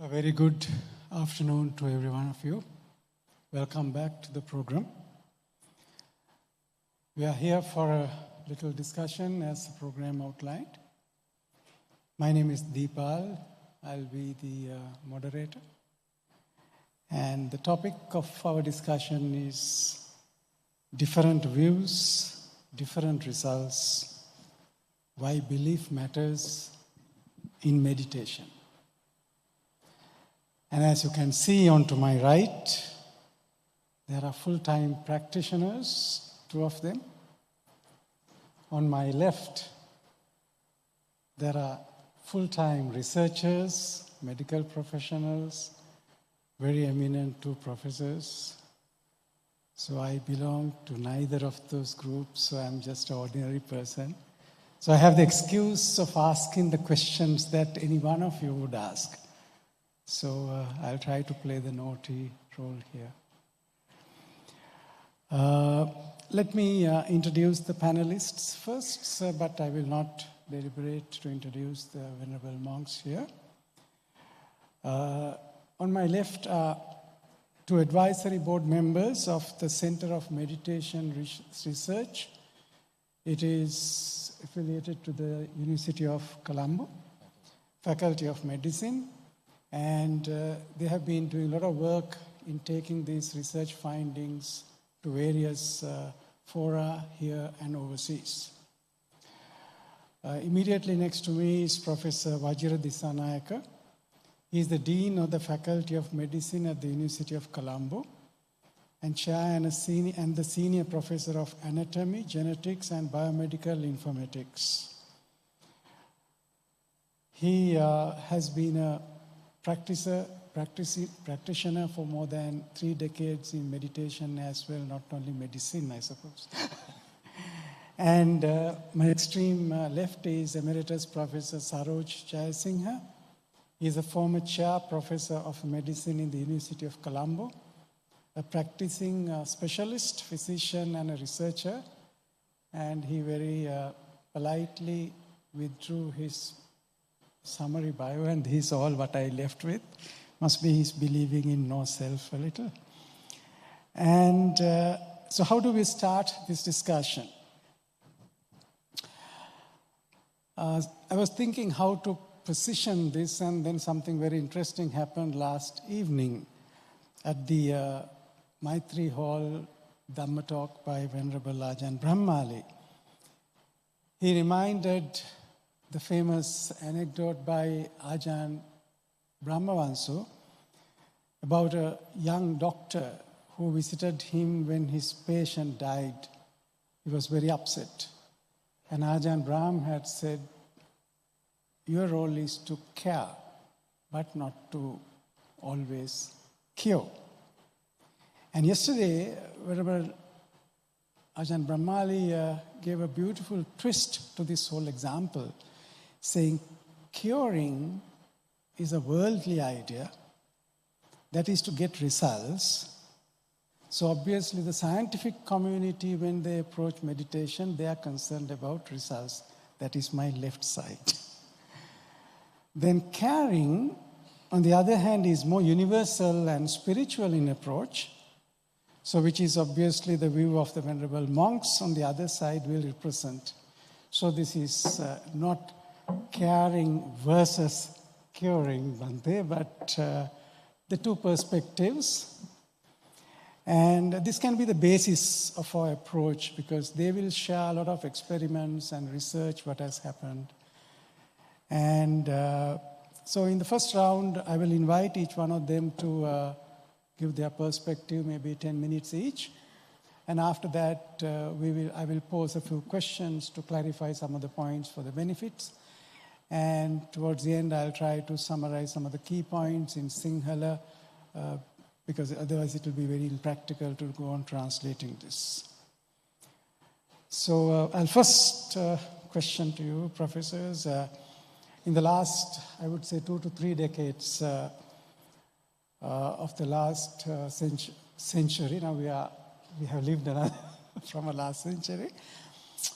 A very good afternoon to every one of you. Welcome back to the program. We are here for a little discussion as the program outlined. My name is Deepal. I'll be the moderator. And the topic of our discussion is different views, different results, why belief matters in meditation. And as you can see on to my right, there are full-time practitioners, 2 of them. On my left, there are full-time researchers, medical professionals, very eminent 2 professors. So I belong to neither of those groups, so I'm just an ordinary person. So I have the excuse of asking the questions that any one of you would ask. So I'll try to play the naughty role here. Let me introduce the panelists first, but I will not deliberate to introduce the venerable monks here. On my left are 2 advisory board members of the Center of Meditation Research. It is affiliated to the University of Colombo, Faculty of Medicine. And they have been doing a lot of work in taking these research findings to various fora here and overseas. Immediately next to me is Professor Vajira Disanayaka. He is the Dean of the Faculty of Medicine at the University of Colombo and Chair and the Senior Professor of Anatomy, Genetics and Biomedical Informatics. He has been a practitioner for more than 3 decades in meditation as well, not only medicine, I suppose. And my extreme left is Emeritus Professor Saroj Jayasinghe. He is a former chair professor of medicine in the University of Colombo, a practicing specialist, physician, and a researcher. And he very politely withdrew his summary bio, and this is all what I left with. Must be he's believing in no self a little. And so how do we start this discussion? I was thinking how to position this, and then something very interesting happened last evening at the Maitri Hall Dhamma talk by Venerable Ajahn Bramali. He reminded the famous anecdote by Ajahn Brahmavansu about a young doctor who visited him when his patient died. He was very upset. And Ajahn Brahm had said, your role is to care, but not to always cure. And yesterday, Venerable Ajahn Bramali gave a beautiful twist to this whole example, saying curing is a worldly idea, that is to get results. So obviously the scientific community, when they approach meditation, they are concerned about results. That is my left side. Then caring, on the other hand, is more universal and spiritual in approach. So which is obviously the view of the venerable monks on the other side will represent. So this is not caring versus curing, Bhante, but the 2 perspectives. And this can be the basis of our approach because they will share a lot of experiments and research what has happened. And so in the first round, I will invite each one of them to give their perspective, maybe 10 minutes each. And after that, I will pose a few questions to clarify some of the points for the benefits. And towards the end, I'll try to summarize some of the key points in Sinhala, because otherwise it will be very impractical to go on translating this. So I'll first question to you, professors. In the last, I would say, 2 to 3 decades of the last century, now we have lived another from a last century,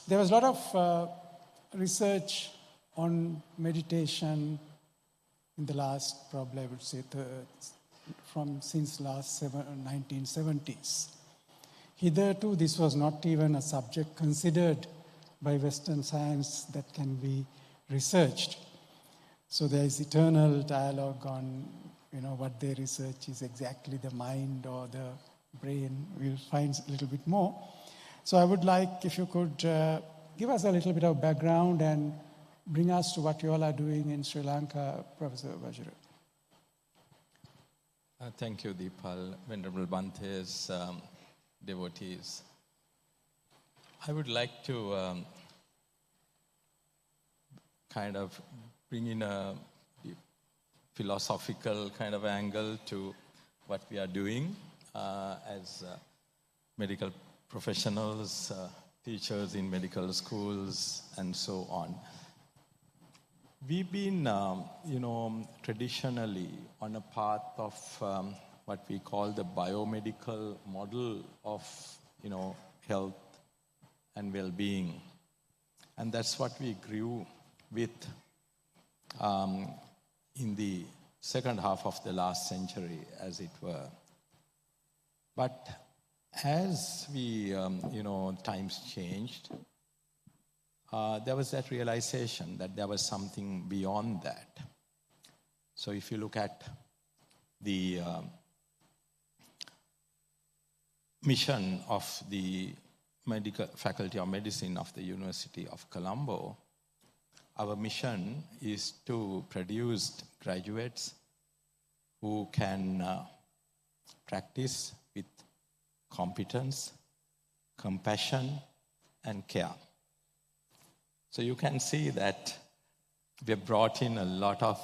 there was a lot of research on meditation, in the last, probably I would say, since last 1970s. Hitherto, this was not even a subject considered by Western science that can be researched. So there is eternal dialogue on, what they research is exactly the mind or the brain. We'll find a little bit more. So I would like, if you could give us a little bit of background and bring us to what you all are doing in Sri Lanka, Professor Vajra. Thank you, Deepal, Venerable Bante's devotees. I would like to kind of bring in a philosophical kind of angle to what we are doing as medical professionals, teachers in medical schools, and so on. We've been, traditionally on a path of what we call the biomedical model of, health and well-being. And that's what we grew with in the second half of the last century, as it were. But as we, times changed, there was that realization that there was something beyond that. So if you look at the mission of the medical faculty of medicine of the University of Colombo, our mission is to produce graduates who can practice with competence, compassion, and care. So you can see that we have brought in a lot of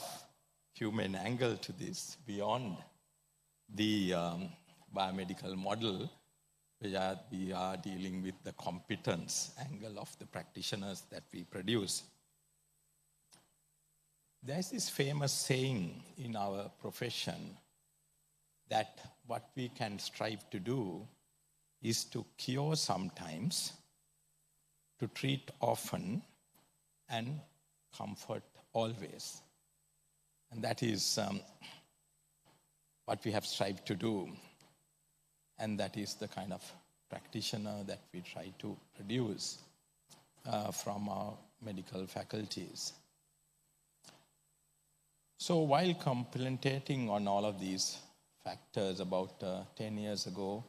human angle to this beyond the biomedical model, where we are dealing with the competence angle of the practitioners that we produce. There's this famous saying in our profession that what we can strive to do is to cure sometimes, to treat often, and comfort always. And that is what we have strived to do. And that is the kind of practitioner that we try to produce from our medical faculties. So while contemplating on all of these factors about 10 years ago,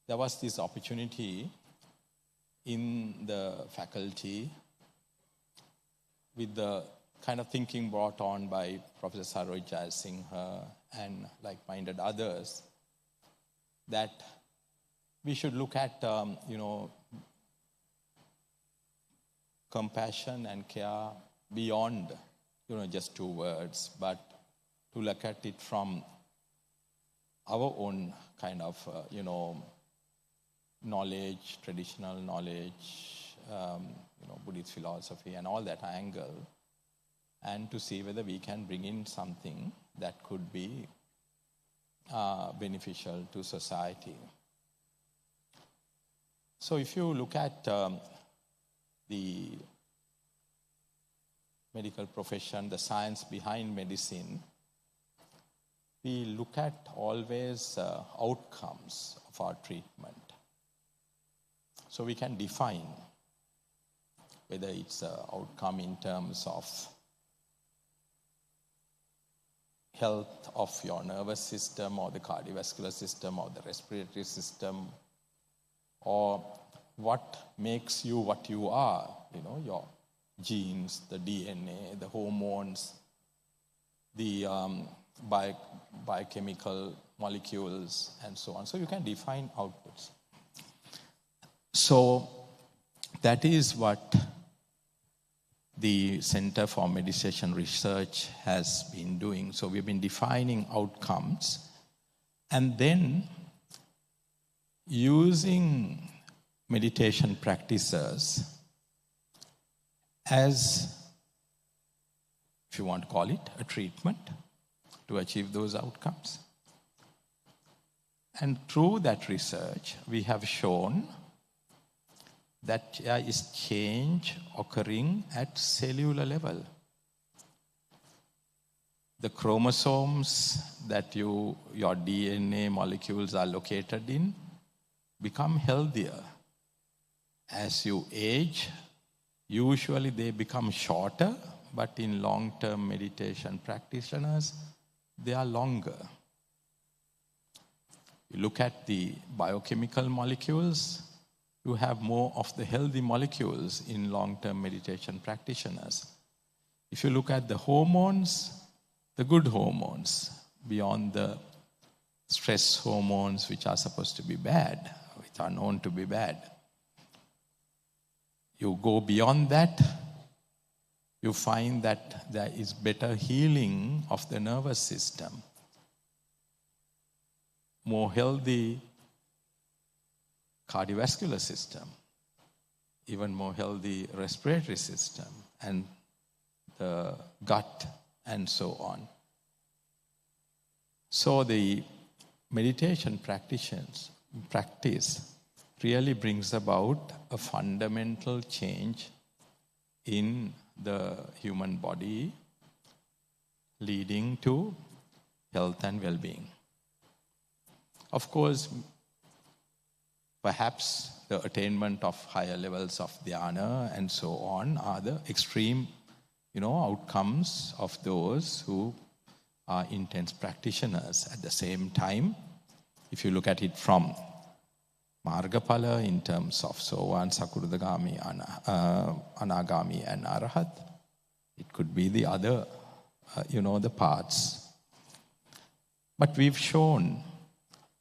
there was this opportunity in the faculty with the kind of thinking brought on by Professor Saroj Jayasinghe and like-minded others, that we should look at, compassion and care beyond, just two words, but to look at it from our own kind of, knowledge, traditional knowledge, Buddhist philosophy and all that angle, and to see whether we can bring in something that could be beneficial to society. So if you look at the medical profession, the science behind medicine, we look at always outcomes of our treatment. So we can define whether it's an outcome in terms of health of your nervous system or the cardiovascular system or the respiratory system, or what makes you what you are, your genes, the DNA, the hormones, the biochemical molecules, and so on. So you can define outputs. So that is what the Center for Meditation Research has been doing. So we've been defining outcomes and then using meditation practices as, if you want to call it, a treatment to achieve those outcomes. And through that research, we have shown that there is change occurring at cellular level. the chromosomes that your DNA molecules are located in become healthier. As you age, usually they become shorter, but in long-term meditation practitioners, they are longer. You look at the biochemical molecules, you have more of the healthy molecules in long-term meditation practitioners. If you look at the hormones, the good hormones, beyond the stress hormones, which are supposed to be bad, which are known to be bad. You go beyond that, you find that there is better healing of the nervous system, more healthy cardiovascular system, even more healthy respiratory system, and the gut, and so on. So the meditation practice really brings about a fundamental change in the human body, leading to health and well-being. Of course, perhaps the attainment of higher levels of dhyana and so on are the extreme, outcomes of those who are intense practitioners. At the same time, if you look at it from Margapala in terms of Sovan, Sakurdagami, Anagami and Arahat, it could be the other, the paths. But we've shown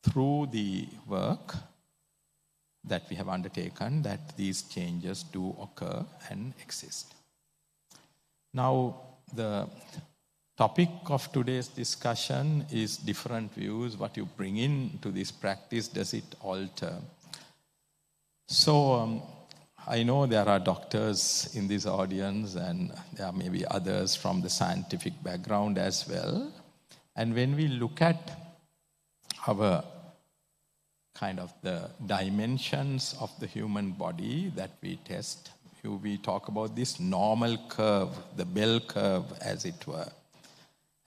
through the work that we have undertaken that these changes do occur and exist. Now, the topic of today's discussion is different views. What you bring into this practice, does it alter? So, I know there are doctors in this audience and there are maybe others from the scientific background as well. And when we look at our kind of the dimensions of the human body that we test, we talk about this normal curve, the bell curve as it were.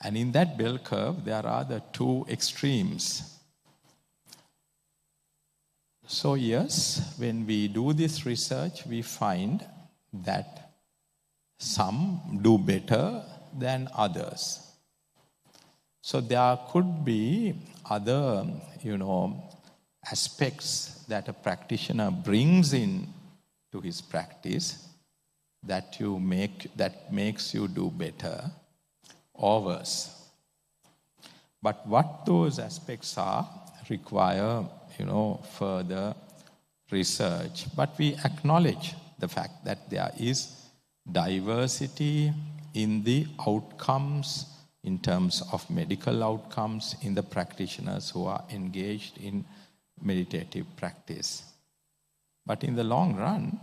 And in that bell curve, there are the two extremes. So yes, when we do this research, we find that some do better than others. So there could be other, aspects that a practitioner brings in to his practice that makes you do better or worse. But what those aspects are require, further research. But we acknowledge the fact that there is diversity in the outcomes, in terms of medical outcomes, in the practitioners who are engaged in meditative practice. But in the long run,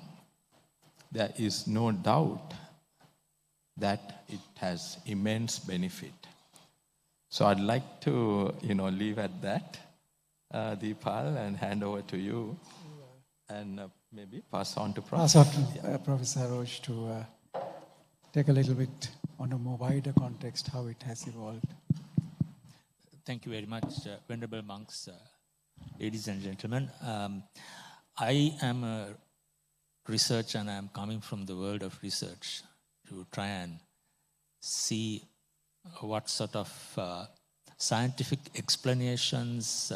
there is no doubt that it has immense benefit. So I'd like to, leave at that, Deepal, and hand over to you, and maybe pass on to Professor. Pass on to Professor Roche to take a little bit on a more wider context, how it has evolved. Thank you very much, Venerable monks, ladies and gentlemen. I am a researcher and I am coming from the world of research to try and see what sort of scientific explanations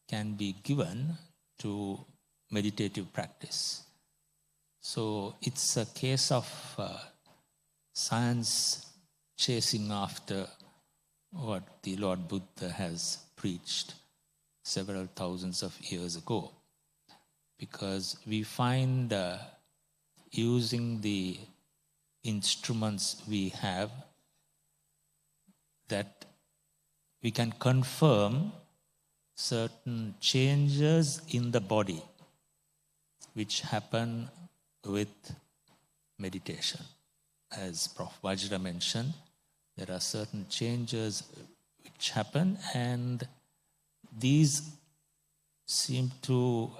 can be given to meditative practice. So it's a case of science chasing after what the Lord Buddha has preached several thousands of years ago. Because we find using the instruments we have that we can confirm certain changes in the body which happen with meditation. As Prof. Vajra mentioned, there are certain changes which happen, and these seem to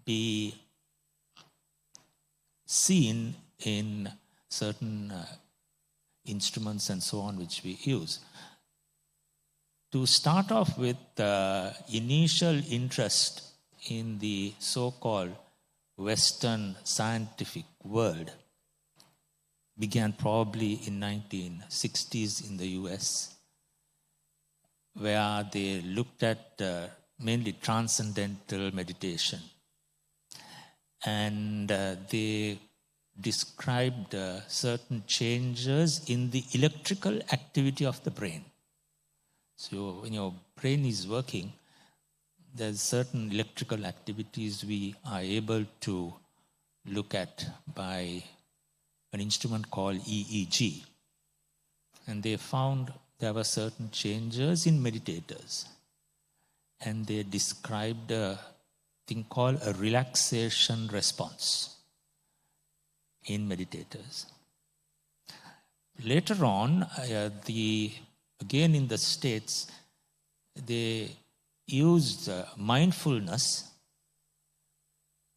be seen in certain instruments and so on which we use. To start off with, initial interest in the so-called Western scientific world began probably in 1960s in the US, where they looked at mainly transcendental meditation. And they described certain changes in the electrical activity of the brain. So when your brain is working, there's certain electrical activities we are able to look at by an instrument called EEG. And they found there were certain changes in meditators. And they described a thing called a relaxation response in meditators. Later on, again in the States, they used mindfulness.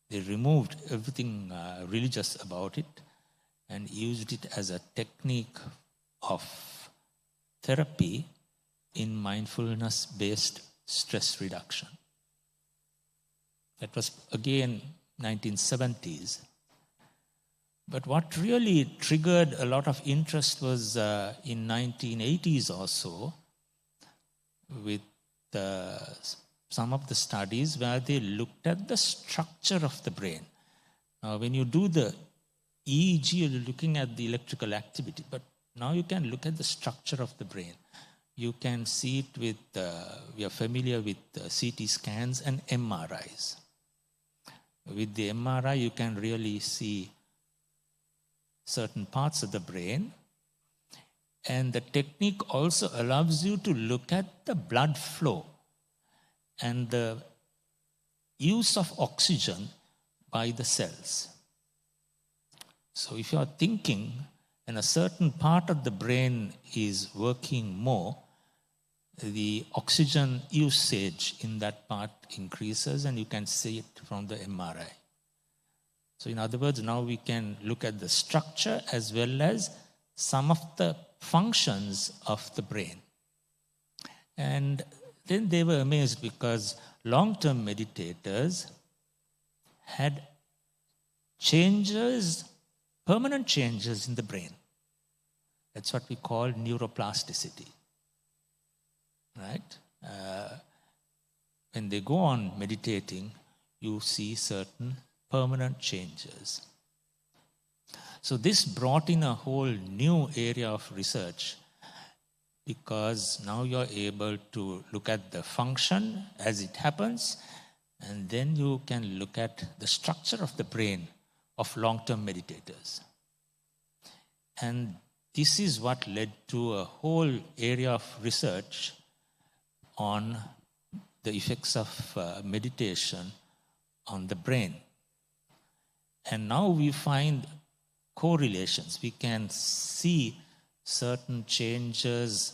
They removed everything religious about it and used it as a technique of therapy in mindfulness-based stress reduction. That was again 1970s. But what really triggered a lot of interest was in 1980s or so, with some of the studies where they looked at the structure of the brain. Now, when you do the EEG, you're looking at the electrical activity, but now you can look at the structure of the brain. You can see it with, we are familiar with CT scans and MRIs. With the MRI, you can really see certain parts of the brain. And the technique also allows you to look at the blood flow and the use of oxygen by the cells. So if you are thinking and a certain part of the brain is working more, the oxygen usage in that part increases, and you can see it from the MRI. So in other words, now we can look at the structure as well as some of the functions of the brain. And then they were amazed because long-term meditators had changes, permanent changes in the brain. That's what we call neuroplasticity. Right? When they go on meditating, you see certain permanent changes. So this brought in a whole new area of research, because now you're able to look at the function as it happens, and then you can look at the structure of the brain of long-term meditators. And this is what led to a whole area of research on the effects of meditation on the brain. And now we find correlations. We can see certain changes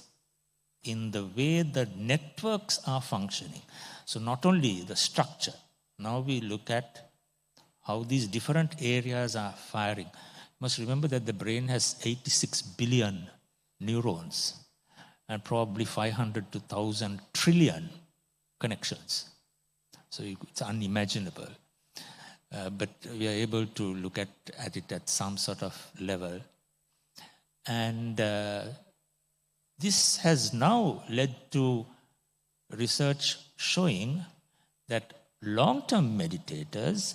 in the way the networks are functioning. So not only the structure, now we look at how these different areas are firing. You must remember that the brain has 86 billion neurons and probably 500 to 1,000 trillion connections. So it's unimaginable. But we are able to look at it at some sort of level. And this has now led to research showing that long-term meditators,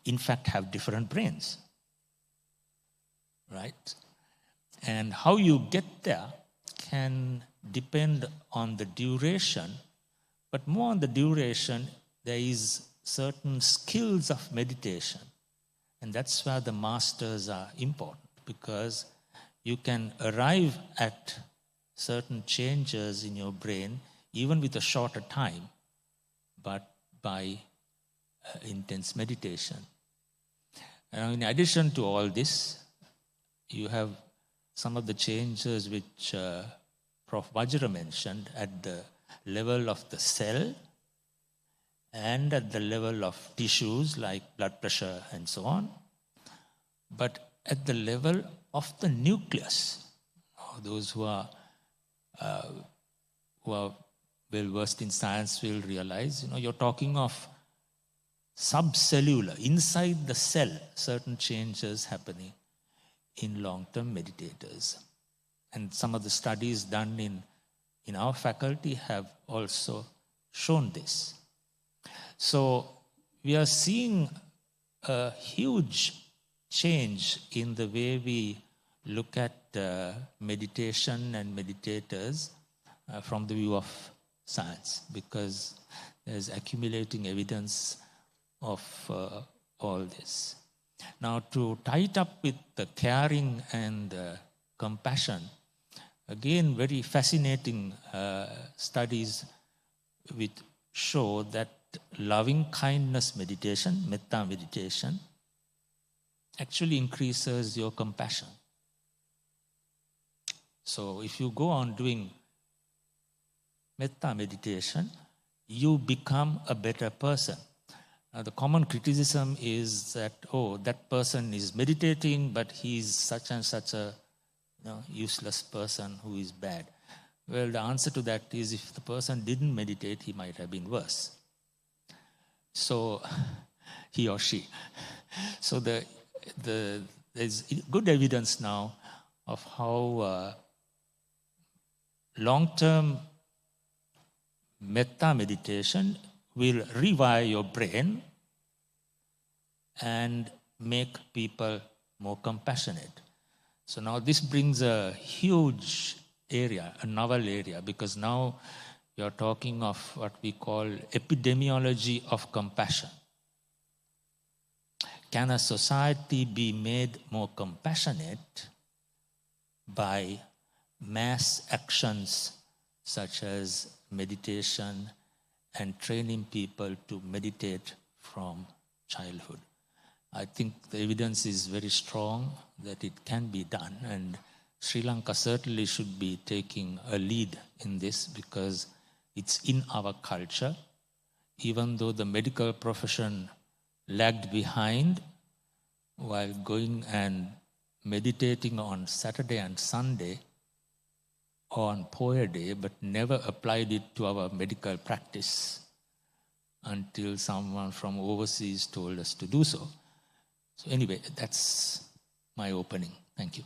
in fact, have different brains. Right? And how you get there can depend on the duration, but more on the duration, there is certain skills of meditation. And that's where the masters are important, because you can arrive at certain changes in your brain even with a shorter time, but by intense meditation. And in addition to all this, you have some of the changes which Prof. Vajra mentioned at the level of the cell and at the level of tissues like blood pressure and so on, but at the level of the nucleus. those who are well versed in science will realize, you're talking of subcellular, inside the cell, certain changes happening in long-term meditators. And some of the studies done in our faculty have also shown this. So we are seeing a huge change in the way we look at meditation and meditators from the view of science, because there's accumulating evidence of all this. Now, to tie it up with the caring and compassion, again, very fascinating studies which show that loving kindness meditation, metta meditation, actually increases your compassion. So if you go on doing metta meditation, you become a better person. Now, the common criticism is that, that person is meditating, but he's such and such a useless person who is bad. Well, the answer to that is, if the person didn't meditate, he might have been worse. So, he or she. So there's good evidence now of how long-term metta meditation will rewire your brain and make people more compassionate. So now this brings a huge area, a novel area, because now you're talking of what we call epidemiology of compassion. Can a society be made more compassionate by mass actions such as meditation and training people to meditate from childhood? I think the evidence is very strong that it can be done, and Sri Lanka certainly should be taking a lead in this, because it's in our culture. Even though the medical profession lagged behind while going and meditating on Saturday and Sunday on Poya Day, but never applied it to our medical practice until someone from overseas told us to do so. So anyway, that's my opening. Thank you.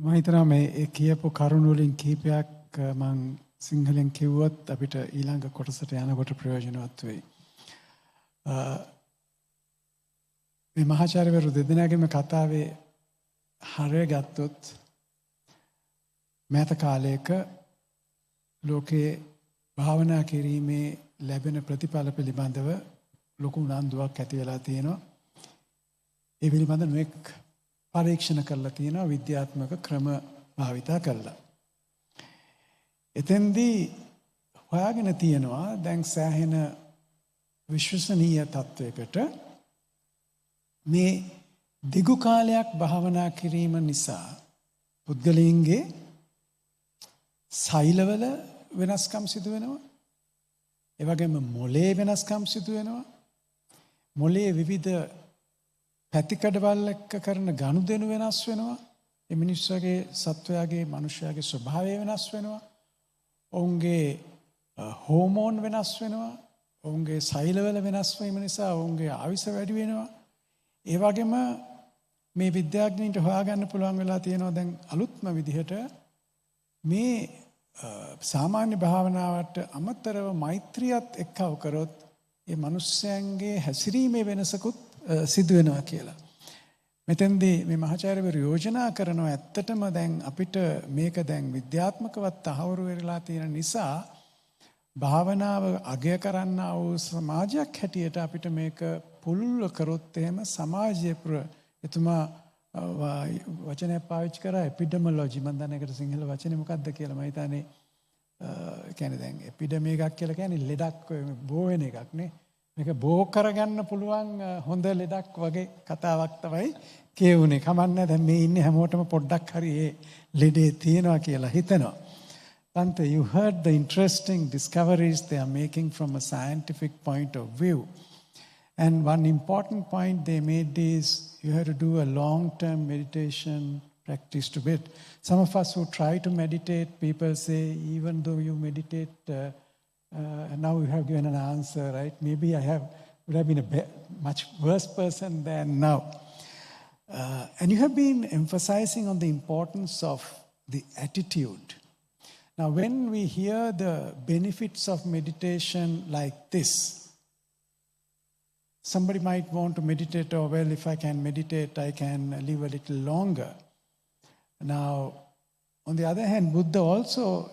මම හිතනවා මේ කියපු කරුණු වලින් කීපයක් මම සිංහලෙන් කිව්වොත් අපිට ඊළඟ කොටසට යනකොට ප්‍රයෝජනවත් වෙයි. මේ මහාචාර්යවරු දෙදෙනාගේම කතාවේ හරය ගත්තොත් මෑත කාලයක ලෝකයේ භාවනා කිරීමේ ලැබෙන ප්‍රතිඵල පිළිබඳව ලොකු උනන්දුවක් ඇති වෙලා තියෙනවා. ඒ පිළිබඳ නොඑක් පරීක්ෂණ කරලා තියෙනවා විද්‍යාත්මක ක්‍රම භාවිතා කරලා. එතෙන්දී හොයාගෙන තියෙනවා දැන් සෑහෙන විශ්වසනීය තත්වයකට මේ දිගු කාලයක් භාවනා කිරීම නිසා පුද්ගලයන්ගේ සෛලවල වෙනස්කම් සිදු වෙනවා. ඒ වගේම මොළේ වෙනස්කම් සිදු වෙනවා. මොළයේ විවිධ පැතිකඩවල් එක්ක කරන ගනුදෙනු වෙනස් වෙනවා. ඒ මිනිස්සුගේ සත්වයාගේ මනුෂ්‍යයාගේ ස්වභාවය වෙනස් වෙනවා. ඔවුන්ගේ හෝමෝන් වෙනස් වෙනවා. ඔවුන්ගේ සෛලවල වෙනස් වීම නිසා ඔවුන්ගේ ආයුෂ වැඩි වෙනවා. ඒ වගේම මේ විද්‍යාඥයින්ට හොයාගන්න පුළුවන් වෙලා තියෙනවා දැන් අලුත්ම විදිහට මේ සාමාන්‍ය භාවනාවට අමතරව මෛත්‍රියත් එක්කව කරොත් ඒ මිනිස්යන්ගේ හැසිරීමේ වෙනසකුත් සිදු වෙනවා කියලා. මෙතෙන්දී මේ මහාචාර්යවරු යෝජනා කරනවා ඇත්තටම දැන් අපිට මේක දැන් විද්‍යාත්මකවත් තහවුරු වෙලා තියෙන නිසා භාවනාව අගය කරන්නා වූ සමාජයක් හැටියට අපිට මේක පුළුල් කරොත් එහෙම සමාජයේ එතුමා වචනයක් පාවිච්චි කරා එපිඩෙමොලොජි මම දන්නේ ඒකට සිංහල වචනේ මොකක්ද කියලා මම හිතන්නේ කියන්නේ දැන් එපිඩෙමි එකක් කියලා කියන්නේ ලෙඩක් බෝ වෙන එකක් නේ මේක බෝ කරගන්න පුළුවන් හොඳ ලෙඩක් වගේ කතාවක් තමයි කියුනේ කමන්නේ දැන් මේ ඉන්නේ හැමෝටම පොඩ්ඩක් හරි ඒ ලෙඩේ තියෙනවා කියලා හිතනවා. Bante, you heard the interesting discoveries they are making from a scientific point of view. And one important point they made is you have to do a long-term meditation practiced a bit. Some of us who try to meditate, people say, even though you meditate, now you have given an answer, right? Maybe would have been a much worse person than now. And you have been emphasizing on the importance of the attitude. Now, when we hear the benefits of meditation like this, somebody might want to meditate, oh, well, if I can meditate, I can live a little longer. Now, on the other hand, Buddha also,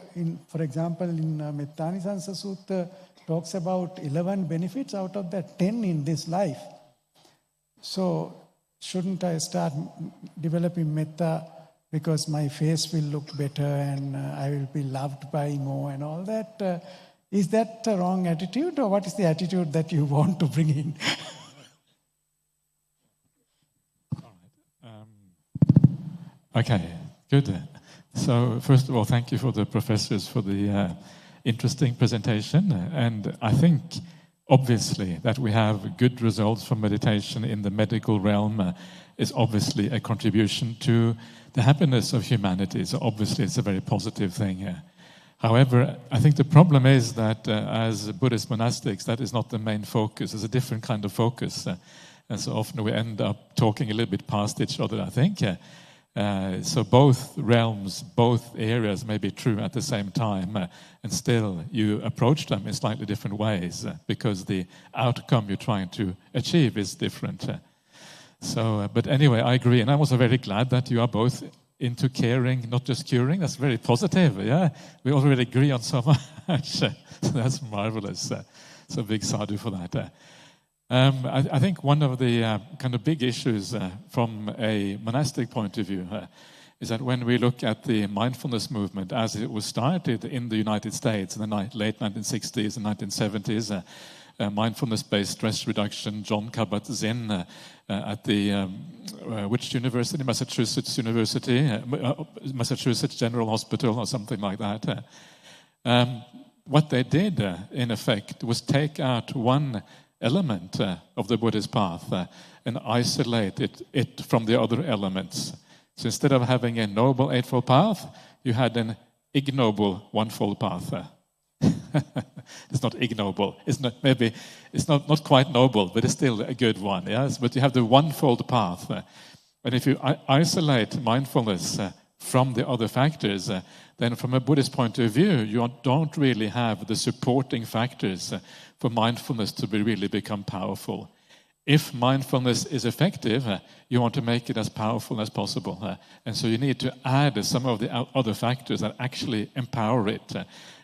for example, in Mettanisansa Sutta, talks about 11 benefits, out of that 10 in this life. So, shouldn't I start developing metta because my face will look better and I will be loved by more and all that? Is that a wrong attitude, or what is the attitude that you want to bring in? Okay, good. So first of all, thank you for the professors for the interesting presentation. And I think, obviously, that we have good results from meditation in the medical realm is obviously a contribution to the happiness of humanity. So obviously, it's a very positive thing. However, I think the problem is that as Buddhist monastics, that is not the main focus. It's a different kind of focus. And so often we end up talking a little bit past each other, I think. So both realms, both areas may be true at the same time, and still you approach them in slightly different ways because the outcome you're trying to achieve is different. But anyway, I agree, and I'm also very glad that you are both into caring, not just curing. That's very positive, yeah? We already agree on so much, so that's marvelous. So big sadhu for that. I think one of the kind of big issues from a monastic point of view is that when we look at the mindfulness movement as it was started in the United States in the late 1960s and 1970s, mindfulness-based stress reduction, John Kabat-Zinn at the which university? Massachusetts University, Massachusetts General Hospital or something like that. What they did, in effect, was take out one element of the Buddhist path and isolate it from the other elements. So instead of having a noble eightfold path, you had an ignoble onefold path. It's not ignoble. It's not quite noble, but it's still a good one. Yes, but you have the onefold path. And if you isolate mindfulness from the other factors, then from a Buddhist point of view, you don't really have the supporting factors for mindfulness to really become powerful. If mindfulness is effective, you want to make it as powerful as possible. And so you need to add some of the other factors that actually empower it.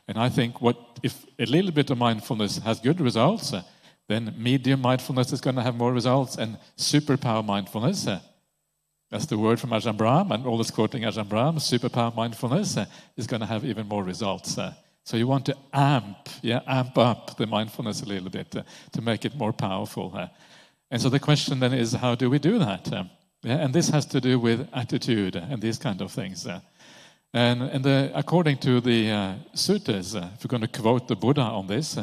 And I think if a little bit of mindfulness has good results, then medium mindfulness is going to have more results, and superpower mindfulness, that's the word from Ajahn Brahm, and always quoting Ajahn Brahm, superpower mindfulness is going to have even more results. So you want to amp up the mindfulness a little bit to make it more powerful. And so the question then is, how do we do that? And this has to do with attitude and these kind of things. And according to the suttas, if we're going to quote the Buddha on this,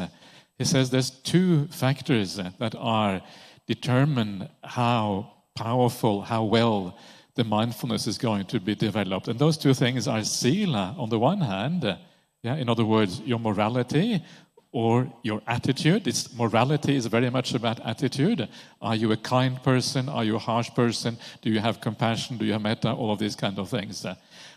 he says there's two factors that are determine how powerful, how well the mindfulness is going to be developed. And those two things are sila on the one hand, in other words, your morality or your attitude. Morality is very much about attitude. Are you a kind person? Are you a harsh person? Do you have compassion? Do you have metta? All of these kind of things.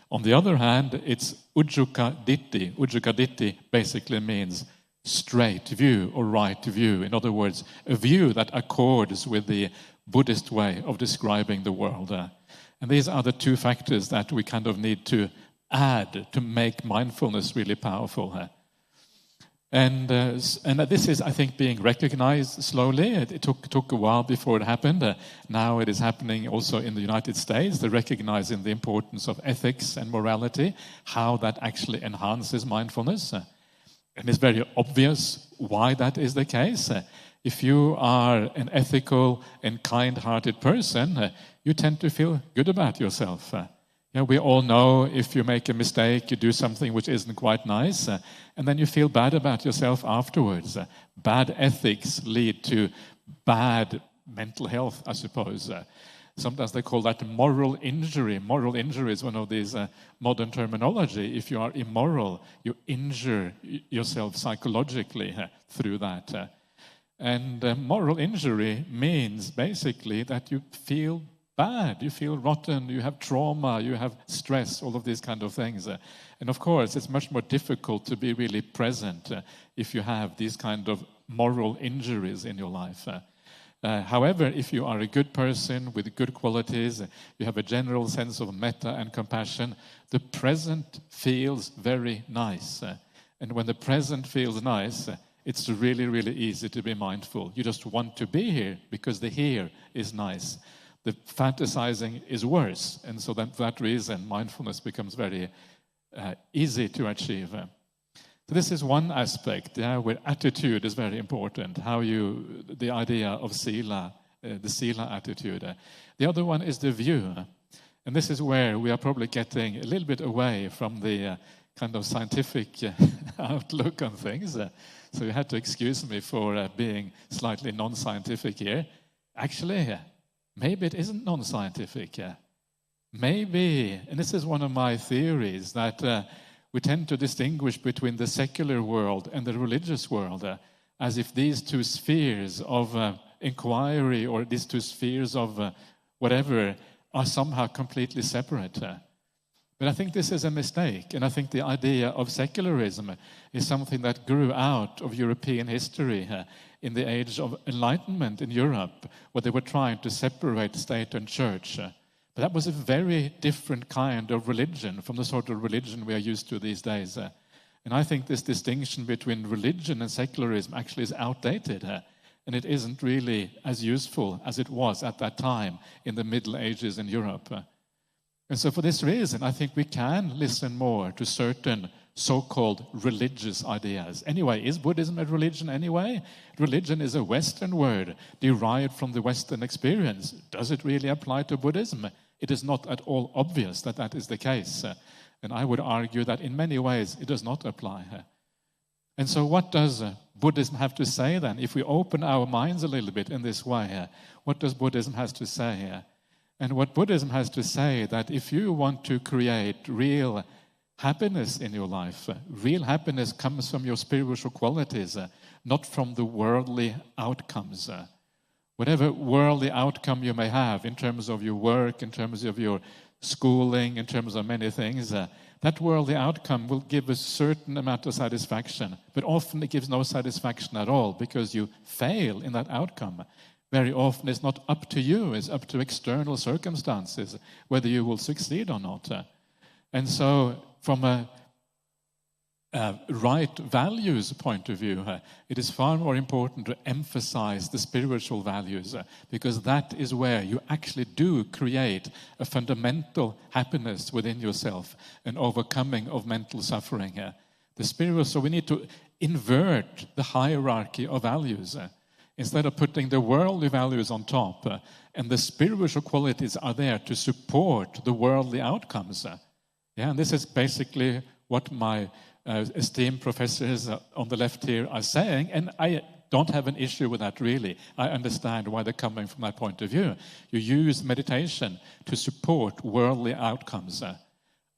On the other hand, it's ujjuka ditti. Ujjuka ditti basically means straight view or right view. In other words, a view that accords with the Buddhist way of describing the world. And these are the two factors that we kind of need to add to make mindfulness really powerful. And this is, I think, being recognized slowly. It took a while before it happened. Now it is happening also in the United States. They're recognizing the importance of ethics and morality, how that actually enhances mindfulness. And it's very obvious why that is the case. If you are an ethical and kind-hearted person, you tend to feel good about yourself. We all know if you make a mistake, you do something which isn't quite nice, and then you feel bad about yourself afterwards. Bad ethics lead to bad mental health, I suppose. Sometimes they call that moral injury. Moral injury is one of these modern terminology. If you are immoral, you injure yourself psychologically through that. And moral injury means basically that you feel bad, you feel rotten, you have trauma, you have stress, all of these kind of things. And of course, it's much more difficult to be really present if you have these kind of moral injuries in your life. However, if you are a good person with good qualities, you have a general sense of metta and compassion, the present feels very nice. And when the present feels nice, it's really, really easy to be mindful. You just want to be here because the here is nice. The fantasizing is worse. And so for that reason, mindfulness becomes very easy to achieve. So this is one aspect, where attitude is very important, the idea of sila, the sila attitude. The other one is the view. And this is where we are probably getting a little bit away from the kind of scientific outlook on things. So you had to excuse me for being slightly non-scientific here. Actually, maybe it isn't non-scientific. Maybe, and this is one of my theories, that we tend to distinguish between the secular world and the religious world, as if these two spheres of inquiry or these two spheres of whatever are somehow completely separate. But I think this is a mistake, and I think the idea of secularism is something that grew out of European history in the age of Enlightenment in Europe, where they were trying to separate state and church. But that was a very different kind of religion from the sort of religion we are used to these days. And I think this distinction between religion and secularism actually is outdated. And it isn't really as useful as it was at that time in the Middle Ages in Europe. And so for this reason, I think we can listen more to certain so-called religious ideas. Anyway, is Buddhism a religion anyway? Religion is a Western word derived from the Western experience. Does it really apply to Buddhism? It is not at all obvious that that is the case. And I would argue that in many ways it does not apply. And so what does Buddhism have to say then? If we open our minds a little bit in this way, what does Buddhism have to say? And what Buddhism has to say, that if you want to create real happiness in your life, real happiness comes from your spiritual qualities, not from the worldly outcomes. Whatever worldly outcome you may have in terms of your work, in terms of your schooling, in terms of many things, that worldly outcome will give a certain amount of satisfaction, but often it gives no satisfaction at all because you fail in that outcome. Very often it's not up to you, it's up to external circumstances whether you will succeed or not. And so from a right values point of view, it is far more important to emphasize the spiritual values because that is where you actually do create a fundamental happiness within yourself, an overcoming of mental suffering. The spiritual, so we need to invert the hierarchy of values. Instead of putting the worldly values on top, and the spiritual qualities are there to support the worldly outcomes. And this is basically what my esteemed professors on the left here are saying, and I don't have an issue with that really. I understand why they're coming from that point of view. You use meditation to support worldly outcomes.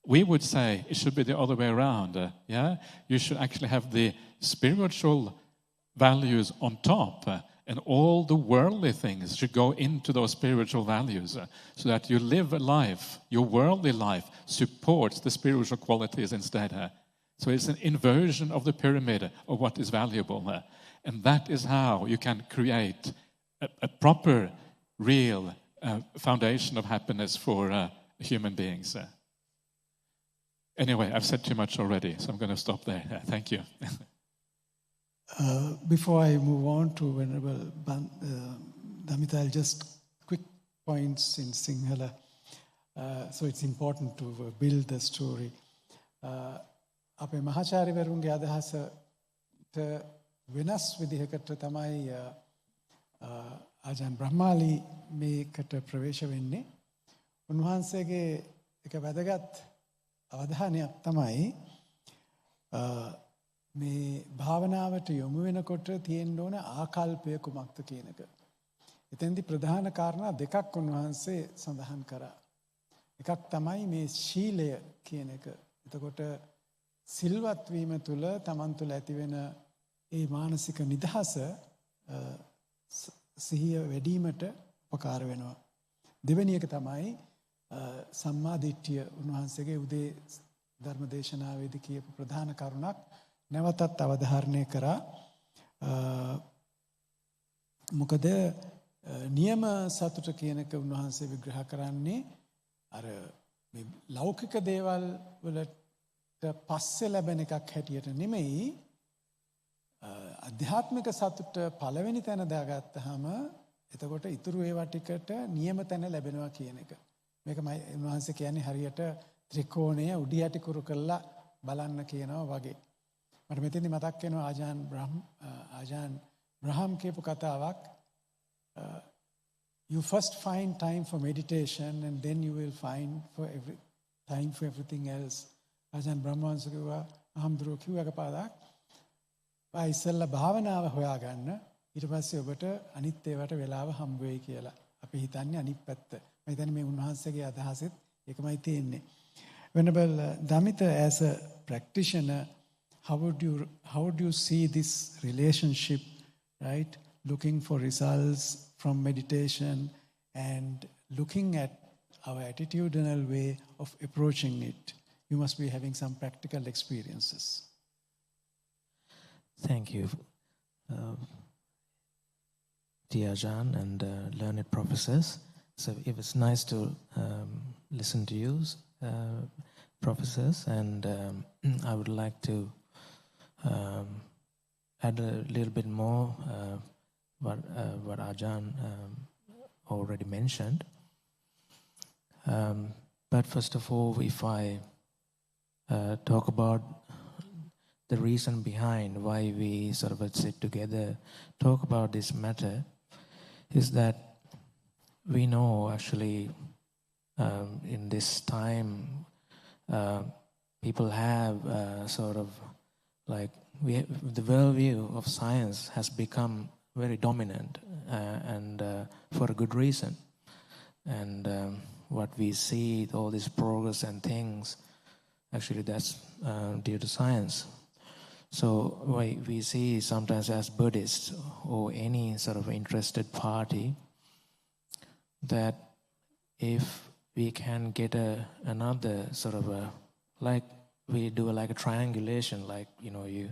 We would say it should be the other way around. You should actually have the spiritual values on top, and all the worldly things should go into those spiritual values, so that you live a life, your worldly life supports the spiritual qualities instead. So it's an inversion of the pyramid of what is valuable. And that is how you can create a proper, real foundation of happiness for human beings. Anyway, I've said too much already, so I'm going to stop there. Thank you. Before I move on to Venerable Damita, I'll just quick points in Sinhala. So it's important to build the story. අපේ මහාචාර්යවරුන්ගේ අදහසට වෙනස් විදිහකට තමයි ආජාන් බ්‍රහ්මාලි මේකට ප්‍රවේශ වෙන්නේ. උන්වහන්සේගේ එක වැදගත් අවධානයක් තමයි මේ භාවනාවට යොමු වෙනකොට තියෙන්න ඕන ආකල්පය කුමක්ද කියන එක. එතෙන්දි ප්‍රධාන කාරණා දෙකක් උන්වහන්සේ සඳහන් කරා. එකක් තමයි මේ ශීලය කියන එක. එතකොට සිල්වත් වීම තුළ තමන් තුළ ඇතිවෙන ඒ මානසික නිදහස සිහිය වැඩිවීමට උපකාර වෙනවා. දෙවෙනි එක තමයි සම්මා දිට්ඨිය. උන්වහන්සේගේ උදේ ධර්ම දේශනාවේදී කියපු ප්‍රධාන කරුණක් නැවතත් අවධාරණය කරා. මොකද නියම සතුට කියන එක උන්වහන්සේ විග්‍රහ කරන්නේ අර මේ ලෞකික දේවල් වලට පස්සේ ලැබෙන එකක් හැටියට නෙමෙයි. අධ්‍යාත්මික සතුට පළවෙනි තැන දාගත්තාම එතකොට ඉතුරු ඒවා ටිකට නියම තැන ලැබෙනවා කියන එක. මේක උන්වහන්සේ කියන්නේ හරියට ත්‍රිකෝණය උඩි යටි කුරු කරලා බලන්න කියනවා වගේ. මට මෙතෙන්දි මතක් වෙනවා ආජාන් බ්‍රහම් කියපු කතාවක්. You first find time for meditation and then you will find time for everything else. Ajahn Brahmansa කිව්වා අහම්දුරෝ කිව්වක පාදක්. ඉස්සෙල්ලා භාවනාව හොයාගන්න ඊට පස්සේ ඔබට අනිත් ඒවාට වෙලාව හම්බ වෙයි කියලා. අපි හිතන්නේ අනිත් පැත්ත. මම හිතන්නේ මේ උන්වහන්සේගේ අදහසෙත් ඒකමයි තියෙන්නේ. Venerable Damita, as a practitioner, how would you see this relationship, right? Looking for results from meditation and looking at our attitudinal way of approaching it. You must be having some practical experiences. Thank you, dear Ajahn and learned professors. So it was nice to listen to you, professors, and I would like to add a little bit more what Ajahn already mentioned. But first of all, if I talk about the reason behind why we sort of sit together, talk about this matter, is that we know actually in this time people have sort of like the worldview of science has become very dominant and for a good reason. And what we see, all this progress and things, actually that's due to science. So we see sometimes as Buddhists or any sort of interested party that if we can get another sort of like we do like a triangulation, like you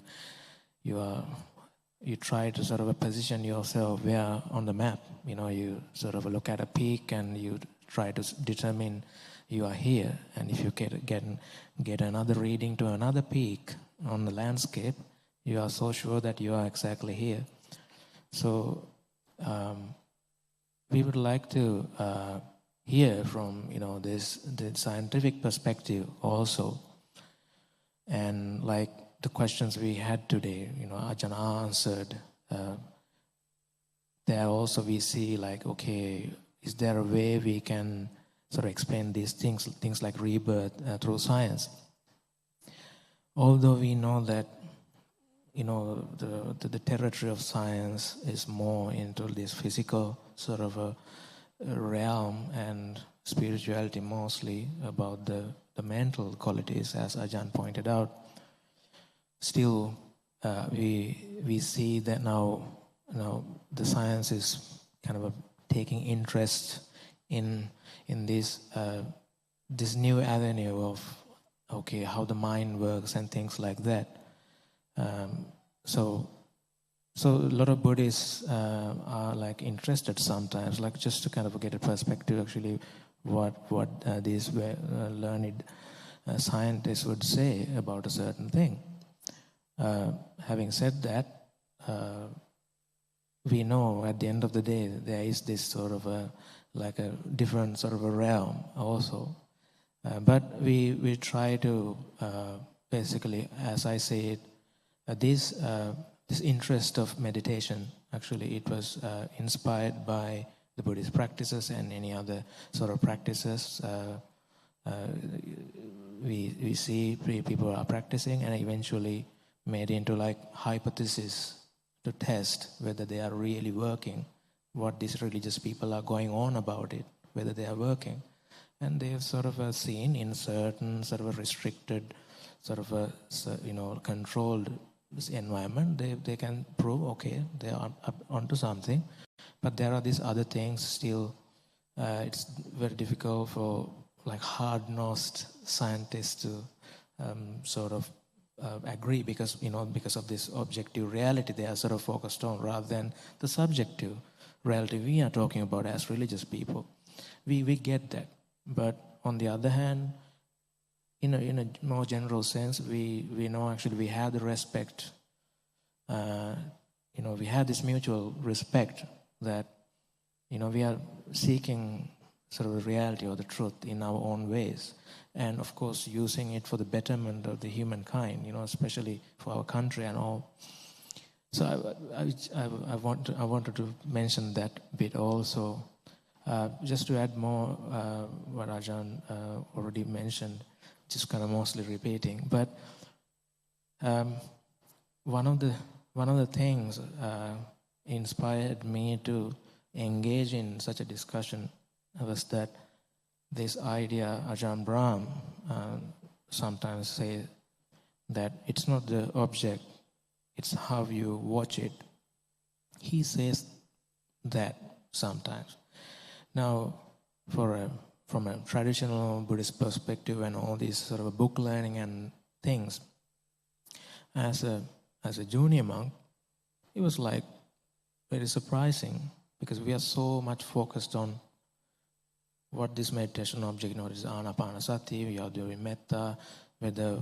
try to sort of position yourself where on the map, you sort of look at a peak and you try to determine you are here, and if you get another reading to another peak on the landscape, you are so sure that you are exactly here. So we would like to hear from the scientific perspective also, and like the questions we had today, Ajahn answered. There also we see like, okay, is there a way we can sort of explain these things like rebirth through science? Although we know that the territory of science is more into this physical sort of a realm, and spirituality mostly about the mental qualities, as Ajahn pointed out. Still, we see that now the science is kind of taking interest in this new avenue of how the mind works and things like that. So a lot of Buddhists are like interested sometimes, like just to kind of get a perspective actually what these learned scientists would say about a certain thing. Having said that, we know at the end of the day there is this sort of a different sort of a realm also. But we try to basically, as I say it, this interest of meditation, actually it was inspired by the Buddhist practices and any other sort of practices. We see people are practicing and eventually made into like hypothesis to test whether they are really working what these religious people are going on about it, whether they are working. And they have sort of seen in certain sort of a restricted, sort of a, controlled environment, they can prove, okay, they are up onto something. But there are these other things still, it's very difficult for like hard-nosed scientists to sort of agree because of this objective reality they are sort of focused on rather than the subjective reality we are talking about as religious people. We get that. But on the other hand, in a more general sense, we know actually we have the respect, we have this mutual respect that, we are seeking sort of the reality or the truth in our own ways. And of course, using it for the betterment of the humankind, especially for our country and all. So I wanted to mention that bit also. Just to add more what Ajahn already mentioned, just kind of mostly repeating. But one of the things inspired me to engage in such a discussion was that this idea Ajahn Brahm sometimes say that it's not the object, it's how you watch it. He says that sometimes. Now, from a traditional Buddhist perspective and all these sort of book learning and things, as a junior monk, it was like very surprising because we are so much focused on what this meditation object is anapanasati, we are doing metta, whether,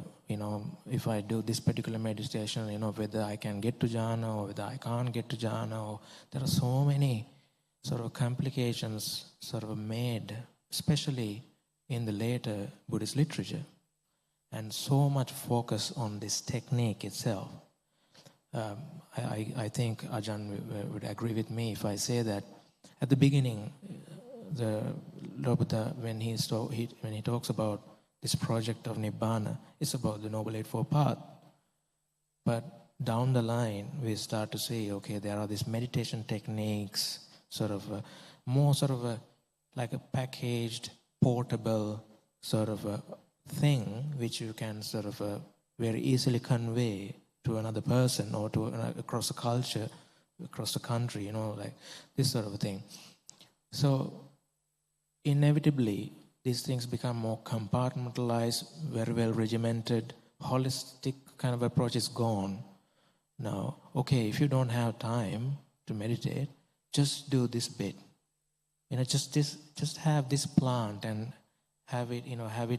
if I do this particular meditation, whether I can get to jhana or whether I can't get to jhana. Or there are so many sort of complications sort of made, especially in the later Buddhist literature, and so much focus on this technique itself. I think Ajahn would agree with me if I say that at the beginning, the Lord Buddha, when he talks about this project of Nibbana, it's about the Noble Eightfold Path. But down the line, we start to say, okay, there are these meditation techniques, more like a packaged, portable sort of a thing which you can sort of very easily convey to another person or to across a culture, across the country, like this sort of a thing. So inevitably, these things become more compartmentalized, very well regimented, holistic kind of approach is gone. Now, okay, if you don't have time to meditate, just do this bit. Just have this plant and have it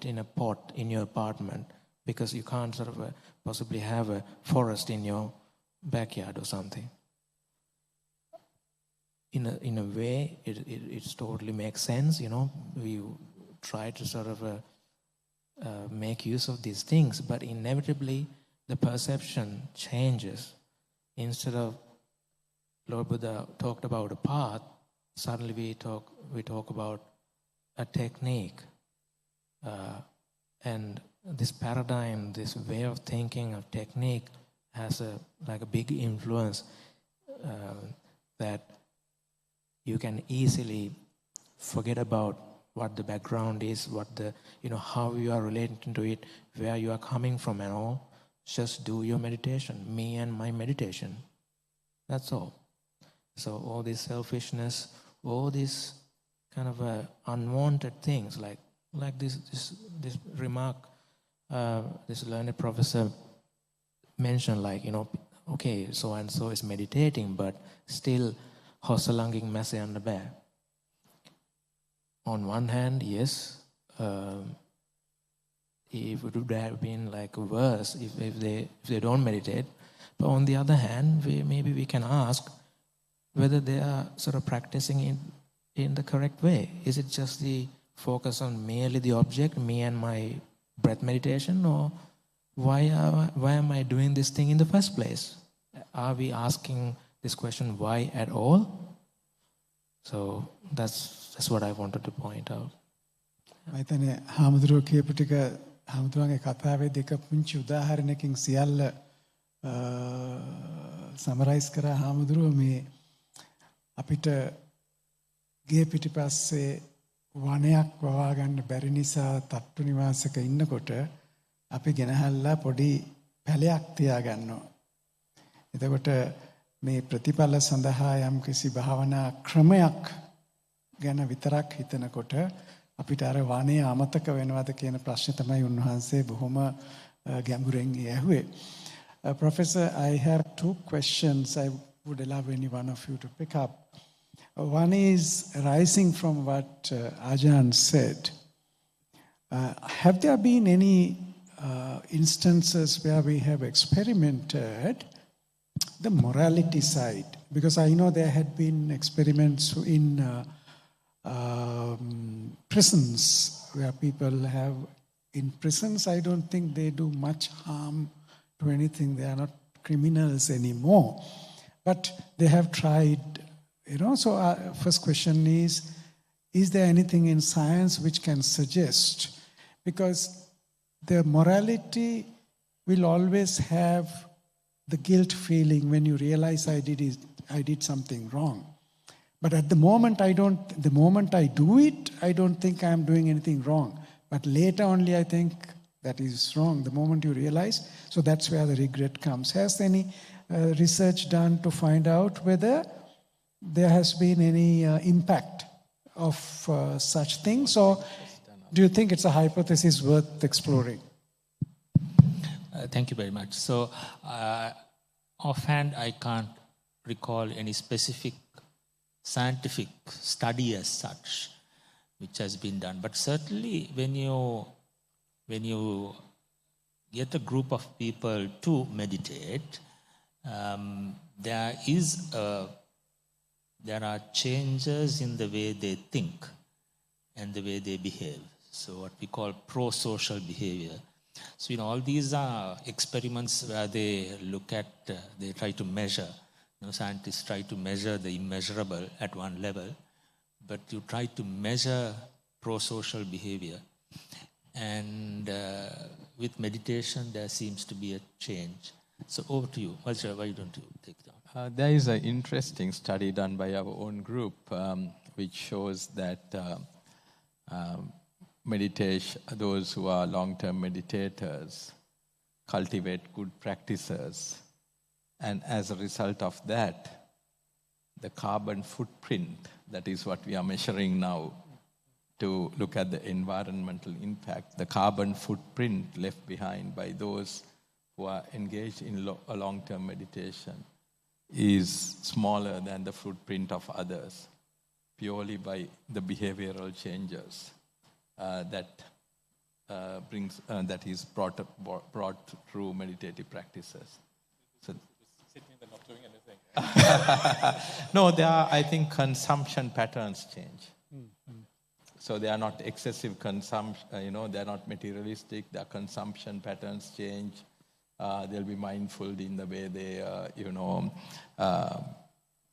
in a pot in your apartment because you can't sort of possibly have a forest in your backyard or something. In a way, it totally makes sense. We try to sort of make use of these things, but inevitably the perception changes. Instead of Lord Buddha talked about a path, suddenly we talk about a technique, and this paradigm, this way of thinking of technique, has a big influence that you can easily forget about what the background is, what the how you are relating to it, where you are coming from, and all. Just do your meditation, me and my meditation. That's all. So all this selfishness, all these kind of unwanted things, like this remark, this learned professor mentioned, okay, so and so is meditating, but still hosalanging masayanna bෑ. On one hand, yes, it would have been worse if they don't meditate. But on the other hand, maybe we can ask whether they are sort of practicing it in the correct way. Is it just the focus on merely the object, me and my breath meditation, or why am I doing this thing in the first place? Are we asking this question why at all? So that's what I wanted to point out. I think හාමුදුරුවෝ කියපු ටික හාමුදුරුවන්ගේ කතාවේ දෙක පුංචි උදාහරණයකින් සියල්ල summarise කරා හාමුදුරුවෝ මේ අපිට ගේ පිටිපස්සේ වනයක් වවා ගන්න බැරි නිසා තට්ටු නිවාසක ඉන්නකොට අපි ගෙනහැල්ලා පොඩි පැලයක් තියාගන්නවා. එතකොට මේ ප්‍රතිඵල සඳහා යම්කිසි භාවනා ක්‍රමයක් ගැන විතරක් හිතනකොට අපිට අර වනය අමතක වෙනවද කියන ප්‍රශ්නේ තමයි උන්වහන්සේ බොහොම ගැඹුරෙන් ඇහුවේ. Professor, I have two questions I would allow any one of you to pick up. One is arising from what Ajahn said. Have there been any instances where we have experimented the morality side? Because I know there had been experiments in prisons where people have, in prisons, I don't think they do much harm to anything. They are not criminals anymore. But they have tried, So our first question is there anything in science which can suggest? Because the morality will always have the guilt feeling when you realize I did something wrong. But at the moment I do it, I don't think I'm doing anything wrong. But later only I think that is wrong. The moment you realize, so that's where the regret comes. Has any research done to find out whether there has been any impact of such things, or do you think it's a hypothesis worth exploring? Thank you very much. So, offhand, I can't recall any specific scientific study as such which has been done. But certainly, when you get a group of people to meditate, there are changes in the way they think and the way they behave. So what we call pro-social behavior. So all these are experiments where they look at, they try to measure. Scientists try to measure the immeasurable at one level, but you try to measure pro-social behavior. And with meditation, there seems to be a change. So over to you. Vajra, why don't you take it on? There is an interesting study done by our own group which shows that those who are long-term meditators cultivate good practices. And as a result of that, the carbon footprint, that is what we are measuring now to look at the environmental impact, the carbon footprint left behind by those who are engaged in a long-term meditation is smaller than the footprint of others, purely by the behavioral changes that is brought through meditative practices. So, sitting there not doing anything. No, there are, I think, consumption patterns change. Mm-hmm. So they are not excessive consumption, they are not materialistic, their consumption patterns change. They'll be mindful in the way they,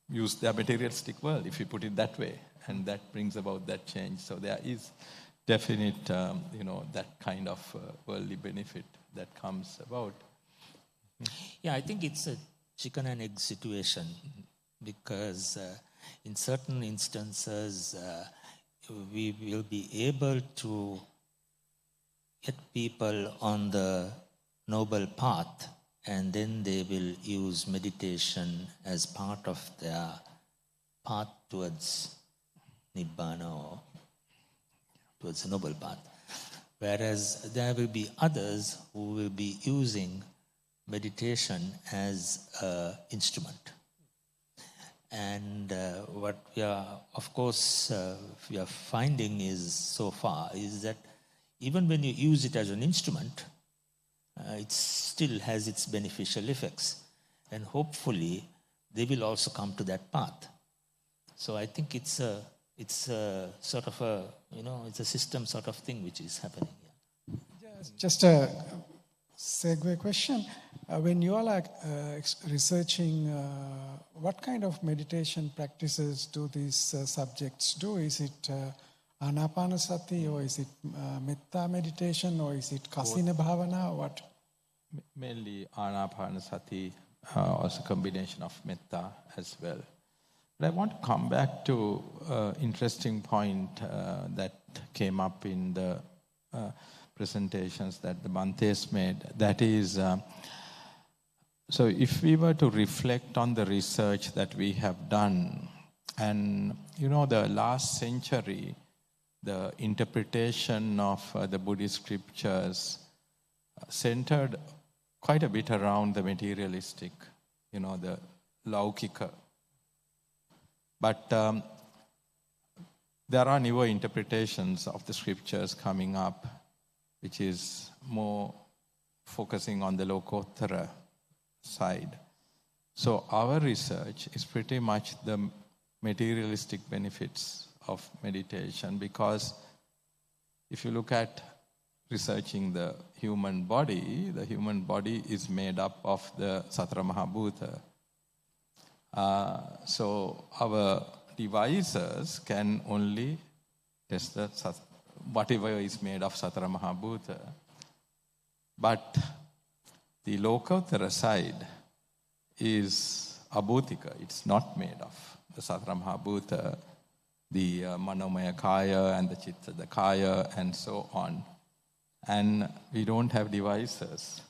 use their materialistic world, if you put it that way. And that brings about that change. So there is definite, that kind of worldly benefit that comes about. Yeah, I think it's a chicken and egg situation because in certain instances, we will be able to get people on the noble path, and then they will use meditation as part of their path towards Nibbana or towards the noble path. Whereas there will be others who will be using meditation as an instrument. And what we are, of course, we are finding is so far is that even when you use it as an instrument, it still has its beneficial effects. And hopefully, they will also come to that path. So I think it's a sort of a, it's a system sort of thing which is happening here. Just a segue question. When you all are researching, what kind of meditation practices do these subjects do? Is it Anapanasati, or is it Metta meditation, or is it Kasina Bhavana, or what? Mainly Anapanasati, also combination of Metta as well. But I want to come back to an interesting point that came up in the presentations that the Bhantes made. That is, so if we were to reflect on the research that we have done, and the last century, the interpretation of the Buddhist scriptures centered quite a bit around the materialistic, the laukika. But there are newer interpretations of the scriptures coming up, which is more focusing on the lokottara side. So our research is pretty much the materialistic benefits of meditation, because if you look at researching the human body is made up of the Satara Mahabhuta. So our devices can only test whatever is made of Satara Mahabhuta. But the Lokottara side is abhutika. It's not made of the Satara Mahabhuta, the Manomaya Kaya and the Chitta the Kaya and so on. And we don't have devices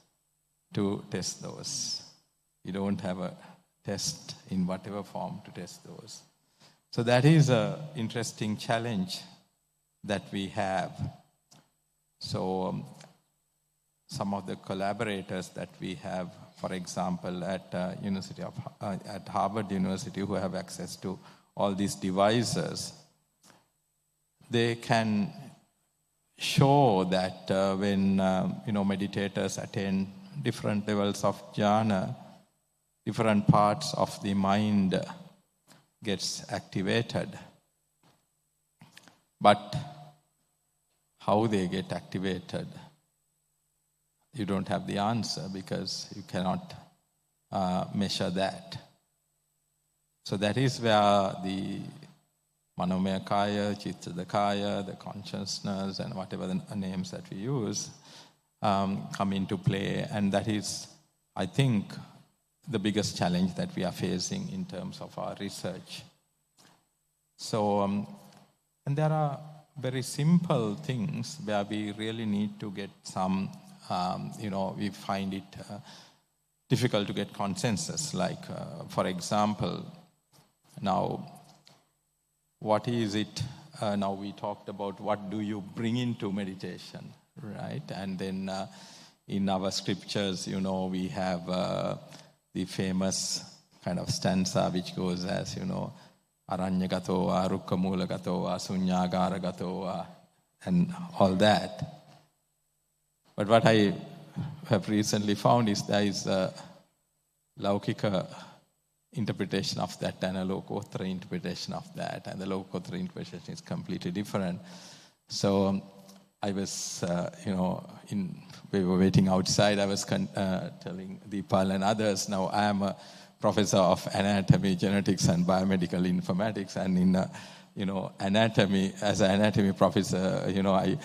to test those. We don't have a test in whatever form to test those. So that is an interesting challenge that we have. So some of the collaborators that we have, for example, at at Harvard University, who have access to all these devices, they can show that when meditators attain different levels of jhana, different parts of the mind gets activated. But how they get activated, you don't have the answer, because you cannot measure that. So that is where the Manomaya Kaya, Chitta the Kaya, the consciousness, and whatever the names that we use come into play. And that is, I think, the biggest challenge that we are facing in terms of our research. So, and there are very simple things where we really need to get some, we find it difficult to get consensus. Like, for example, now, what is it? Now we talked about what do you bring into meditation, right? And then in our scriptures, we have the famous kind of stanza which goes as, Aranyagato va, Rukkamulagato va, Sunyagaragato va, and all that. But what I have recently found is there is a Laukika interpretation of that and a Lokottara interpretation of that, and the Lokottara interpretation is completely different. So I was, we were waiting outside, I was telling Deepal and others, now I am a professor of anatomy, genetics, and biomedical informatics, and in, anatomy, as an anatomy professor, I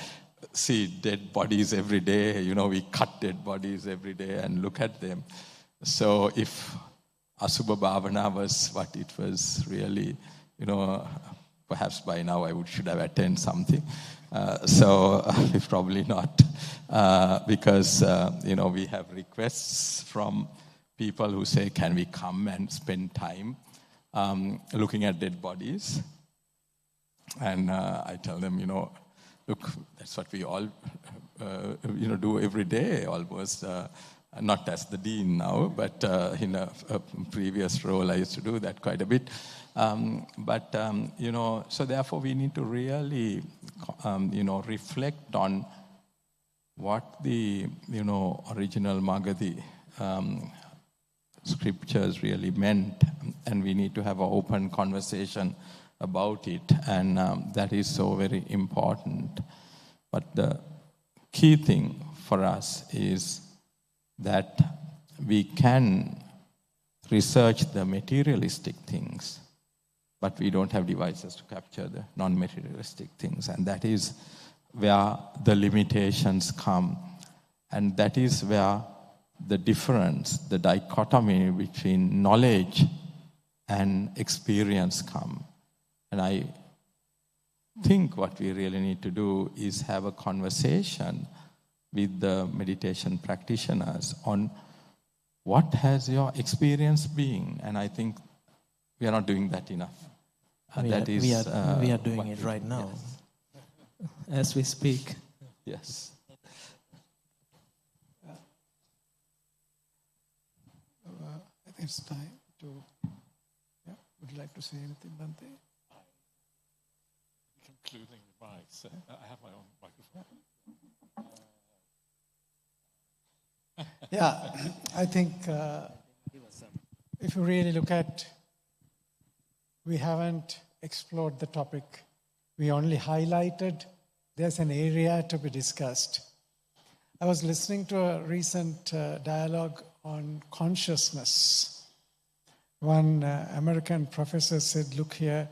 see dead bodies every day, we cut dead bodies every day and look at them. So if Asubha Bhavana was what it was really, perhaps by now I should have attended something. So probably not, because, we have requests from people who say, can we come and spend time looking at dead bodies? And I tell them, look, that's what we all, do every day almost. Not as the dean now, but in a previous role, I used to do that quite a bit. So therefore we need to really, reflect on what the, original Magadhi scriptures really meant, and we need to have an open conversation about it, and that is so very important. But the key thing for us is that we can research the materialistic things, but we don't have devices to capture the non-materialistic things. And that is where the limitations come. And that is where the difference, the dichotomy between knowledge and experience come. And I think what we really need to do is have a conversation with the meditation practitioners on what has your experience been. And I think we are not doing that enough. We are doing it right now, as we speak. Yes. I think it's time to. Yeah. Would you like to say anything, Bhante? Concluding remarks. I have my own microphone. Yeah, I think if you really look at, we haven't explored the topic. We only highlighted there's an area to be discussed. I was listening to a recent dialogue on consciousness. One American professor said, look here,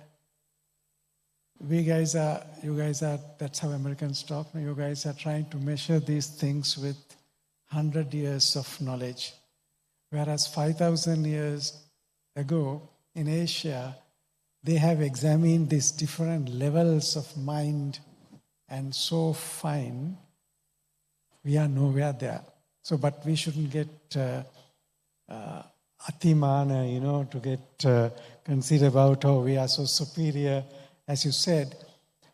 you guys are, that's how Americans talk, you guys are trying to measure these things with 100 years of knowledge. Whereas 5,000 years ago in Asia, they have examined these different levels of mind and so fine, we are nowhere there. So, but we shouldn't get atimana, to get conceited about, oh, we are so superior, as you said.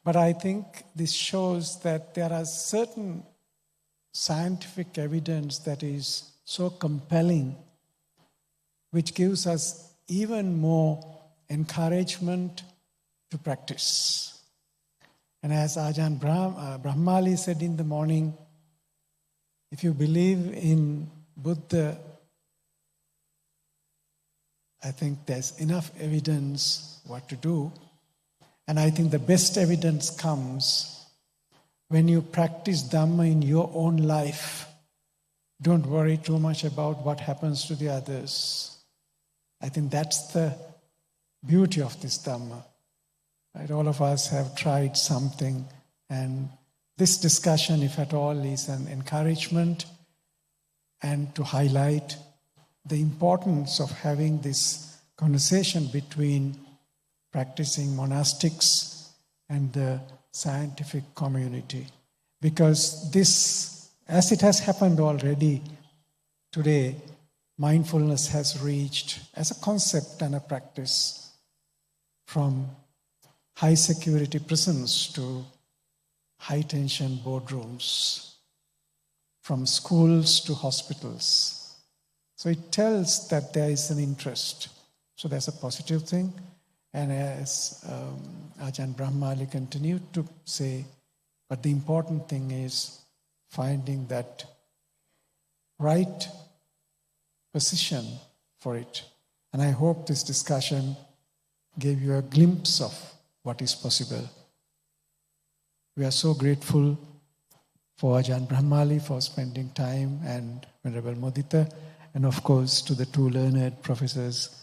But I think this shows that there are certain scientific evidence that is so compelling, which gives us even more encouragement to practice. And as Ajahn Bramali said in the morning, if you believe in Buddha, I think there's enough evidence what to do. And I think the best evidence comes when you practice Dhamma in your own life. Don't worry too much about what happens to the others. I think that's the beauty of this Dhamma. Right? All of us have tried something, and this discussion, if at all, is an encouragement and to highlight the importance of having this conversation between practicing monastics and the scientific community. Because this, as it has happened already today, mindfulness has reached, as a concept and a practice, from high security prisons to high tension boardrooms, from schools to hospitals. So it tells that there is an interest. So that's a positive thing. And as Ajahn Bramali continued to say, but the important thing is finding that right position for it. And I hope this discussion gave you a glimpse of what is possible. We are so grateful for Ajahn Bramali for spending time, and Venerable Mudita, and of course to the two learned professors.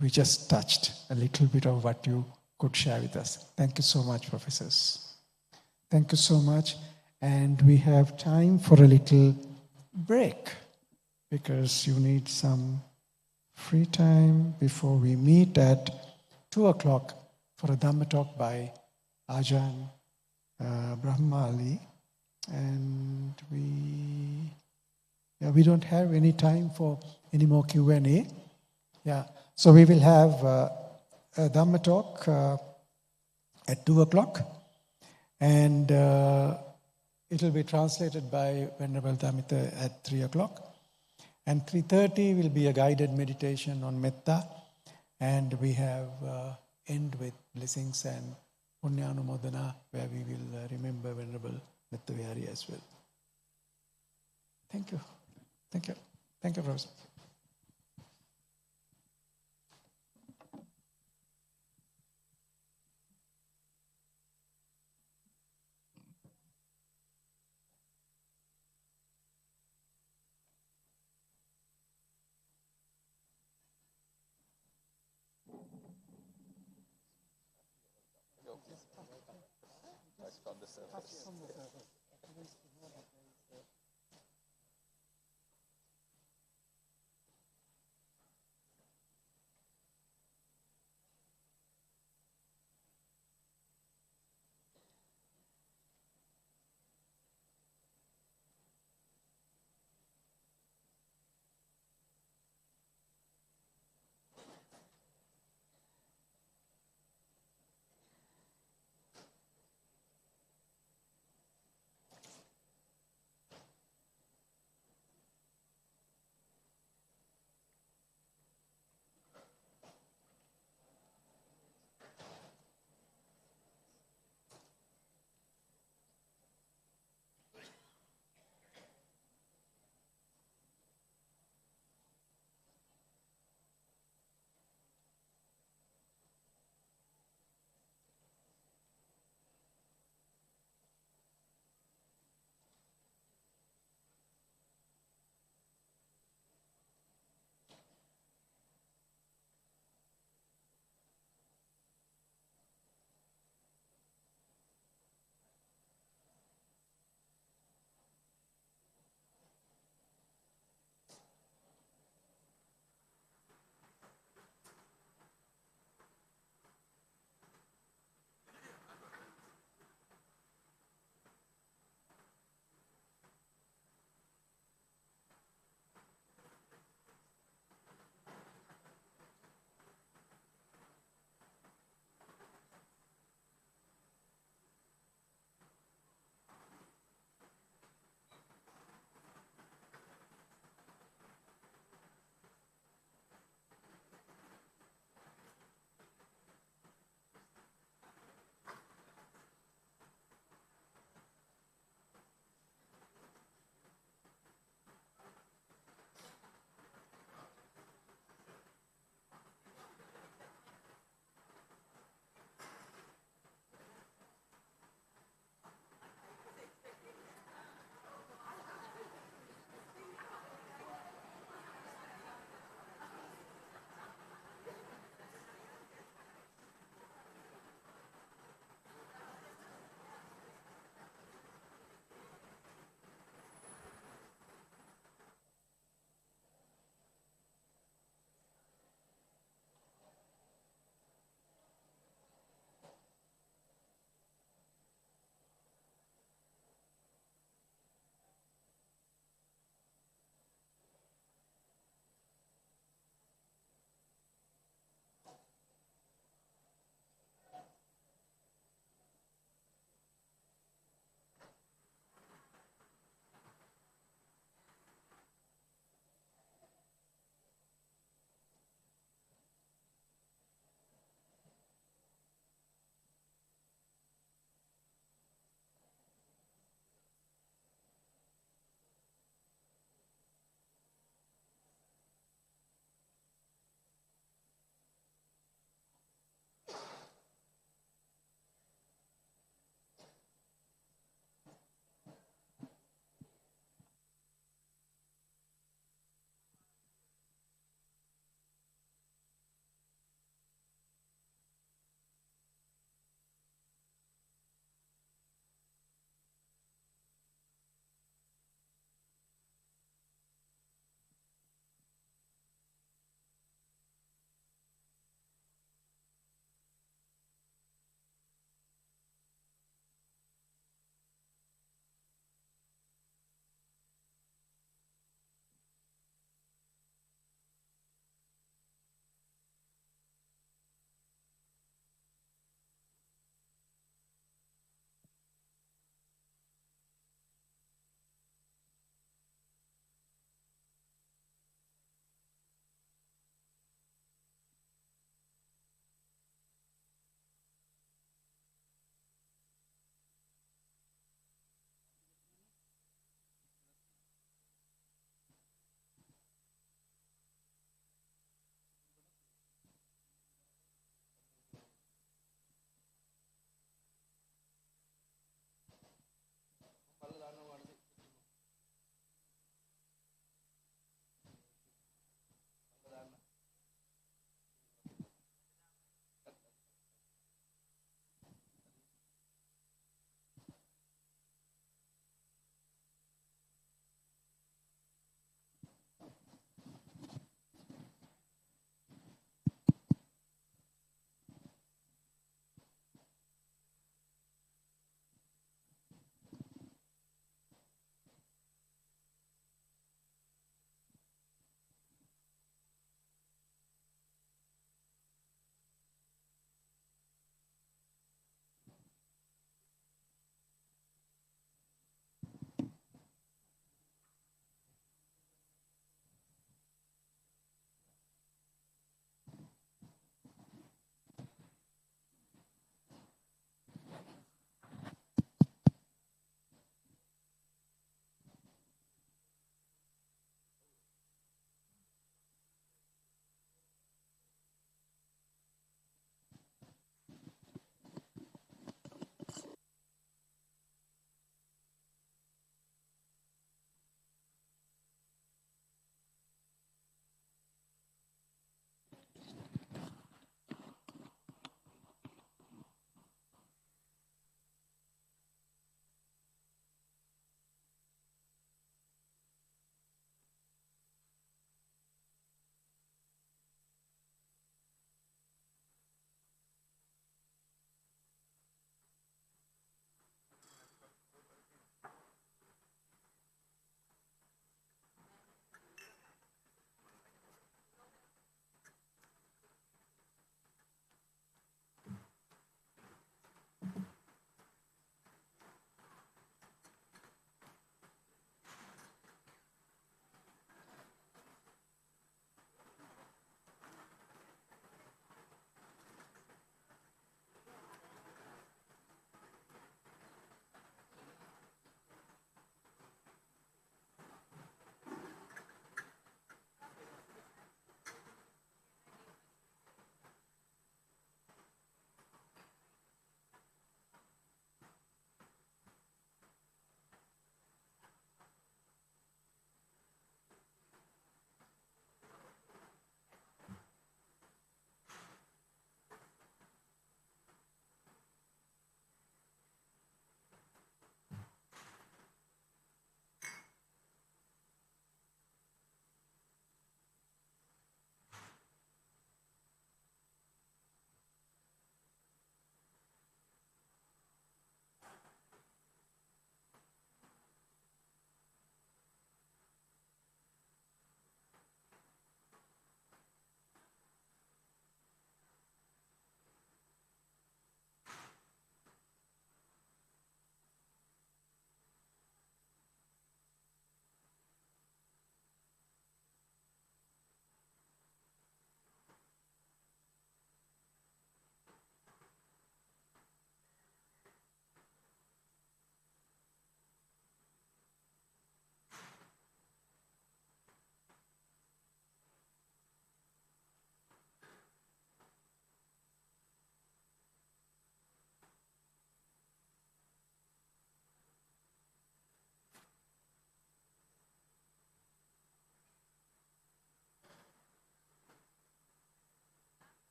We just touched a little bit of what you could share with us. Thank you so much, professors. Thank you so much. And we have time for a little break because you need some free time before we meet at 2 o'clock for a Dhamma talk by Ajahn Bramali. And we don't have any time for any more Q&A. Yeah. So we will have a Dhamma talk at 2 o'clock, and it will be translated by Venerable Dhamita at 3 o'clock. And 3:30 will be a guided meditation on metta, and we have end with blessings and punya-anumodana, where we will remember Venerable Metta Vihari as well. Thank you. Thank you. Thank you, Professor.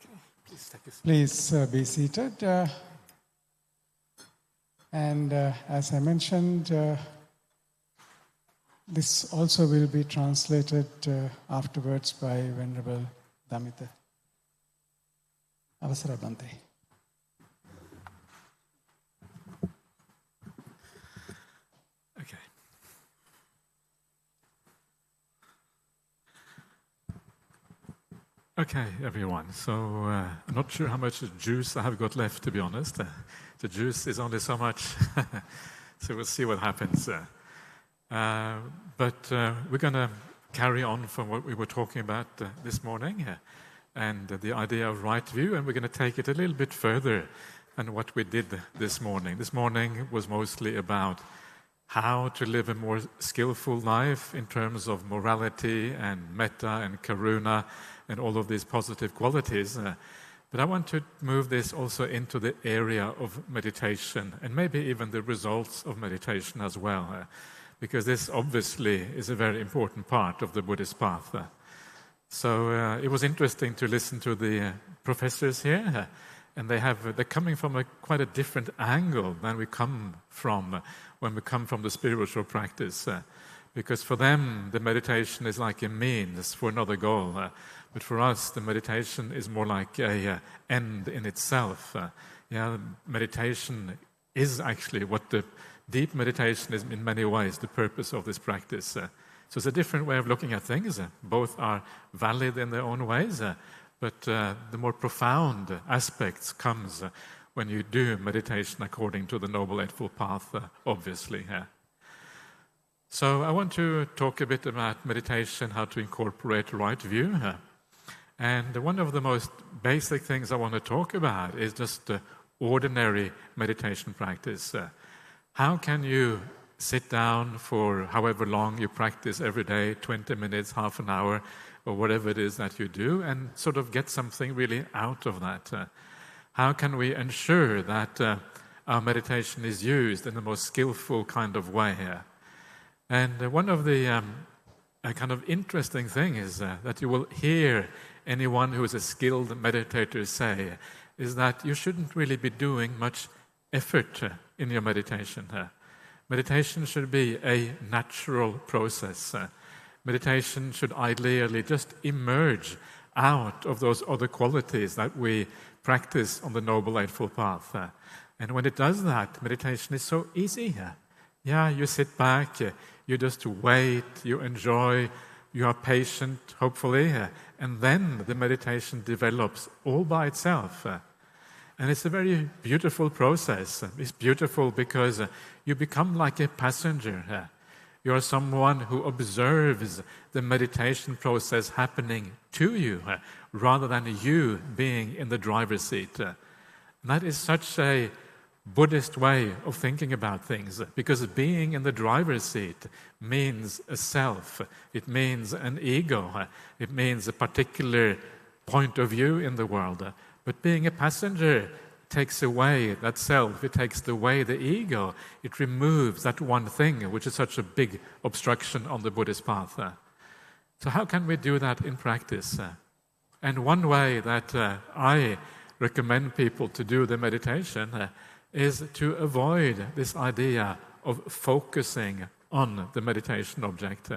Okay, please take a seat. Please be seated. As I mentioned, this also will be translated afterwards by Venerable Damita. Avasara Bhante. Okay. Okay, everyone. So I'm not sure how much juice I have got left, to be honest. The juice is only so much, so we'll see what happens. But we're going to carry on from what we were talking about this morning and the idea of right view, and we're going to take it a little bit further than what we did this morning. This morning was mostly about how to live a more skillful life in terms of morality and metta and karuna and all of these positive qualities. But I want to move this also into the area of meditation and maybe even the results of meditation as well, because this obviously is a very important part of the Buddhist path. So it was interesting to listen to the professors here, and they're coming from quite a different angle than we come from when we come from the spiritual practice. Because for them, the meditation is like a means for another goal. But for us, the meditation is more like an end in itself. Meditation is actually what the deep meditation is in many ways the purpose of this practice. So it's a different way of looking at things. Both are valid in their own ways, but the more profound aspects comes when you do meditation according to the Noble Eightfold Path, obviously. So I want to talk a bit about meditation, how to incorporate right view. And one of the most basic things I want to talk about is just ordinary meditation practice. How can you sit down for however long you practice every day, 20 minutes, half an hour, or whatever it is that you do, and sort of get something really out of that? How can we ensure that our meditation is used in the most skillful kind of way? And one of the kind of interesting thing is that you will hear anyone who is a skilled meditator say is that you shouldn't really be doing much effort in your meditation. Meditation should be a natural process. Meditation should ideally just emerge out of those other qualities that we practice on the Noble Eightfold Path. And when it does that, meditation is so easy. You sit back, you just wait, you enjoy, you are patient, hopefully, and then the meditation develops all by itself. And it's a very beautiful process. It's beautiful because you become like a passenger. You are someone who observes the meditation process happening to you rather than you being in the driver's seat. And that is such a Buddhist way of thinking about things, because being in the driver's seat means a self, it means an ego, it means a particular point of view in the world. But being a passenger takes away that self, it takes away the ego, it removes that one thing which is such a big obstruction on the Buddhist path. So how can we do that in practice? And one way that I recommend people to do the meditation is to avoid this idea of focusing on the meditation object.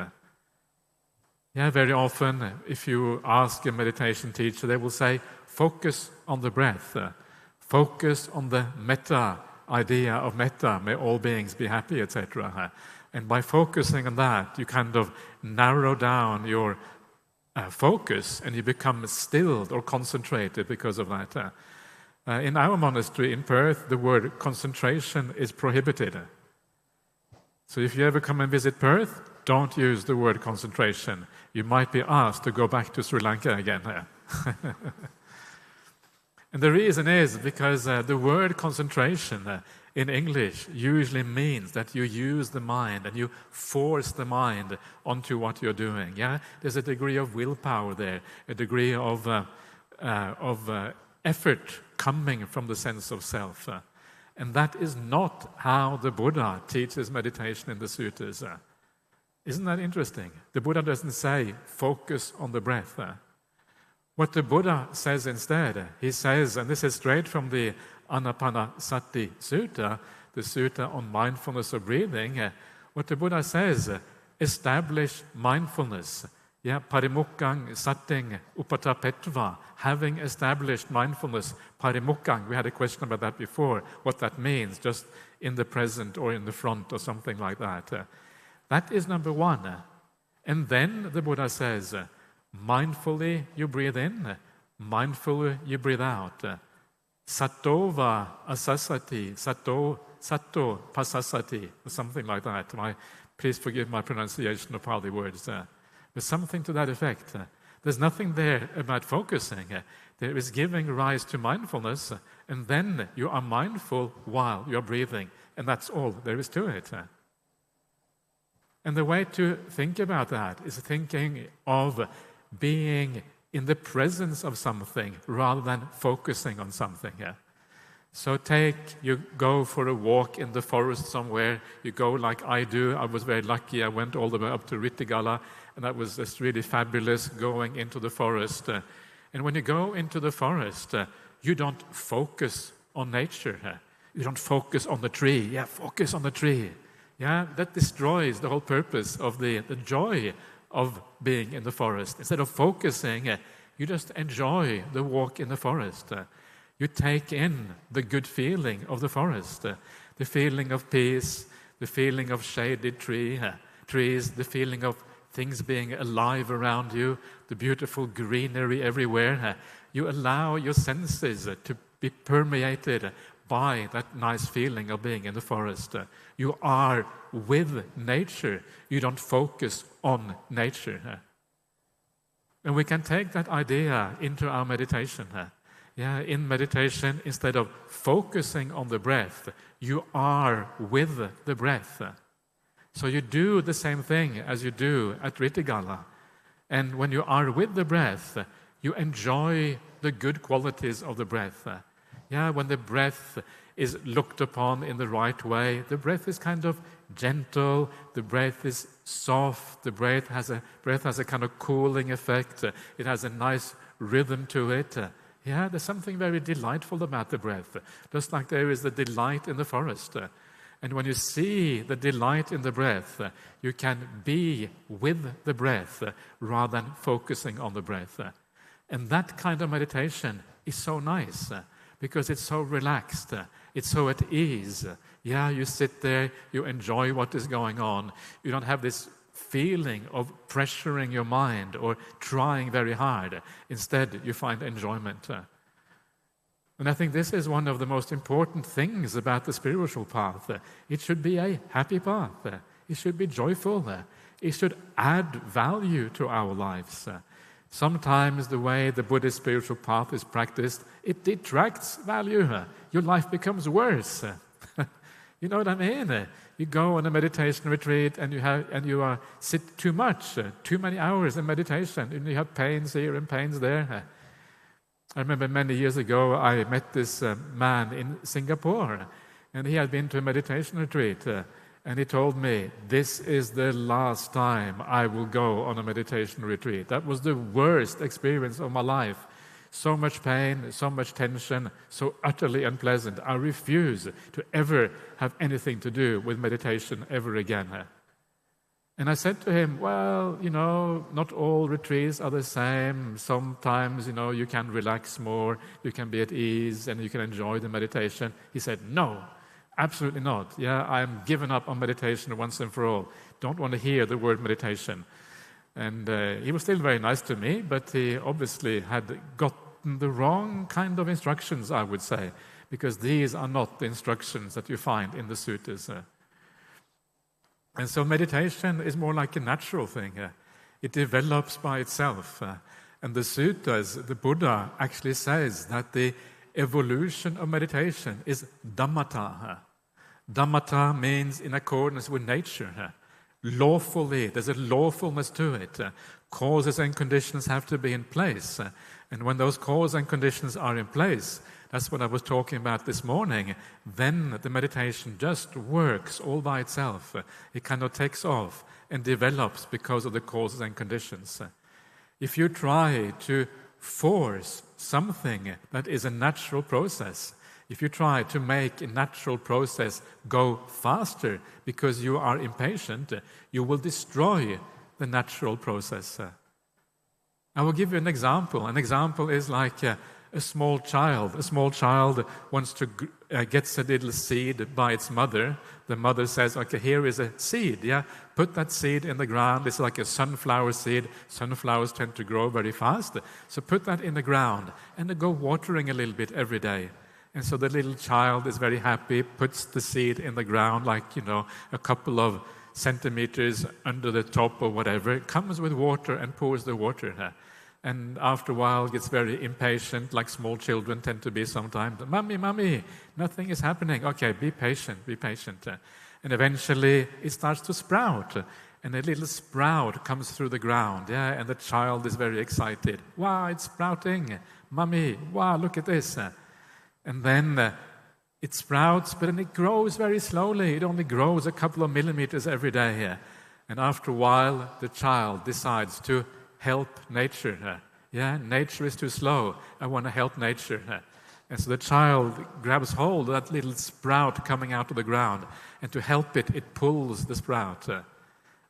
Very often, if you ask a meditation teacher, they will say, focus on the breath, focus on the metta idea of metta, may all beings be happy, etc. And by focusing on that, you kind of narrow down your focus and you become stilled or concentrated because of that. In our monastery in Perth, the word concentration is prohibited. So if you ever come and visit Perth, don't use the word concentration. You might be asked to go back to Sri Lanka again. And the reason is because the word concentration in English usually means that you use the mind and you force the mind onto what you're doing. There's a degree of willpower there, a degree of effort coming from the sense of self. And that is not how the Buddha teaches meditation in the suttas. Isn't that interesting? The Buddha doesn't say, focus on the breath. What the Buddha says instead, he says, and this is straight from the Anapanasati Sutta, the sutta on mindfulness of breathing, what the Buddha says, establish mindfulness. Yeah, parimukkang satting upatapetva, having established mindfulness, parimukkang, we had a question about that before, what that means, just in the present or in the front or something like that. That is number one. And then the Buddha says, mindfully you breathe in, mindfully you breathe out. Sattova asasati, satto pasasati, or something like that. Please forgive my pronunciation of Pali words. But something to that effect. There's nothing there about focusing. There is giving rise to mindfulness, and then you are mindful while you're breathing, and that's all there is to it. And the way to think about that is thinking of being in the presence of something rather than focusing on something. So you go for a walk in the forest somewhere, you go like I do. I was very lucky, I went all the way up to Rittigala, and that was just really fabulous going into the forest. And when you go into the forest, you don't focus on nature. You don't focus on the tree. Yeah, focus on the tree. Yeah, that destroys the whole purpose of the joy of being in the forest. Instead of focusing, you just enjoy the walk in the forest. You take in the good feeling of the forest, the feeling of peace, the feeling of shaded trees, the feeling of things being alive around you, the beautiful greenery everywhere. You allow your senses to be permeated by that nice feeling of being in the forest. You are with nature. You don't focus on nature. And we can take that idea into our meditation. In meditation, instead of focusing on the breath, you are with the breath. So you do the same thing as you do at Rittigala. And when you are with the breath, you enjoy the good qualities of the breath. When the breath is looked upon in the right way, the breath is kind of gentle, the breath is soft, the breath has a kind of cooling effect, it has a nice rhythm to it. There's something very delightful about the breath, just like there is the delight in the forest. And when you see the delight in the breath, you can be with the breath rather than focusing on the breath. And that kind of meditation is so nice because it's so relaxed, it's so at ease. You sit there, you enjoy what is going on. You don't have this feeling of pressuring your mind or trying very hard. Instead, you find enjoyment. And I think this is one of the most important things about the spiritual path. It should be a happy path. It should be joyful. It should add value to our lives. Sometimes the way the Buddhist spiritual path is practiced, it detracts value. Your life becomes worse. You know what I mean? You go on a meditation retreat and you sit too much, too many hours in meditation, and you have pains here and pains there. I remember many years ago I met this man in Singapore, and he had been to a meditation retreat, and he told me, "This is the last time I will go on a meditation retreat." That was the worst experience of my life. So much pain, so much tension, so utterly unpleasant. I refuse to ever have anything to do with meditation ever again. And I said to him, well, not all retreats are the same. Sometimes, you can relax more, you can be at ease, and you can enjoy the meditation. He said, no, absolutely not. I'm given up on meditation once and for all. Don't want to hear the word meditation. And he was still very nice to me, but he obviously had gotten the wrong kind of instructions, I would say, because these are not the instructions that you find in the suttas. And so meditation is more like a natural thing. It develops by itself. And the suttas, the Buddha actually says that the evolution of meditation is dhammata. Dhammata means in accordance with nature. Lawfully, there's a lawfulness to it. Causes and conditions have to be in place. And when those causes and conditions are in place, that's what I was talking about this morning, then the meditation just works all by itself. It kind of takes off and develops because of the causes and conditions. If you try to force something that is a natural process, if you try to make a natural process go faster because you are impatient, you will destroy the natural process. I will give you an example. An example is like a small child. A small child wants to gets a little seed by its mother. The mother says, okay, here is a seed, yeah? Put that seed in the ground. It's like a sunflower seed. Sunflowers tend to grow very fast. So put that in the ground and go watering a little bit every day. And so the little child is very happy, puts the seed in the ground like, a couple of centimeters under the top or whatever. It comes with water and pours the water. And after a while gets very impatient, like small children tend to be sometimes. Mommy, nothing is happening. Okay, be patient. And eventually it starts to sprout. And a little sprout comes through the ground, yeah, and the child is very excited. Wow, it's sprouting. Mommy, wow, look at this. And then it sprouts, but then it grows very slowly. It only grows a couple of millimeters every day. And after a while, the child decides to help nature. Yeah, nature is too slow. I want to help nature. And so the child grabs hold of that little sprout coming out of the ground. And to help it, it pulls the sprout.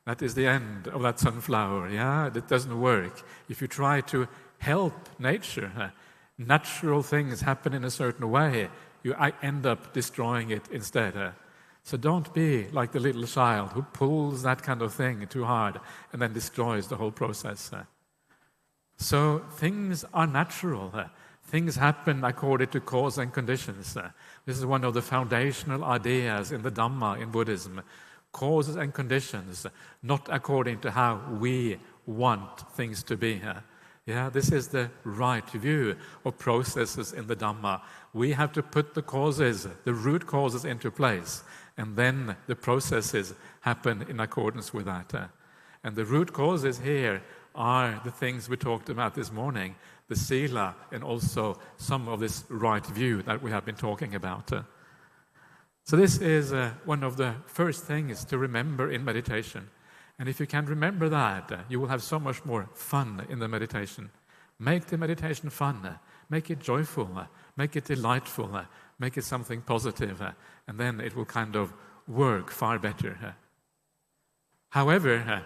That is the end of that sunflower. Yeah, it doesn't work. If you try to help nature, natural things happen in a certain way, I end up destroying it instead. So don't be like the little child who pulls that kind of thing too hard and then destroys the whole process. So things are natural. Things happen according to cause and conditions. This is one of the foundational ideas in the Dhamma in Buddhism. Causes and conditions, not according to how we want things to be. Yeah, this is the right view of processes in the Dhamma. We have to put the causes, the root causes into place, and then the processes happen in accordance with that. And the root causes here are the things we talked about this morning, the sila, and also some of this right view that we have been talking about. So this is one of the first things to remember in meditation. And if you can remember that, you will have so much more fun in the meditation. Make the meditation fun. Make it joyful. Make it delightful. Make it something positive. And then it will kind of work far better. However,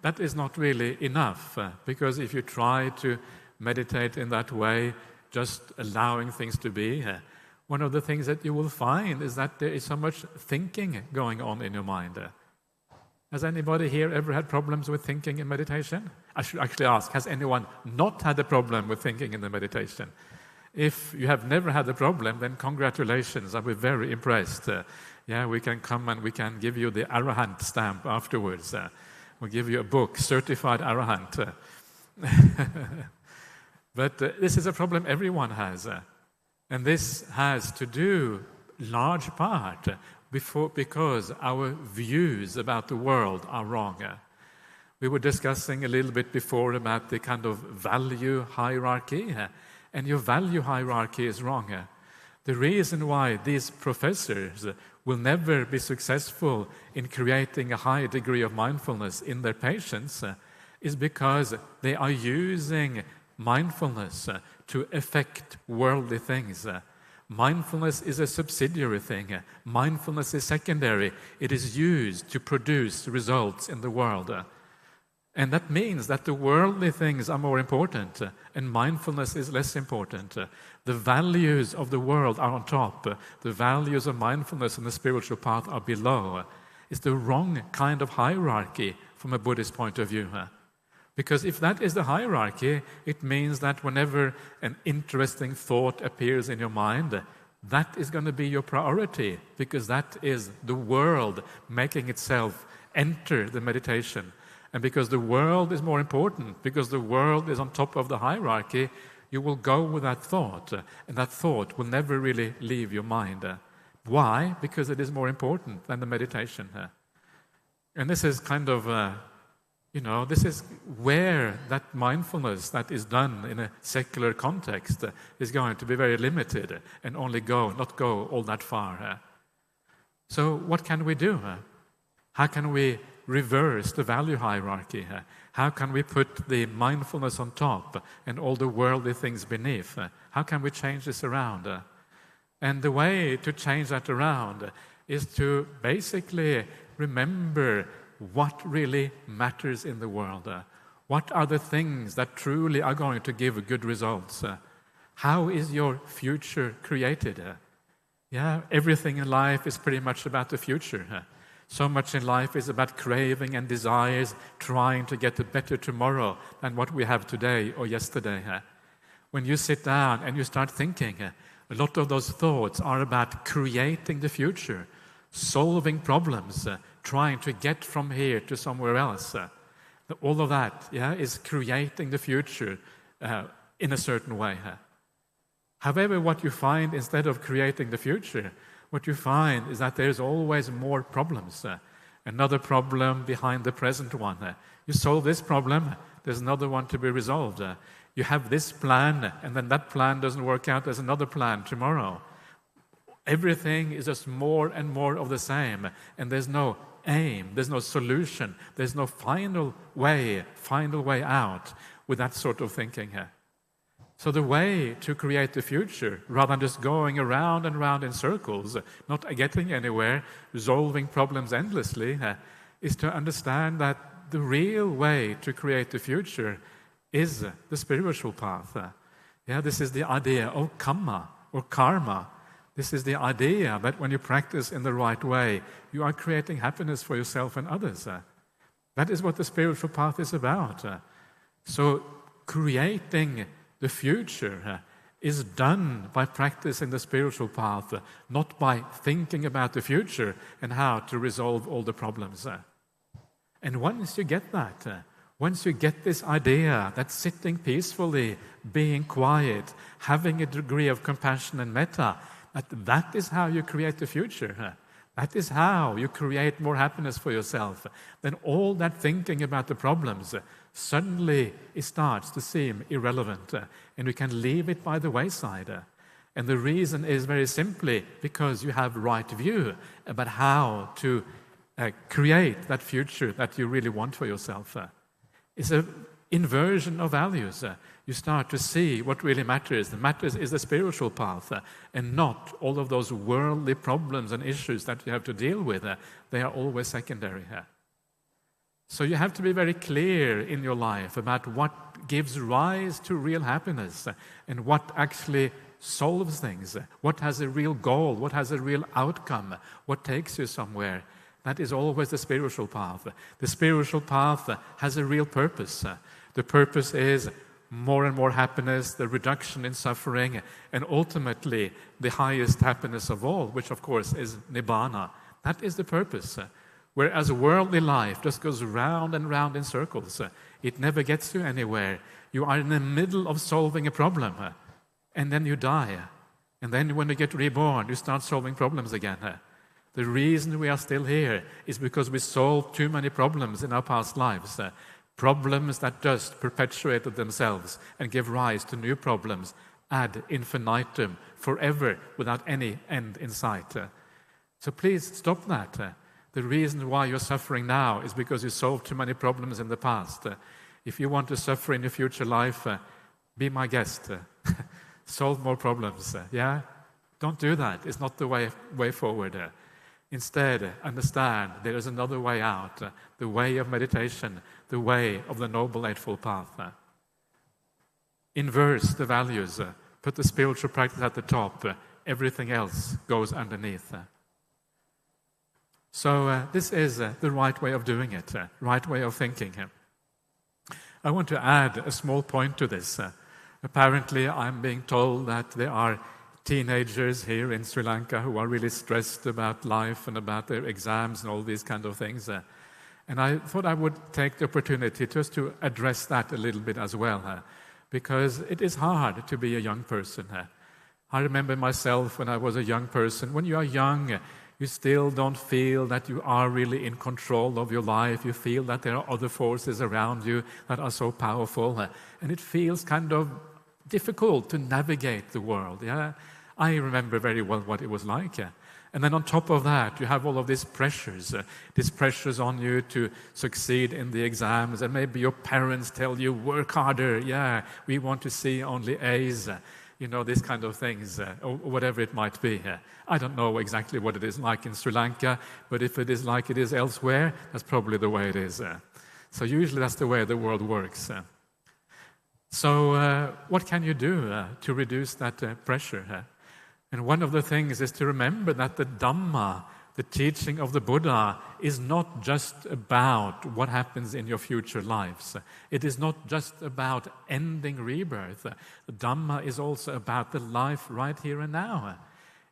that is not really enough. Because if you try to meditate in that way, just allowing things to be, one of the things that you will find is that there is so much thinking going on in your mind. Has anybody here ever had problems with thinking in meditation? I should actually ask, has anyone not had a problem with thinking in the meditation? If you have never had a problem, then congratulations. I'll be very impressed. We can come and we can give you the Arahant stamp afterwards. We'll give you a book, Certified Arahant. But this is a problem everyone has. And this has to do, large part, because our views about the world are wrong. We were discussing a little bit before about the kind of value hierarchy, and your value hierarchy is wrong. The reason why these professors will never be successful in creating a high degree of mindfulness in their patients is because they are using mindfulness to affect worldly things. Mindfulness is a subsidiary thing. Mindfulness is secondary. It is used to produce results in the world. And that means that the worldly things are more important and mindfulness is less important. The values of the world are on top. The values of mindfulness and the spiritual path are below. It's the wrong kind of hierarchy from a Buddhist point of view. Because if that is the hierarchy, it means that whenever an interesting thought appears in your mind, that is going to be your priority, because that is the world making itself enter the meditation. And because the world is more important, because the world is on top of the hierarchy, you will go with that thought, and that thought will never really leave your mind. Why? Because it is more important than the meditation. And this is kind of... this is where that mindfulness that is done in a secular context is going to be very limited and only not go all that far. So what can we do? How can we reverse the value hierarchy? How can we put the mindfulness on top and all the worldly things beneath? How can we change this around? And the way to change that around is to basically remember what really matters in the world. What are the things that truly are going to give good results? How is your future created? Everything in life is pretty much about the future. So much in life is about craving and desires, trying to get a better tomorrow than what we have today or yesterday. When you sit down and you start thinking, a lot of those thoughts are about creating the future, solving problems, trying to get from here to somewhere else. All of that is creating the future in a certain way. However, what you find instead of creating the future, what you find is that there's always more problems. Another problem behind the present one. You solve this problem, there's another one to be resolved. You have this plan, and then that plan doesn't work out, there's another plan tomorrow. Everything is just more and more of the same, and there's no aim, there's no solution, there's no final way out with that sort of thinking. So the way to create the future, rather than just going around and round in circles, not getting anywhere, resolving problems endlessly, is to understand that the real way to create the future is the spiritual path. This is the idea of kamma or karma. This is the idea that when you practice in the right way, you are creating happiness for yourself and others. That is what the spiritual path is about. So creating the future is done by practicing the spiritual path, not by thinking about the future and how to resolve all the problems. And once you get that, once you get this idea that sitting peacefully, being quiet, having a degree of compassion and metta, that is how you create the future. That is how you create more happiness for yourself. Then all that thinking about the problems, suddenly it starts to seem irrelevant, and we can leave it by the wayside. And the reason is very simply because you have right view about how to create that future that you really want for yourself. It's an inversion of values. You start to see what really matters. The matters is the spiritual path, and not all of those worldly problems and issues that you have to deal with. They are always secondary. So you have to be very clear in your life about what gives rise to real happiness and what actually solves things, what has a real goal, what has a real outcome, what takes you somewhere. That is always the spiritual path. The spiritual path has a real purpose. The purpose is more and more happiness, the reduction in suffering, and ultimately the highest happiness of all, which of course is nibbana. That is the purpose. Whereas worldly life just goes round and round in circles. It never gets you anywhere. You are in the middle of solving a problem, and then you die. And then when you get reborn, you start solving problems again. The reason we are still here is because we solved too many problems in our past lives. Problems that just perpetuated themselves and give rise to new problems ad infinitum, forever, without any end in sight. So please stop that. The reason why you're suffering now is because you solved too many problems in the past. If you want to suffer in your future life, be my guest. Solve more problems. Don't do that. It's not the way forward. Instead, understand there is another way out, the way of meditation, the way of the Noble Eightfold Path. Inverse the values, put the spiritual practice at the top, everything else goes underneath. So this is the right way of doing it, right way of thinking. I want to add a small point to this. Apparently, I'm being told that there are teenagers here in Sri Lanka who are really stressed about life and about their exams and all these kind of things. And I thought I would take the opportunity just to address that a little bit as well, because it is hard to be a young person. I remember myself when I was a young person. When you are young, you still don't feel that you are really in control of your life. You feel that there are other forces around you that are so powerful. And it feels kind of difficult to navigate the world. I remember very well what it was like. And then on top of that, you have all of these pressures on you to succeed in the exams. And maybe your parents tell you, work harder. Yeah, we want to see only A's. These kind of things, or whatever it might be. I don't know exactly what it is like in Sri Lanka, but if it is like it is elsewhere, that's probably the way it is. So usually that's the way the world works. So what can you do to reduce that pressure? And one of the things is to remember that the Dhamma, the teaching of the Buddha, is not just about what happens in your future lives. It is not just about ending rebirth. The Dhamma is also about the life right here and now.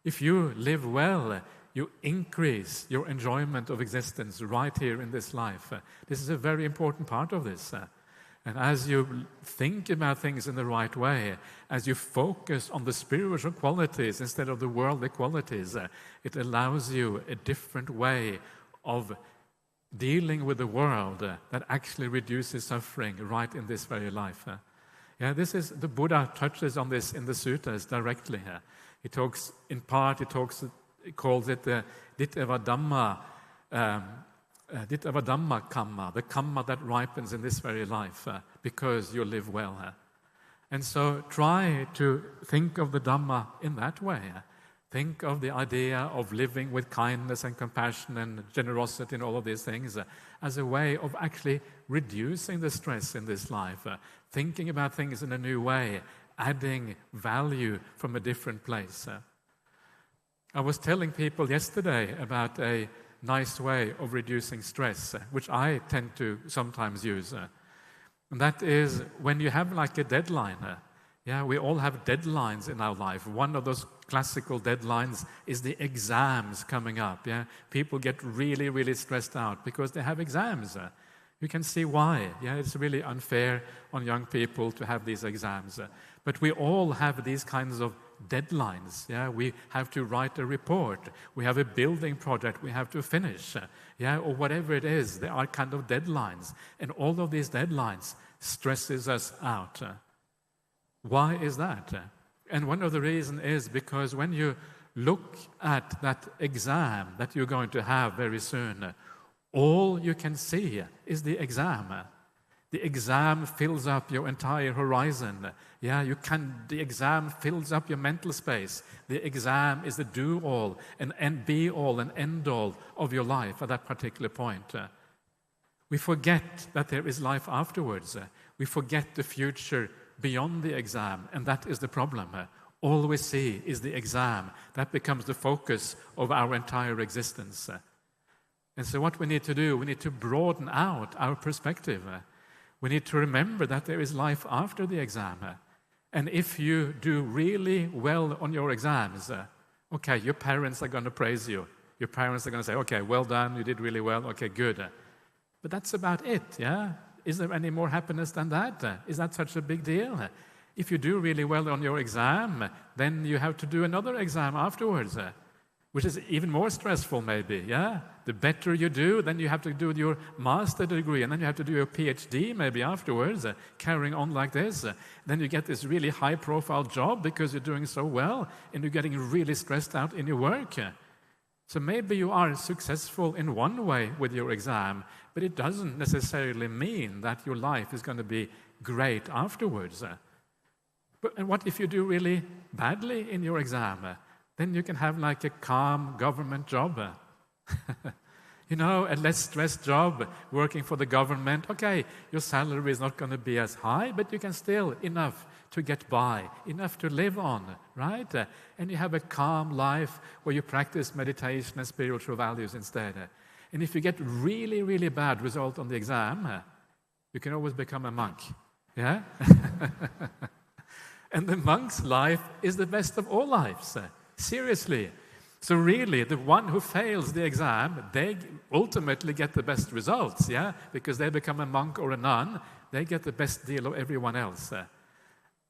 If you live well, you increase your enjoyment of existence right here in this life. This is a very important part of this. And as you think about things in the right way, as you focus on the spiritual qualities instead of the worldly qualities, it allows you a different way of dealing with the world that actually reduces suffering right in this very life. The Buddha touches on this in the suttas directly. He talks, in part, he calls it the Dittava Dhamma kamma, the kamma that ripens in this very life because you live well. And so try to think of the Dhamma in that way. Think of the idea of living with kindness and compassion and generosity and all of these things as a way of actually reducing the stress in this life, thinking about things in a new way, adding value from a different place. I was telling people yesterday about a nice way of reducing stress, which I tend to sometimes use. And that is when you have like a deadline. We all have deadlines in our life. One of those classical deadlines is the exams coming up. People get really, really stressed out because they have exams. You can see why. It's really unfair on young people to have these exams. But we all have these kinds of deadlines. We have to write a report. We have a building project we have to finish. Or whatever it is, there are kind of deadlines. And all of these deadlines stresses us out. Why is that? And one of the reasons is because when you look at that exam that you're going to have very soon, all you can see is the exam. The exam fills up your entire horizon. The exam fills up your mental space. The exam is the do-all and be-all and end-all of your life at that particular point. We forget that there is life afterwards. We forget the future beyond the exam, and that is the problem. All we see is the exam. That becomes the focus of our entire existence. And so what we need to do, we need to broaden out our perspective. We need to remember that there is life after the exam. And if you do really well on your exams, okay, your parents are going to praise you. Your parents are going to say, okay, well done, you did really well, okay, good. But that's about it, Is there any more happiness than that? Is that such a big deal? If you do really well on your exam, then you have to do another exam afterwards, which is even more stressful maybe, The better you do, then you have to do your master degree, and then you have to do your PhD maybe afterwards, carrying on like this. Then you get this really high-profile job because you're doing so well, and you're getting really stressed out in your work. So maybe you are successful in one way with your exam, but it doesn't necessarily mean that your life is going to be great afterwards. And what if you do really badly in your exam? Then you can have like a calm government job. A less stressed job working for the government. Okay, your salary is not going to be as high, but you can still enough to get by, enough to live on, right? And you have a calm life where you practice meditation and spiritual values instead. And if you get really, really bad result on the exam, you can always become a monk, And the monk's life is the best of all lives. Seriously. So really, the one who fails the exam, they ultimately get the best results, Because they become a monk or a nun, they get the best deal of everyone else.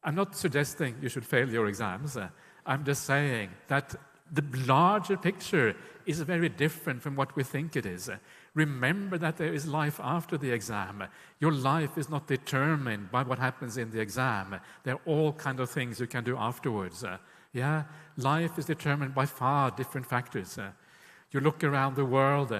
I'm not suggesting you should fail your exams. I'm just saying that the larger picture is very different from what we think it is. Remember that there is life after the exam. Your life is not determined by what happens in the exam. There are all kinds of things you can do afterwards. Yeah, life is determined by far different factors. You look around the world,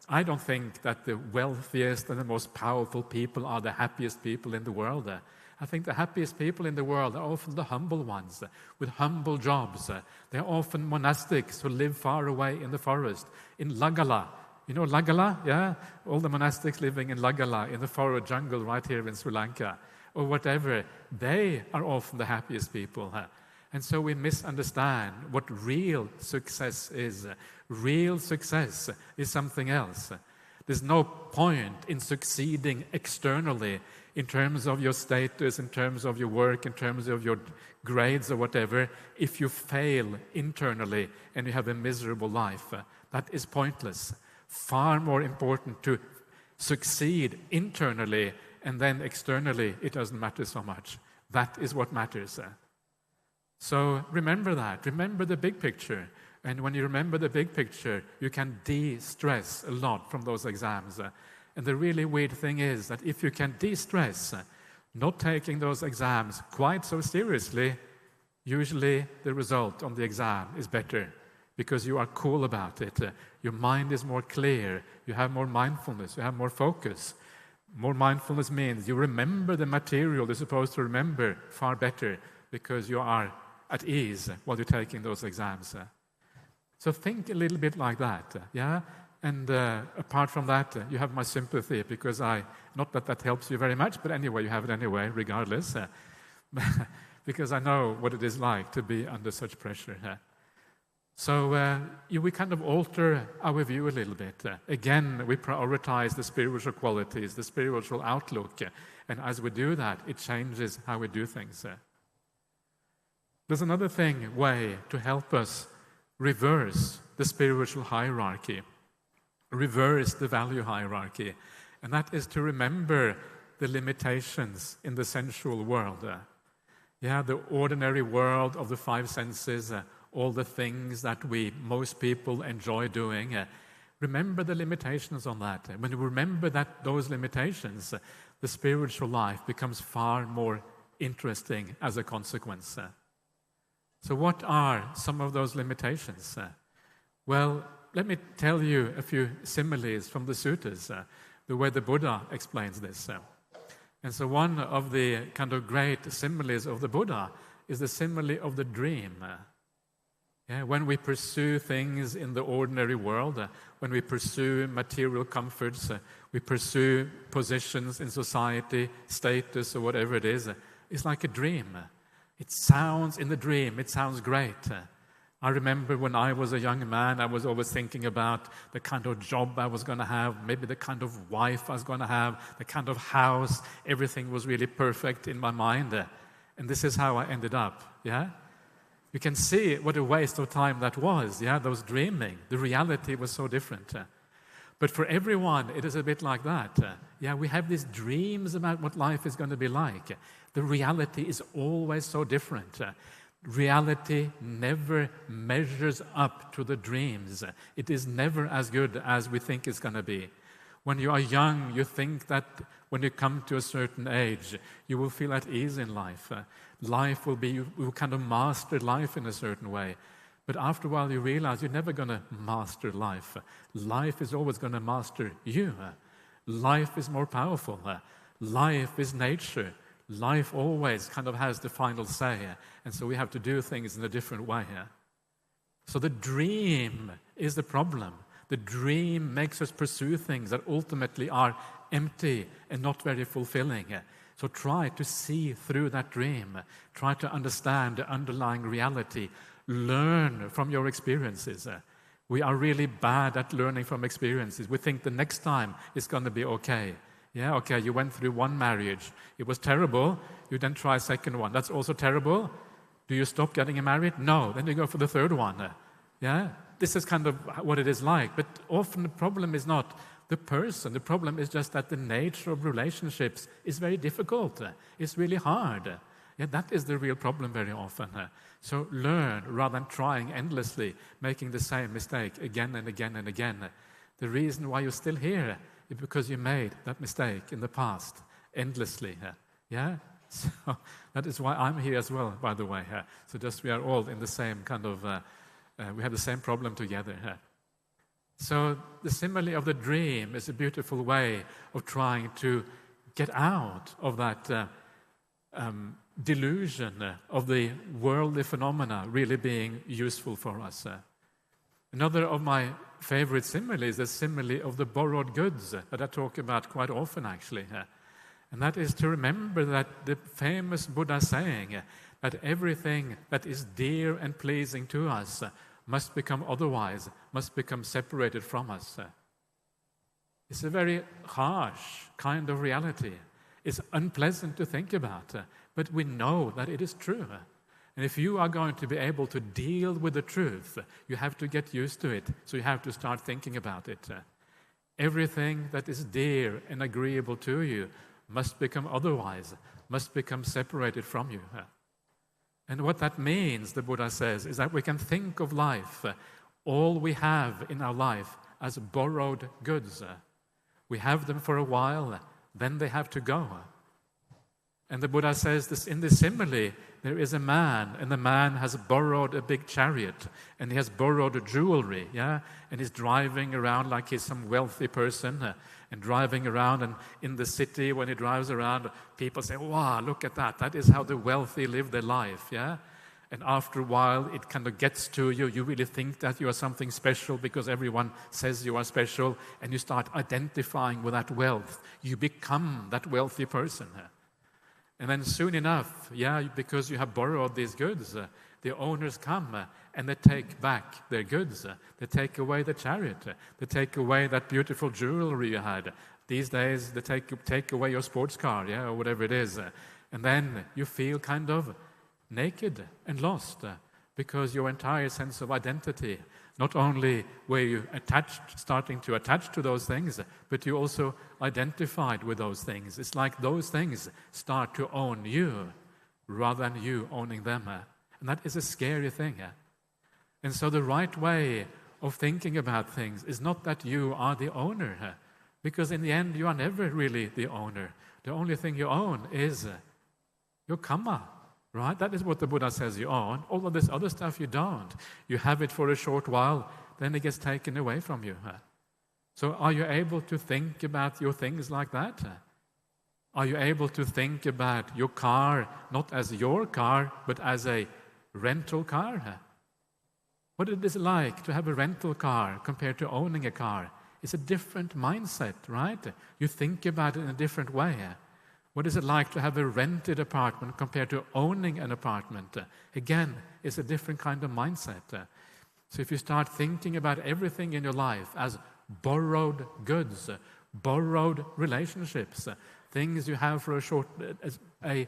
I don't think that the wealthiest and the most powerful people are the happiest people in the world. I think the happiest people in the world are often the humble ones, with humble jobs. They're often monastics who live far away in the forest, in Lagala. You know Lagala? Yeah? All the monastics living in Lagala, in the forest jungle right here in Sri Lanka, or whatever. They are often the happiest people. And so we misunderstand what real success is. Real success is something else. There's no point in succeeding externally in terms of your status, in terms of your work, in terms of your grades or whatever, if you fail internally and you have a miserable life. That is pointless. Far more important to succeed internally, and then externally it doesn't matter so much. That is what matters. So remember that. Remember the big picture. And when you remember the big picture, you can de-stress a lot from those exams. And the really weird thing is that if you can de-stress, not taking those exams quite so seriously, usually the result on the exam is better because you are cool about it. Your mind is more clear. You have more mindfulness. You have more focus. More mindfulness means you remember the material you're supposed to remember far better because you are at ease while you're taking those exams. So think a little bit like that, yeah? And apart from that, you have my sympathy because not that that helps you very much, but anyway, you have it anyway, regardless, because I know what it is like to be under such pressure. So we kind of alter our view a little bit. Again, we prioritize the spiritual qualities, the spiritual outlook, and as we do that, it changes how we do things. There's another way to help us reverse the spiritual hierarchy, reverse the value hierarchy, and that is to remember the limitations in the sensual world. The ordinary world of the five senses, all the things that most people enjoy doing. Remember the limitations on that. When you remember those limitations, the spiritual life becomes far more interesting as a consequence. So what are some of those limitations? Well, let me tell you a few similes from the suttas, the way the Buddha explains this. And so one of the kind of great similes of the Buddha is the simile of the dream. When we pursue things in the ordinary world, when we pursue material comforts, we pursue positions in society, status or whatever it is, it's like a dream. In the dream, it sounds great. I remember when I was a young man, I was always thinking about the kind of job I was going to have, maybe the kind of wife I was going to have, the kind of house. Everything was really perfect in my mind. And this is how I ended up, You can see what a waste of time that was, those dreaming. The reality was so different. But for everyone, it is a bit like that. We have these dreams about what life is going to be like. The reality is always so different. Reality never measures up to the dreams. It is never as good as we think it's going to be. When you are young, you think that when you come to a certain age, you will feel at ease in life. You will kind of master life in a certain way. But after a while, you realize you're never going to master life. Life is always going to master you. Life is more powerful. Life is nature. Life always kind of has the final say. And so we have to do things in a different way. So the dream is the problem. The dream makes us pursue things that ultimately are empty and not very fulfilling. So try to see through that dream. Try to understand the underlying reality. Learn from your experiences. We are really bad at learning from experiences. We think the next time it's going to be okay. You went through one marriage. It was terrible. You then try a second one. That's also terrible. Do you stop getting married? No. Then you go for the third one. This is kind of what it is like. But often the problem is not the person. The problem is just that the nature of relationships is very difficult. It's really hard. That is the real problem very often. So learn rather than trying endlessly, making the same mistake again and again and again. The reason why you're still here is because you made that mistake in the past endlessly. So that is why I'm here as well, by the way. So just we are all in the same kind of, we have the same problem together. So the simile of the dream is a beautiful way of trying to get out of that delusion of the worldly phenomena really being useful for us. Another of my favorite similes is the simile of the borrowed goods that I talk about quite often, actually. And that is to remember that the famous Buddha saying that everything that is dear and pleasing to us must become otherwise, must become separated from us. It's a very harsh kind of reality. It's unpleasant to think about, but we know that it is true. And if you are going to be able to deal with the truth, you have to get used to it, so you have to start thinking about it. Everything that is dear and agreeable to you must become otherwise, must become separated from you. And what that means, the Buddha says, is that we can think of life, all we have in our life, as borrowed goods. We have them for a while, then they have to go. And the Buddha says this in the simile, there is a man, and the man has borrowed a big chariot, and he has borrowed jewelry, and he's driving around like he's some wealthy person, and driving around, and in the city, when he drives around, people say, wow, look at that. That is how the wealthy live their life, And after a while, it kind of gets to you. You really think that you are something special because everyone says you are special, and you start identifying with that wealth. You become that wealthy person. And then soon enough, because you have borrowed these goods, the owners come and they take back their goods. They take away the chariot. They take away that beautiful jewelry you had. These days, they take away your sports car, or whatever it is. And then you feel kind of naked and lost because your entire sense of identity, not only were you starting to attach to those things, but you also identified with those things. It's like those things start to own you rather than you owning them. And that is a scary thing. And so the right way of thinking about things is not that you are the owner, because in the end you are never really the owner. The only thing you own is your karma. Right? That is what the Buddha says you own. All of this other stuff you don't. You have it for a short while, then it gets taken away from you. So are you able to think about your things like that? Are you able to think about your car not as your car, but as a rental car? What it is like to have a rental car compared to owning a car? It's a different mindset, right? You think about it in a different way. What is it like to have a rented apartment compared to owning an apartment? Again, it's a different kind of mindset. So if you start thinking about everything in your life as borrowed goods, borrowed relationships, things you have for a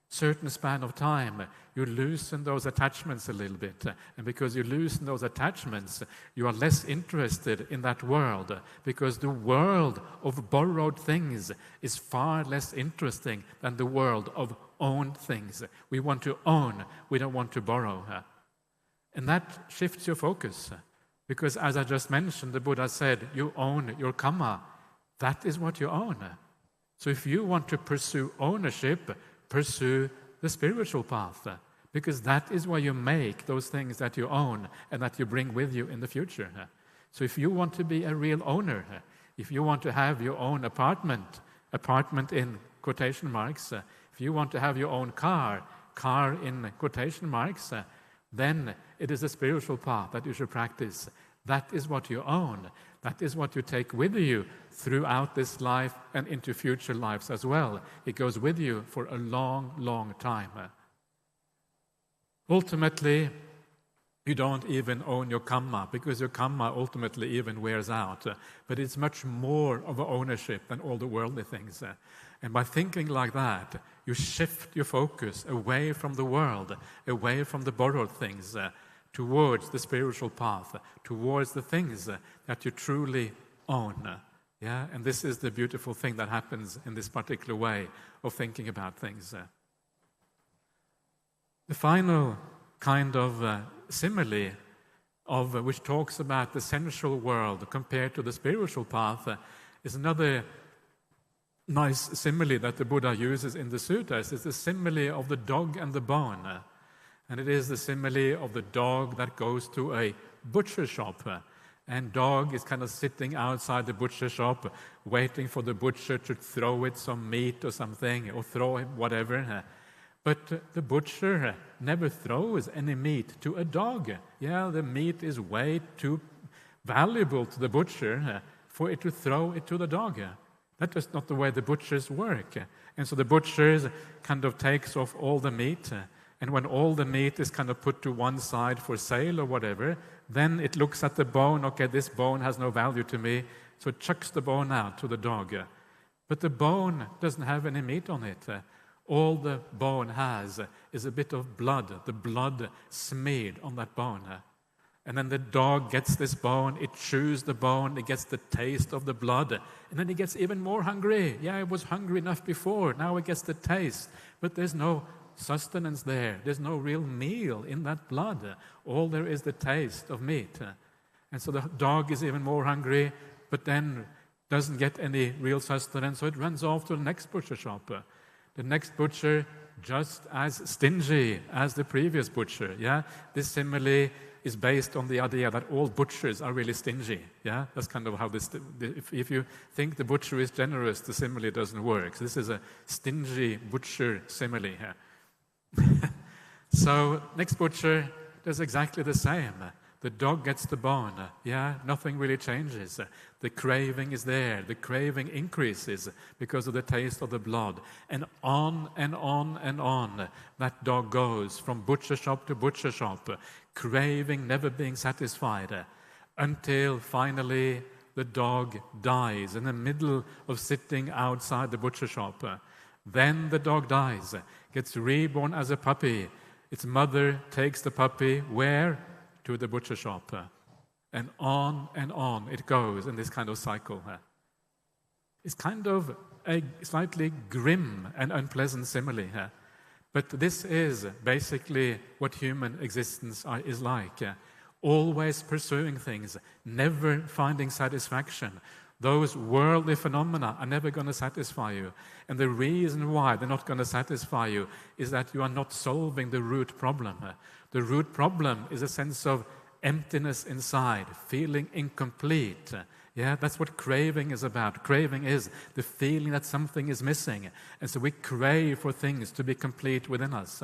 certain span of time, you loosen those attachments a little bit. And because you loosen those attachments, you are less interested in that world, because the world of borrowed things is far less interesting than the world of owned things. We want to own, we don't want to borrow. And that shifts your focus, because as I just mentioned, the Buddha said, you own your karma. That is what you own. So if you want to pursue ownership, pursue the spiritual path, because that is where you make those things that you own and that you bring with you in the future. So if you want to be a real owner, if you want to have your own apartment in quotation marks, if you want to have your own car in quotation marks, then it is the spiritual path that you should practice. That is what you own. That is what you take with you throughout this life and into future lives as well. It goes with you for a long, long time. Ultimately, you don't even own your karma, because your karma ultimately even wears out. But it's much more of an ownership than all the worldly things. And by thinking like that, you shift your focus away from the world, away from the borrowed things, towards the spiritual path, towards the things that you truly own. And this is the beautiful thing that happens in this particular way of thinking about things. The final kind of simile which talks about the sensual world compared to the spiritual path is another nice simile that the Buddha uses in the suttas is the simile of the dog and the bone. And it is the simile of the dog that goes to a butcher shop. And dog is kind of sitting outside the butcher shop, waiting for the butcher to throw it some meat or something, or throw him whatever. But the butcher never throws any meat to a dog. Yeah, the meat is way too valuable to the butcher for it to throw it to the dog. That is not the way the butchers work. And so the butchers kind of takes off all the meat, and when all the meat is kind of put to one side for sale or whatever, then it looks at the bone, okay, this bone has no value to me, so it chucks the bone out to the dog. But the bone doesn't have any meat on it. All the bone has is a bit of blood, the blood smeared on that bone. And then the dog gets this bone, it chews the bone, it gets the taste of the blood, and then it gets even more hungry. Yeah, it was hungry enough before, now it gets the taste. But there's no sustenance there. There's no real meal in that blood. All there is the taste of meat. And so the dog is even more hungry, but then doesn't get any real sustenance, so it runs off to the next butcher shop. The next butcher, just as stingy as the previous butcher. Yeah, this simile is based on the idea that all butchers are really stingy. Yeah, that's kind of how this. If you think the butcher is generous, the simile doesn't work. So this is a stingy butcher simile here. So next butcher does exactly the same. The dog gets the bone. Yeah, nothing really changes. The craving is there. The craving increases because of the taste of the blood. And on and on and on that dog goes from butcher shop to butcher shop, craving never being satisfied, until finally the dog dies in the middle of sitting outside the butcher shop. Then the dog dies, gets reborn as a puppy. Its mother takes the puppy where? To the butcher shop. And on it goes in this kind of cycle. It's kind of a slightly grim and unpleasant simile. But this is basically what human existence is like. Always pursuing things, never finding satisfaction. Those worldly phenomena are never going to satisfy you. And the reason why they're not going to satisfy you is that you are not solving the root problem. The root problem is a sense of emptiness inside, feeling incomplete. Yeah, that's what craving is about. Craving is the feeling that something is missing. And so we crave for things to be complete within us.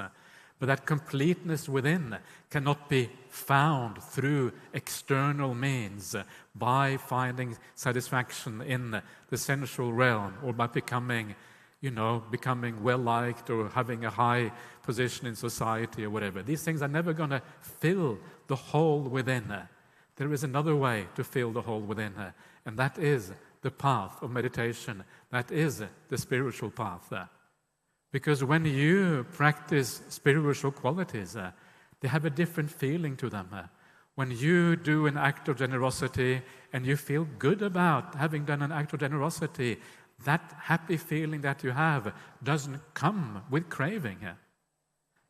But that completeness within cannot be found through external means, by finding satisfaction in the sensual realm, or by becoming well-liked or having a high position in society or whatever. These things are never going to fill the hole within. There is another way to fill the hole within, and that is the path of meditation. That is the spiritual path. Because when you practice spiritual qualities, they have a different feeling to them. When you do an act of generosity and you feel good about having done an act of generosity, that happy feeling that you have doesn't come with craving.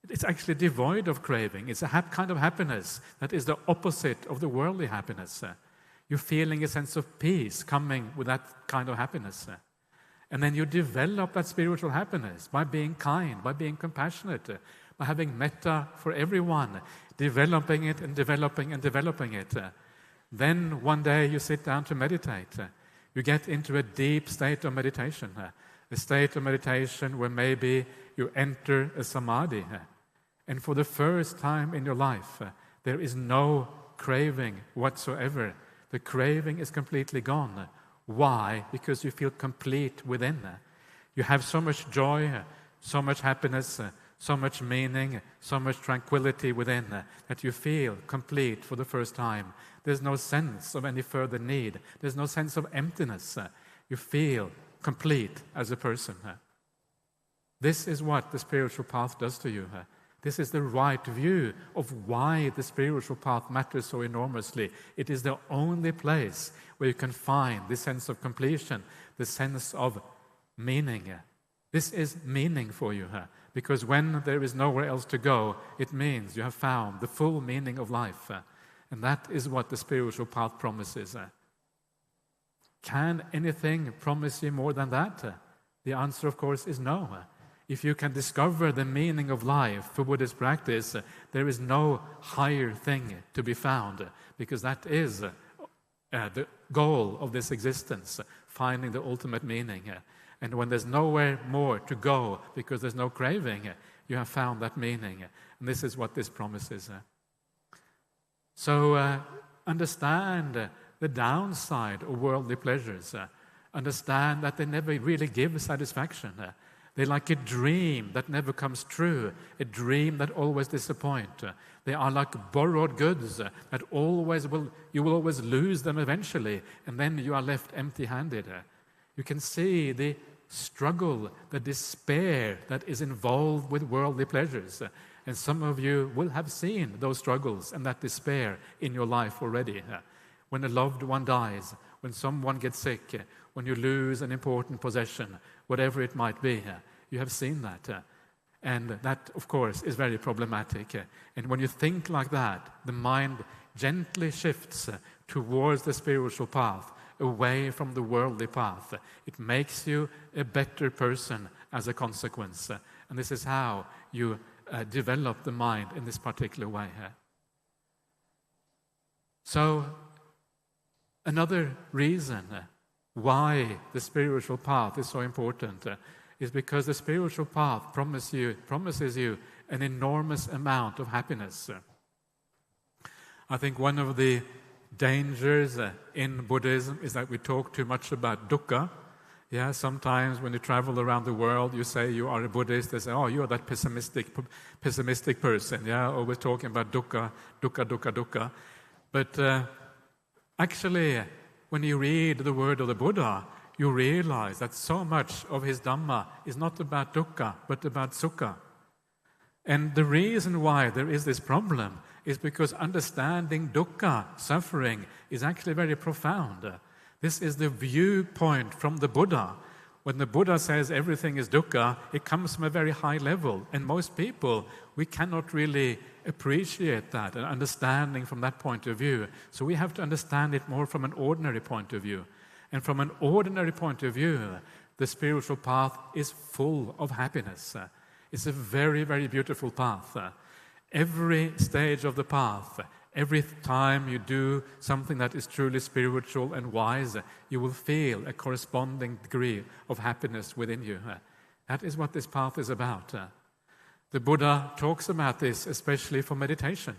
It's actually devoid of craving. It's a kind of happiness that is the opposite of the worldly happiness. You're feeling a sense of peace coming with that kind of happiness. And then you develop that spiritual happiness by being kind, by being compassionate, by having metta for everyone, developing it and developing and developing it. Then one day you sit down to meditate. You get into a deep state of meditation, a state of meditation where maybe you enter a samadhi. And for the first time in your life, there is no craving whatsoever. The craving is completely gone. Why? Because you feel complete within. You have so much joy, so much happiness, so much meaning, so much tranquility within that you feel complete for the first time. There's no sense of any further need. There's no sense of emptiness. You feel complete as a person. This is what the spiritual path does to you. This is the right view of why the spiritual path matters so enormously. It is the only place where you can find this sense of completion, the sense of meaning. This is meaning for you, because when there is nowhere else to go, it means you have found the full meaning of life. And that is what the spiritual path promises. Can anything promise you more than that? The answer, of course, is no. If you can discover the meaning of life for Buddhist practice, there is no higher thing to be found, because that is the goal of this existence, finding the ultimate meaning. And when there's nowhere more to go because there's no craving, you have found that meaning. And this is what this promises. So understand the downside of worldly pleasures. Understand that they never really give satisfaction. They're like a dream that never comes true, a dream that always disappoints. They are like borrowed goods that you will always lose them eventually, and then you are left empty-handed. You can see the struggle, the despair that is involved with worldly pleasures. And some of you will have seen those struggles and that despair in your life already. When a loved one dies, when someone gets sick, when you lose an important possession, whatever it might be, you have seen that. And that, of course, is very problematic. And when you think like that, the mind gently shifts towards the spiritual path, away from the worldly path. It makes you a better person as a consequence. And this is how you develop the mind in this particular way. So, another reason why the spiritual path is so important is because the spiritual path promises you an enormous amount of happiness. I think one of the dangers in Buddhism is that we talk too much about dukkha. Yeah, sometimes when you travel around the world, you say you are a Buddhist, they say, oh, you're that pessimistic person, yeah, always talking about dukkha, dukkha, dukkha, dukkha. But actually, when you read the word of the Buddha, you realize that so much of his Dhamma is not about dukkha, but about sukha. And the reason why there is this problem is because understanding dukkha, suffering, is actually very profound. This is the viewpoint from the Buddha. When the Buddha says everything is dukkha, it comes from a very high level. And most people, we cannot really appreciate that and understanding from that point of view. So we have to understand it more from an ordinary point of view. And from an ordinary point of view, the spiritual path is full of happiness. It's a very, very beautiful path. Every stage of the path, every time you do something that is truly spiritual and wise, you will feel a corresponding degree of happiness within you. That is what this path is about. The Buddha talks about this, especially for meditation.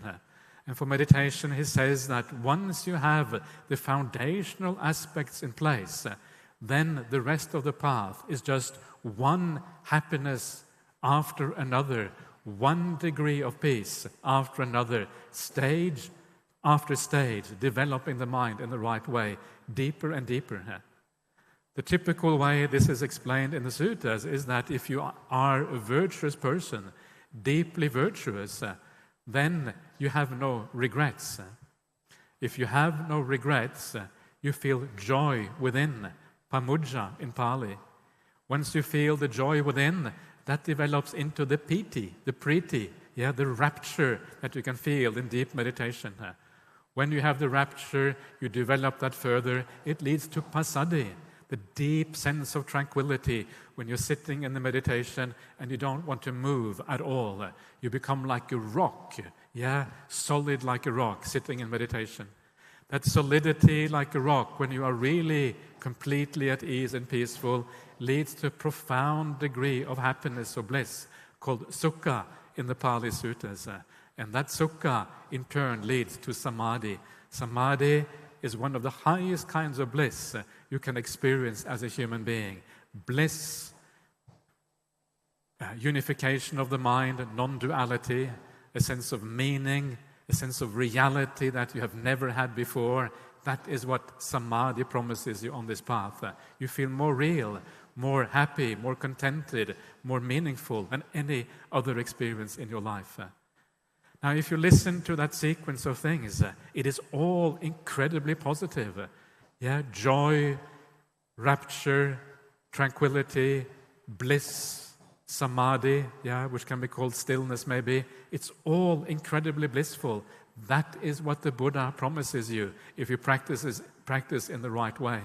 And for meditation, he says that once you have the foundational aspects in place, then the rest of the path is just one happiness after another, one degree of peace after another, stage after stage, developing the mind in the right way, deeper and deeper. The typical way this is explained in the suttas is that if you are a virtuous person, deeply virtuous, then you have no regrets. If you have no regrets, you feel joy within, pamujja in Pali. Once you feel the joy within, that develops into the piti, the priti, the rapture that you can feel in deep meditation. When you have the rapture, you develop that further, it leads to passaddhi, the deep sense of tranquility when you're sitting in the meditation and you don't want to move at all. You become like a rock, solid like a rock, sitting in meditation. That solidity like a rock, when you are really completely at ease and peaceful, leads to a profound degree of happiness or bliss called sukha in the Pali Suttas. And that sukha, in turn, leads to samadhi. Samadhi is one of the highest kinds of bliss you can experience as a human being. Bliss, unification of the mind, non-duality, a sense of meaning, a sense of reality that you have never had before. That is what samadhi promises you on this path. You feel more real, more happy, more contented, more meaningful than any other experience in your life. Now, if you listen to that sequence of things, it is all incredibly positive. Joy, rapture, tranquility, bliss, samadhi, which can be called stillness maybe. It's all incredibly blissful. That is what the Buddha promises you if you practice in the right way.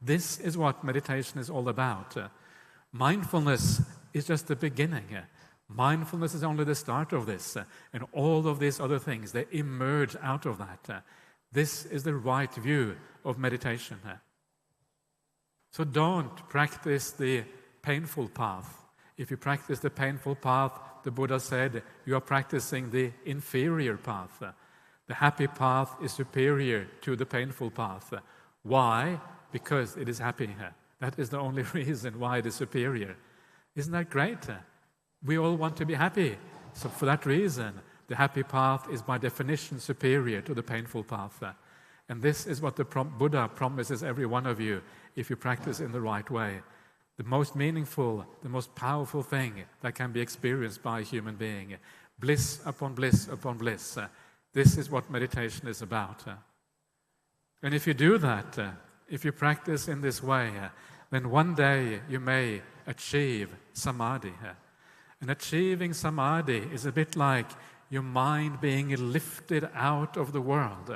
This is what meditation is all about. Mindfulness is just the beginning. Mindfulness is only the start of this. And all of these other things, they emerge out of that. This is the right view of meditation. So don't practice the painful path. If you practice the painful path, the Buddha said, you are practicing the inferior path. The happy path is superior to the painful path. Why? Because it is happy. That is the only reason why it is superior. Isn't that great? We all want to be happy. So for that reason, the happy path is by definition superior to the painful path. And this is what the Buddha promises every one of you if you practice in the right way. The most meaningful, the most powerful thing that can be experienced by a human being. Bliss upon bliss upon bliss. This is what meditation is about. And if you do that, if you practice in this way, then one day you may achieve samadhi. And achieving samadhi is a bit like your mind being lifted out of the world.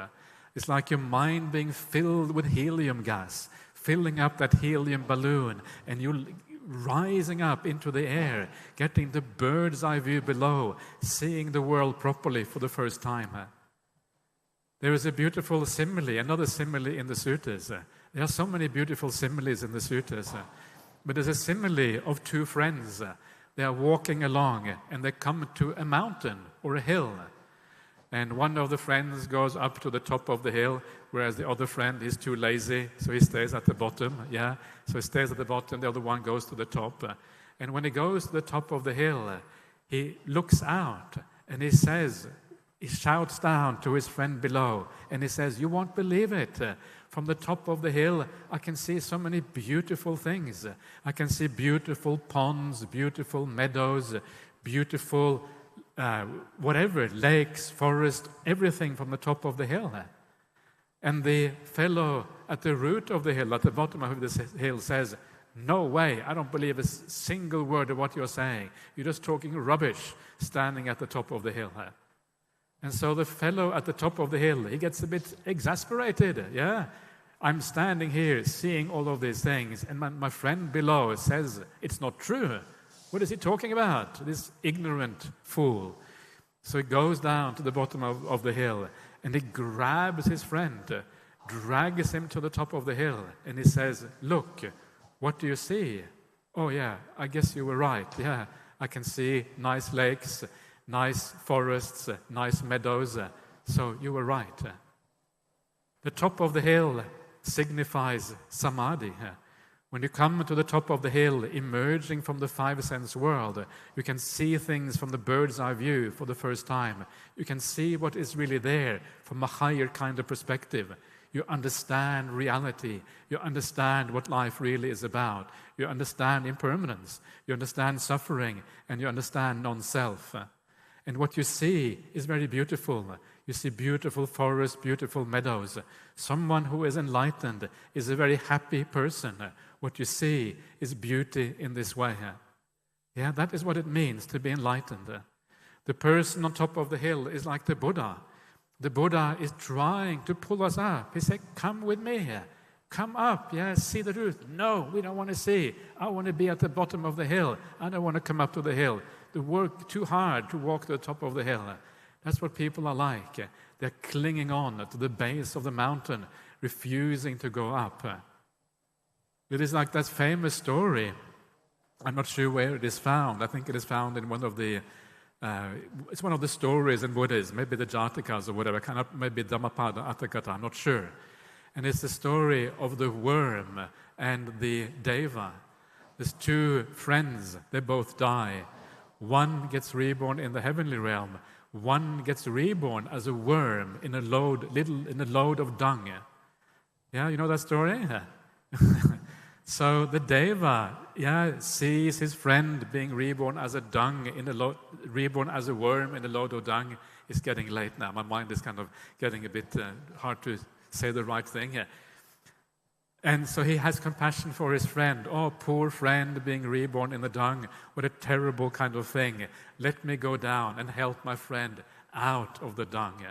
It's like your mind being filled with helium gas, filling up that helium balloon, and you rising up into the air, getting the bird's eye view below, seeing the world properly for the first time. There is a beautiful simile, another simile in the suttas. There are so many beautiful similes in the suttas. But there's a simile of two friends. They are walking along and they come to a mountain or a hill. And one of the friends goes up to the top of the hill, whereas the other friend is too lazy, so he stays at the bottom. So he stays at the bottom, the other one goes to the top. And when he goes to the top of the hill, he looks out and he shouts down to his friend below, and he says, "You won't believe it. From the top of the hill, I can see so many beautiful things. I can see beautiful ponds, beautiful meadows, beautiful whatever, lakes, forest, everything from the top of the hill." And the fellow at the root of the hill, at the bottom of the hill, says, "No way, I don't believe a single word of what you're saying. You're just talking rubbish standing at the top of the hill." And so the fellow at the top of the hill, he gets a bit exasperated. I'm standing here seeing all of these things, and my friend below says it's not true. What is he talking about? This ignorant fool. So he goes down to the bottom of the hill, and he grabs his friend, drags him to the top of the hill, and he says, "Look, what do you see?" "Oh yeah, I guess you were right. Yeah, I can see nice lakes, nice forests, nice meadows. So you were right." The top of the hill signifies samadhi. When you come to the top of the hill, emerging from the five sense world, you can see things from the bird's eye view for the first time. You can see what is really there from a higher kind of perspective. You understand reality. You understand what life really is about. You understand impermanence. You understand suffering. And you understand non-self. And what you see is very beautiful. You see beautiful forests, beautiful meadows. Someone who is enlightened is a very happy person. What you see is beauty in this way. That is what it means to be enlightened. The person on top of the hill is like the Buddha. The Buddha is trying to pull us up. He said, "Come with me. Come up. See the truth." "No, we don't want to see. I want to be at the bottom of the hill. I don't want to come up to the hill. They work too hard to walk to the top of the hill." That's what people are like. They're clinging on to the base of the mountain, refusing to go up. It is like that famous story. I'm not sure where it is found. I think it is found in one of the stories in Buddhism, maybe the Jatakas or whatever, maybe Dhammapada Atthakatha, I'm not sure. And it's the story of the worm and the deva. There's two friends, they both die. One gets reborn in the heavenly realm. One gets reborn as a worm in a load of dung. You know that story? So the deva, sees his friend being reborn as a reborn as a worm in a load of dung. It's getting late now. My mind is kind of getting a bit hard to say the right thing here. And so he has compassion for his friend. "Oh, poor friend being reborn in the dung. What a terrible kind of thing. Let me go down and help my friend out of the dung."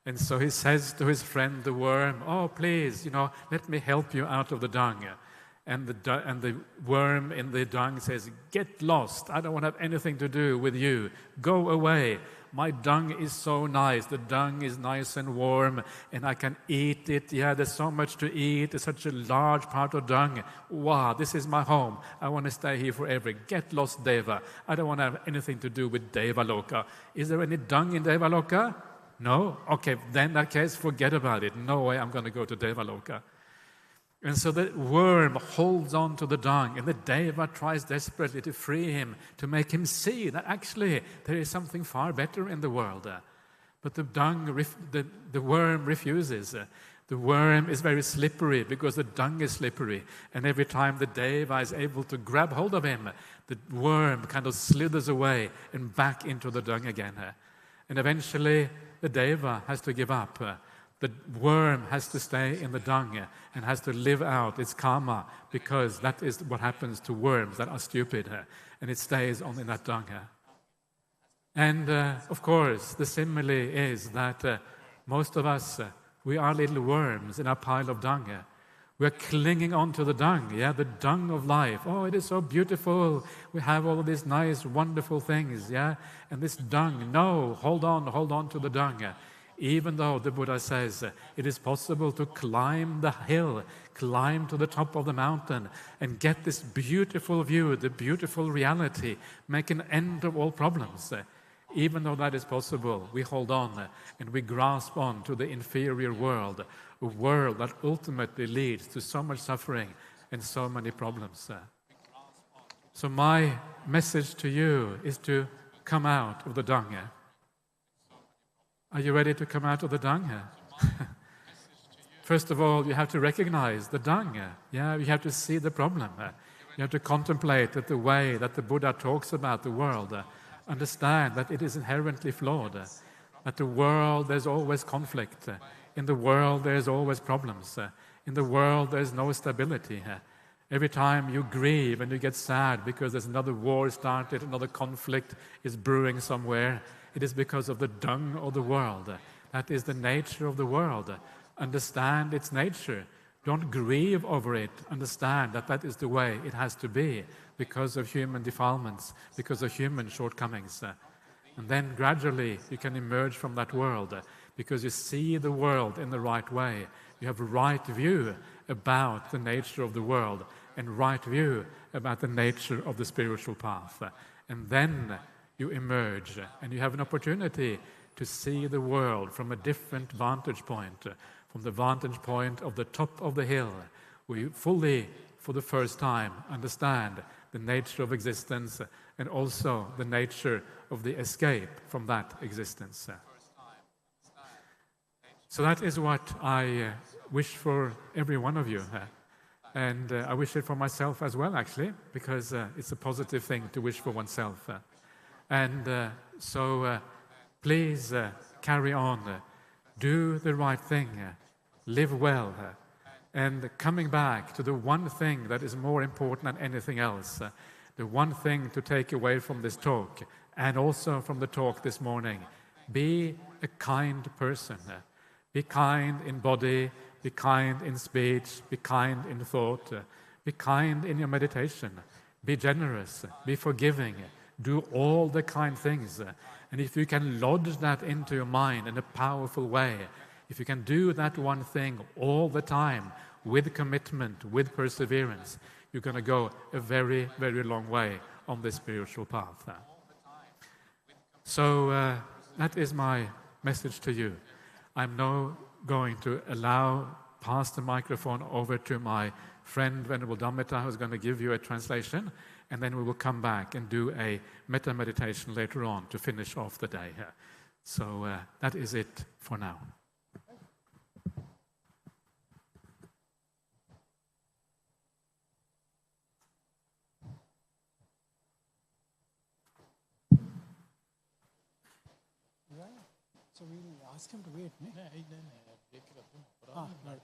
And so he says to his friend, the worm, "Oh, please, let me help you out of the dung." And the worm in the dung says, "Get lost. I don't want to have anything to do with you. Go away. My dung is so nice. The dung is nice and warm, and I can eat it. Yeah, there's so much to eat. It's such a large part of dung. Wow, this is my home. I want to stay here forever. Get lost, Deva. I don't want to have anything to do with Devaloka. Is there any dung in Devaloka? No? Okay, then in that case, forget about it. No way I'm going to go to Devaloka." And so the worm holds on to the dung, and the Deva tries desperately to free him, to make him see that actually there is something far better in the world. But the worm refuses. The worm is very slippery because the dung is slippery. And every time the Deva is able to grab hold of him, the worm kind of slithers away and back into the dung again. And eventually the Deva has to give up. The worm has to stay in the dung and has to live out its karma, because that is what happens to worms that are stupid, and it stays on in that dung. And of course, the simile is that most of us, we are little worms in our pile of dung. We're clinging on to the dung, the dung of life. Oh, it is so beautiful. We have all of these nice, wonderful things, and this dung, no, hold on to the dung. Even though the Buddha says it is possible to climb the hill, climb to the top of the mountain, and get this beautiful view, the beautiful reality, make an end of all problems. Even though that is possible, we hold on and we grasp on to the inferior world, a world that ultimately leads to so much suffering and so many problems. So my message to you is to come out of the dung. Are you ready to come out of the dung? First of all, you have to recognize the dung. You have to see the problem. You have to contemplate that the way that the Buddha talks about the world, understand that it is inherently flawed, that the world, there's always conflict. In the world, there's always problems. In the world, there's no stability. Every time you grieve and you get sad because there's another war started, another conflict is brewing somewhere, it is because of the dung of the world. That is the nature of the world. Understand its nature. Don't grieve over it. Understand that that is the way it has to be because of human defilements, because of human shortcomings. And then gradually you can emerge from that world because you see the world in the right way. You have a right view about the nature of the world and right view about the nature of the spiritual path. And then you emerge and you have an opportunity to see the world from a different vantage point, from the vantage point of the top of the hill, where you fully, for the first time, understand the nature of existence and also the nature of the escape from that existence. So that is what I wish for every one of you. And I wish it for myself as well, actually, because it's a positive thing to wish for oneself. And so please carry on, do the right thing, live well, and coming back to the one thing that is more important than anything else, the one thing to take away from this talk, and also from the talk this morning, be a kind person. Be kind in body, be kind in speech, be kind in thought, be kind in your meditation, be generous, be forgiving, do all the kind things. And if you can lodge that into your mind in a powerful way, if you can do that one thing all the time with commitment, with perseverance, you're going to go a very, very long way on this spiritual path. So that is my message to you. I'm now going to pass the microphone over to my friend Venerable Dhammita, who's going to give you a translation, and then we will come back and do a metta meditation later on to finish off the day here. So that is it for now. So we'll ask him to wait. All right.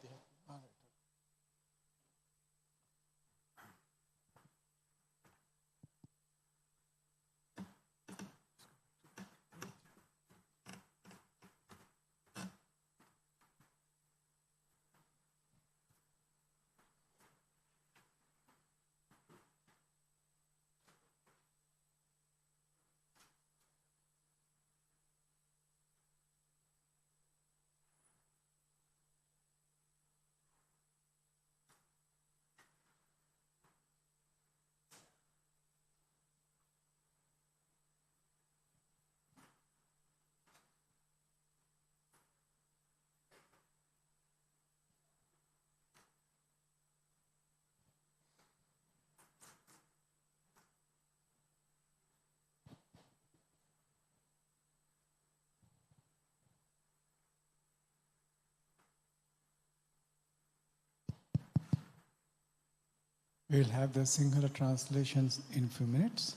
We'll have the Sinhala translations in a few minutes.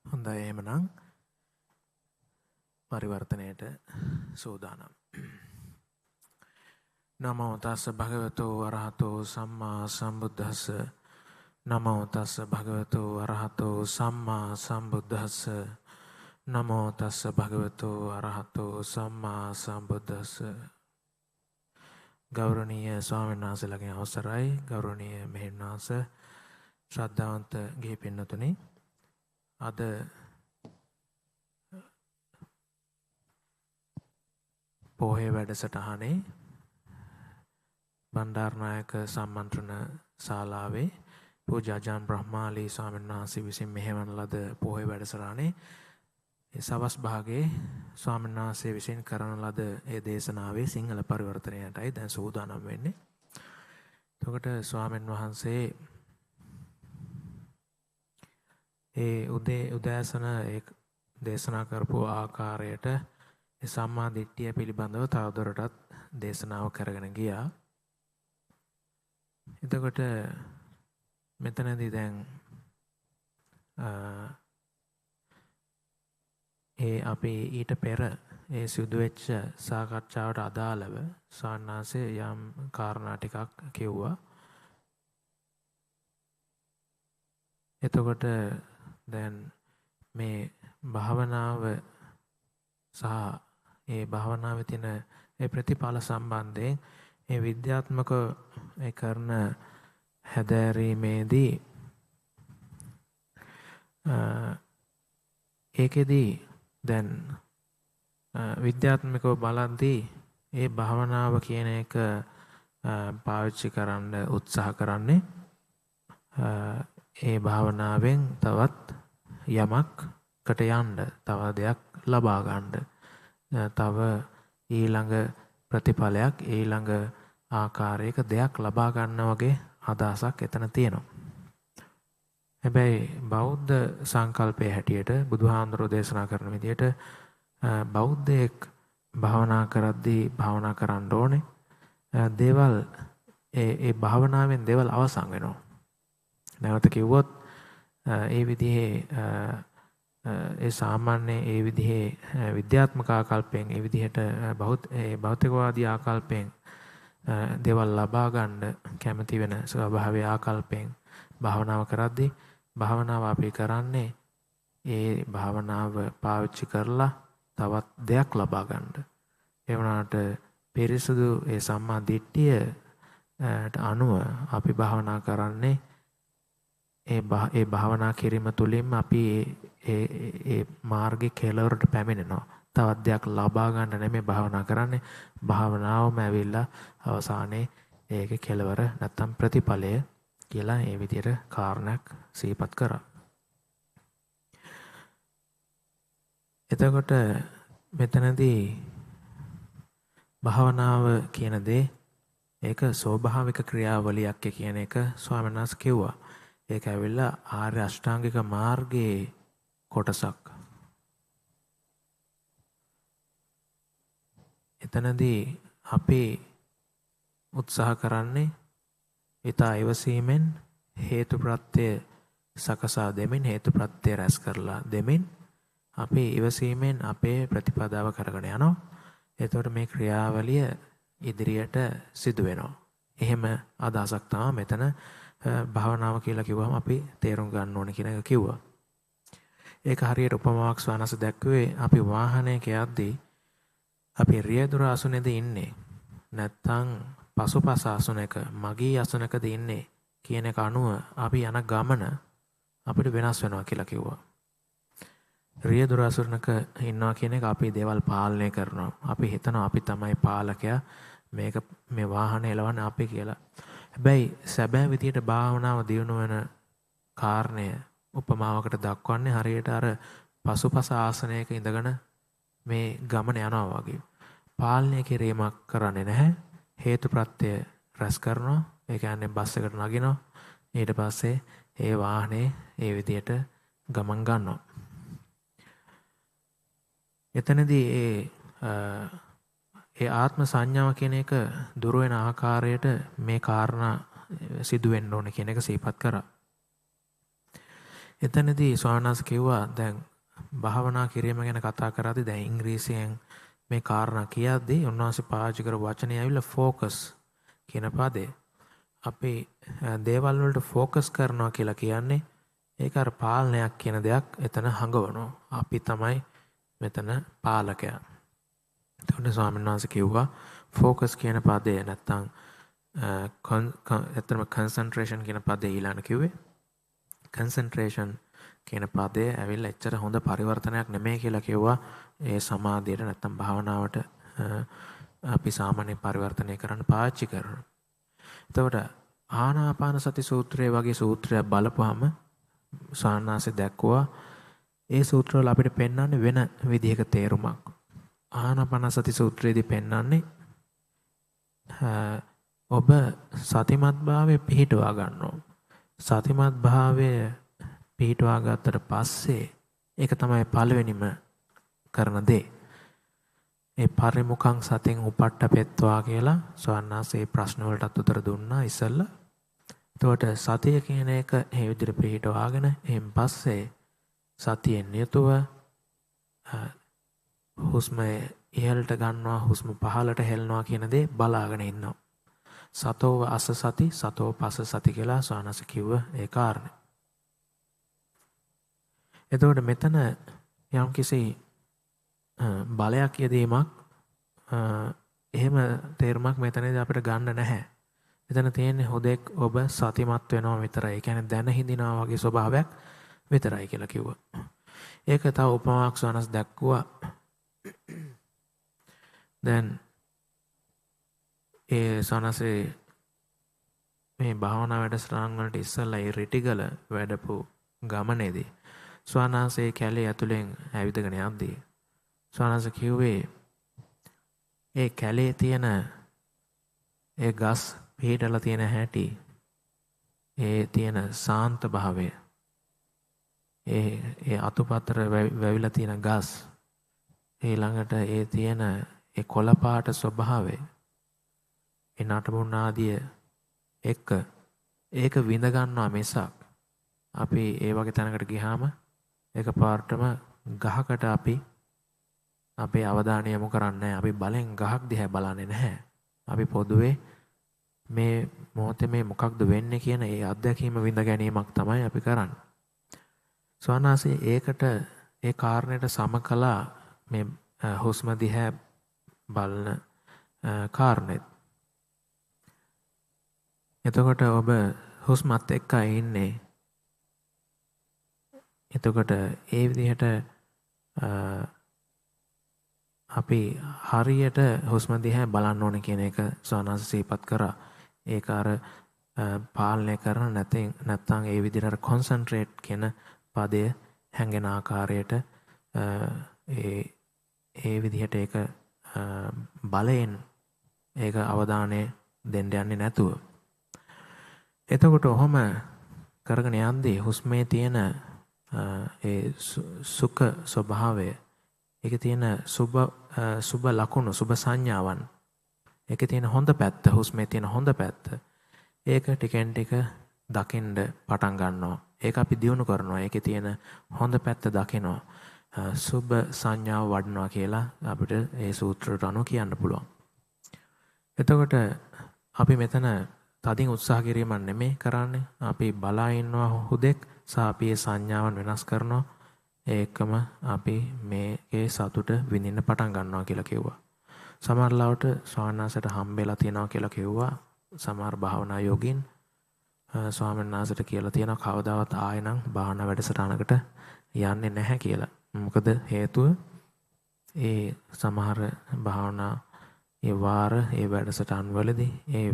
හොඳයි එහෙමනම් පරිවර්තනයට සූදානම්. නමෝ තස්ස භගවතු අරහතෝ සම්මා සම්බුද්දස්ස. නමෝ තස්ස භගවතු අරහතෝ සම්මා සම්බුද්දස්ස. නමෝ තස්ස භගවතු අරහතෝ සම්මා සම්බුද්දස්ස. ගෞරවනීය ස්වාමීන් වහන්සේලාගේ අවසරයි, ගෞරවනීය මෙහෙණින් වහන්සේ, ශ්‍රද්ධාවන්ත ගිහි පින්වතුනි, අද පොහේ වැඩසටහනේ බණ්ඩාරනායක සම්මන්ත්‍රණ ශාලාවේ පූජ්‍ය අජාන් බ්‍රහ්මාලි ස්වාමීන් වහන්සේ විසින් මෙහෙවන ලද පොහේ වැඩසටහනේ සවස් භාගයේ ස්වාමීන් වහන්සේ විසින් කරන ලද ඒ දේශනාවේ සිංහල පරිවර්තනයටයි දැන් සූදානම් වෙන්නේ. එතකොට ස්වාමීන් වහන්සේ ඒ උදෑසන ඒ දේශනා කරපු ආකාරයට ඒ සම්මා දිට්ඨිය පිළිබඳව තවදුරටත් දේශනාව කරගෙන ගියා. එතකොට මෙතනදී දැන් ඒ අපි ඊට පෙර ඒ සිදු වෙච්ච සාකච්ඡාවට අදාළව සාන්නාසේ යම් කාරණා ටිකක් කිව්වා. එතකොට දැන් මේ භාවනාව සහ ඒ භාවනාවේ තියෙන ඒ ප්‍රතිඵල සම්බන්ධයෙන් ඒ විද්‍යාත්මක ඒ කරන හැදෑරීමේදී ඒකෙදී දැන් විද්‍යාත්මකව බලද්දී ඒ භාවනාව කියන එක පාවිච්චි කරන්න උත්සාහ කරන්නේ ඒ භාවනාවෙන් තවත් යමක්කට යන්න, තව දෙයක් ලබා ගන්න. තව ඊළඟ ප්‍රතිඵලයක් ඊළඟ ආකාරයක දෙයක් ලබා ගන්න වගේ අදහසක් එතන තියෙනවා. හැබැයි බෞද්ධ සංකල්පයේ හැටියට බුදුහාමුදුරෝ දේශනා කරන විදිහට බෞද්ධයෙක් භාවනා කරද්දී භාවනා කරන්න ඕනේ. දේවල් ඒ භාවනාවෙන් දේවල් අවසන් වෙනවා. නැවත කිව්වොත් ඒ විදිහේ ඒ සාමාන්‍ය ඒ විදිහේ විද්‍යාත්මක ආකල්පයෙන් ඒ විදිහට භෞතිකවාදී ආකල්පයෙන් දේවල් ලබා ගන්න කැමති වෙන ස්වභාවයේ ආකල්පයෙන් භාවනාව කරද්දී භාවනාව අපි කරන්නේ ඒ භාවනාව පාවිච්චි කරලා තවත් දෙයක් ලබා ගන්න. ඒ වුණාට පිරිසුදු ඒ සම්මා දිට්ඨියට අනුව අපි භාවනා කරන්නේ ඒ භාවනා කිරීම තුළින්ම අපි ඒ මාර්ගයේ කෙලවරට පැමිණෙනවා. තවත් දෙයක් ලබා ගන්න නෙමෙයි භාවනා කරන්නේ. භාවනාවම ඇවිල්ලා අවසානයේ ඒකේ කෙලවර නැත්තම් ප්‍රතිඵලය කියලා ඒ විදිහට කාරණයක් සිහිපත් කරා. එතකොට මෙතනදී භාවනාව කියන දේ ඒක ස්වභාවික ක්‍රියාවලියක් කියන එක ස්වාමීන් වහන්සේ කිව්වා. ඒක ඇවිල්ලා ආර්ය අෂ්ටාංගික මාර්ගයේ කොටසක්. එතනදී අපි උත්සාහ කරන්නේ ඊතා ඉවසීමෙන් හේතු ප්‍රත්‍ය සකසා දෙමින් හේතු ප්‍රත්‍ය රැස් කරලා දෙමින් අපි ඉවසීමෙන් අපේ ප්‍රතිපදාව කරගෙන යනවා. එතකොට මේ ක්‍රියාවලිය ඉදිරියට සිදු වෙනවා. එහෙම අදහසක් තමයි මෙතන භාවනාව කියලා කිව්වම අපි තේරුම් ගන්න ඕනේ කියන එක කිව්වා. ඒක හරියට උපමාවක් ස්වානස දැක්ුවේ අපි වාහනයක යද්දී අපි රියදුර අසුනේද ඉන්නේ නැත්නම් පසුපස අසුනක මගී අසුනකද ඉන්නේ කියන එක අනුව අපි යන ගමන අපිට වෙනස් වෙනවා කියලා කිව්වා. රියදුර අසුනක ඉන්නවා කියන එක අපි දේවල් පාලනය කරනවා. අපි හිතනවා අපි තමයි පාලකයා මේ වාහනේ එලවන්නේ අපි කියලා. හැබැයි සැබෑ විදියට භාවනාව දියුණු වෙන කාරණය උපමාවකට දක්වන්නේ හරියට අර පසුපස ආසනයක ඉඳගෙන මේ ගමන යනවා වගේ. පාලනය කිරීමක් කරන්නේ නැහැ. හේතු ප්‍රත්‍ය රැස් කරනවා. ඒ කියන්නේ බස් එකට නගිනවා. ඊට පස්සේ ඒ වාහනේ ඒ විදියට ගමන් ගන්නවා. එතනදී ඒ ආත්ම සංඥාව කියන එක දුර වෙන ආකාරයට මේ කාරණා සිදු වෙන්න ඕන කියන එක සිහිපත් කරා. එතනදී ස්වාමීන් වහන්සේ කිව්වා දැන් භාවනා කිරීම ගැන කතා කරද්දී දැන් ඉංග්‍රීසියෙන් මේ කාරණා කියද්දී උන්වහන්සේ පාවිච්චි කර වචනේ ඇවිල්ලා ફોકસ කියන පදේ. අපි දේවල් වලට ફોકસ කරනවා කියලා කියන්නේ ඒක අර පාලනයක් කියන දෙයක් එතන හඟවනවා. අපි තමයි මෙතන පාලකයා. එතකොට ස්වාමීන් වහන්සේ කිව්වා ફોકસ කියන පදේ නැත්තම් ඇත්තම concentration කියන පදේ ඊළඟ කිව්වේ. concentration කියන පදේ ඇවිල්ලා එච්චර හොඳ පරිවර්තනයක් නෙමෙයි කියලා කිව්වා. ඒ සමාධියට නැත්තම් භාවනාවට අපි සාමාන්‍ය පරිවර්තනය කරන්න පාවිච්චි කරනවා. එතකොට ආනාපාන සති සූත්‍රය වගේ සූත්‍රයක් බලපුවාම සාන්නාසේ දැක්කුවා ඒ සූත්‍රවල අපිට පෙන්වන්නේ වෙන විදිහක තේරුමක්. ආනාපාන සති සූත්‍රයේදී පෙන්වන්නේ ඔබ සතිමත් භාවයේ පිහිටවා ගන්නවා. සතිමත් භාවයේ පිහිටවා ගත්තට පස්සේ ඒක තමයි පළවෙනිම කරන දේ. ඒ පරිමුඛං සතින් උපට්ඨපෙත්වා කියලා ස්වර්ණාසේ ප්‍රශ්න වලටත් උත්තර දුන්නා ඉස්සෙල්ලා. එතකොට සතිය කියන එක මේ විදිහට පිහිටවාගෙන එයින් පස්සේ සතියෙන් යුතුව හුස්ම ඉහළට ගන්නවා හුස්ම පහළට හෙලනවා කියන දේ බලාගෙන ඉන්නවා. සතෝව අස සති සතෝ පස සති කියලා ස්වානස කිව්ව ඒ කාරණේ. එතකොට මෙතන යම් කිසි බලයක් යෙදීමක් එහෙම තේරුමක් මෙතනදී අපිට ගන්න නැහැ. මෙතන තියෙන්නේ හොදෙක් ඔබ සතිමත් වෙනවා විතරයි. ඒ කියන්නේ දැන හිඳිනවා වගේ ස්වභාවයක් විතරයි කියලා කිව්වා. ඒක තව උපමාවක් ස්වානස් දැක්කුවා. දැන් ඒ සනසේ මේ භාවනා වැඩසටහන් වලට ඉස්සෙල්ලා ඒ රිටිගල වැඩපු ගමනේදී ස්වානාසේ කැලේ ඇතුලෙන් ඇවිදගෙන යද්දී ස්වානාසේ කිව්වේ ඒ කැලේ තියෙන ඒ ගස් පිහිටලා තියෙන හැටි, ඒ තියෙන සාන්ත භාවය, ඒ අතුපතර වැවිලා තියෙන ගස්, ඊළඟට ඒ තියෙන ඒ කොළපාට ස්වභාවය, ඒ නටබුන් ආදිය එක්ක ඒක විඳ ගන්නවා මිසක් අපි ඒ වගේ තැනකට ගියාම එකපාරටම ගහකට අපි අපේ අවධානය යොමු කරන්නේ නැහැ. අපි බලෙන් ගහක් දිහා බලන්නේ නැහැ. අපි පොදුවේ මේ මොහොතේ මේ මොකක්ද වෙන්නේ කියන ඒ අත්දැකීම විඳ ගැනීමක් තමයි අපි කරන්නේ. ස්වානාසේ ඒකට ඒ කාරණයට සමකලා මේ හුස්ම දිහා බලන කාරණෙත්. එතකොට ඔබ හුස්මත් එක්ක ඉන්නේ. එතකොට ඒ විදිහට අපි හරියට හුස්ම දිහා බලන්න ඕනේ කියන එක ස්වානාස සිහිපත් කරා. ඒක අර පාලනය කරන නැත්නම් ඒ විදිහට කොන්සන්ට්‍රේට් කියන පදය හැංගෙන ආකාරයට ඒ විදිහට ඒක බලයෙන් ඒක අවධානය දෙන්න යන්නේ නැතුව. එතකොට ඔහොම කරගෙන යද්දී හුස්මේ තියෙන ඒ සුඛ ස්වභාවය, ඒකේ තියෙන සුබ ලකුණු, සුබ සංඥාවන්, ඒකේ තියෙන හොඳ පැත්ත, හුස්මේ තියෙන හොඳ පැත්ත, ඒක ටිකෙන් ටික දකින්න පටන් ගන්නවා. ඒක අපි දියුණු කරනවා. ඒකේ තියෙන හොඳ පැත්ත දකිනවා. සුබ සංඥාව වඩනවා කියලා අපිට ඒ සූත්‍රයට අනුව කියන්න පුළුවන්. එතකොට අපි මෙතන තදින් උත්සාහ කිරීමක් නෙමෙයි කරන්නේ. අපි බලා ඉන්නවා හුදෙක් සහ අපි ඒ සංඥාවන් වෙනස් කරනවා. ඒකම අපි මේකේ සතුට විඳින්න පටන් ගන්නවා කියලා කිව්වා. සමහර ලාවට ස්වාමීනාසට හම්බෙලා තියනවා කියලා කිව්වා. සමහර භාවනා යෝගින් ස්වාමීනාසට කියලා තියෙනවා කවදාවත් ආයෙනම් භාවනා වැඩසටහනකට යන්නේ නැහැ කියලා. මොකද හේතුව ඒ සමහර භාවනා ඒ වාර ඒ වැඩසටහන් වලදී ඒ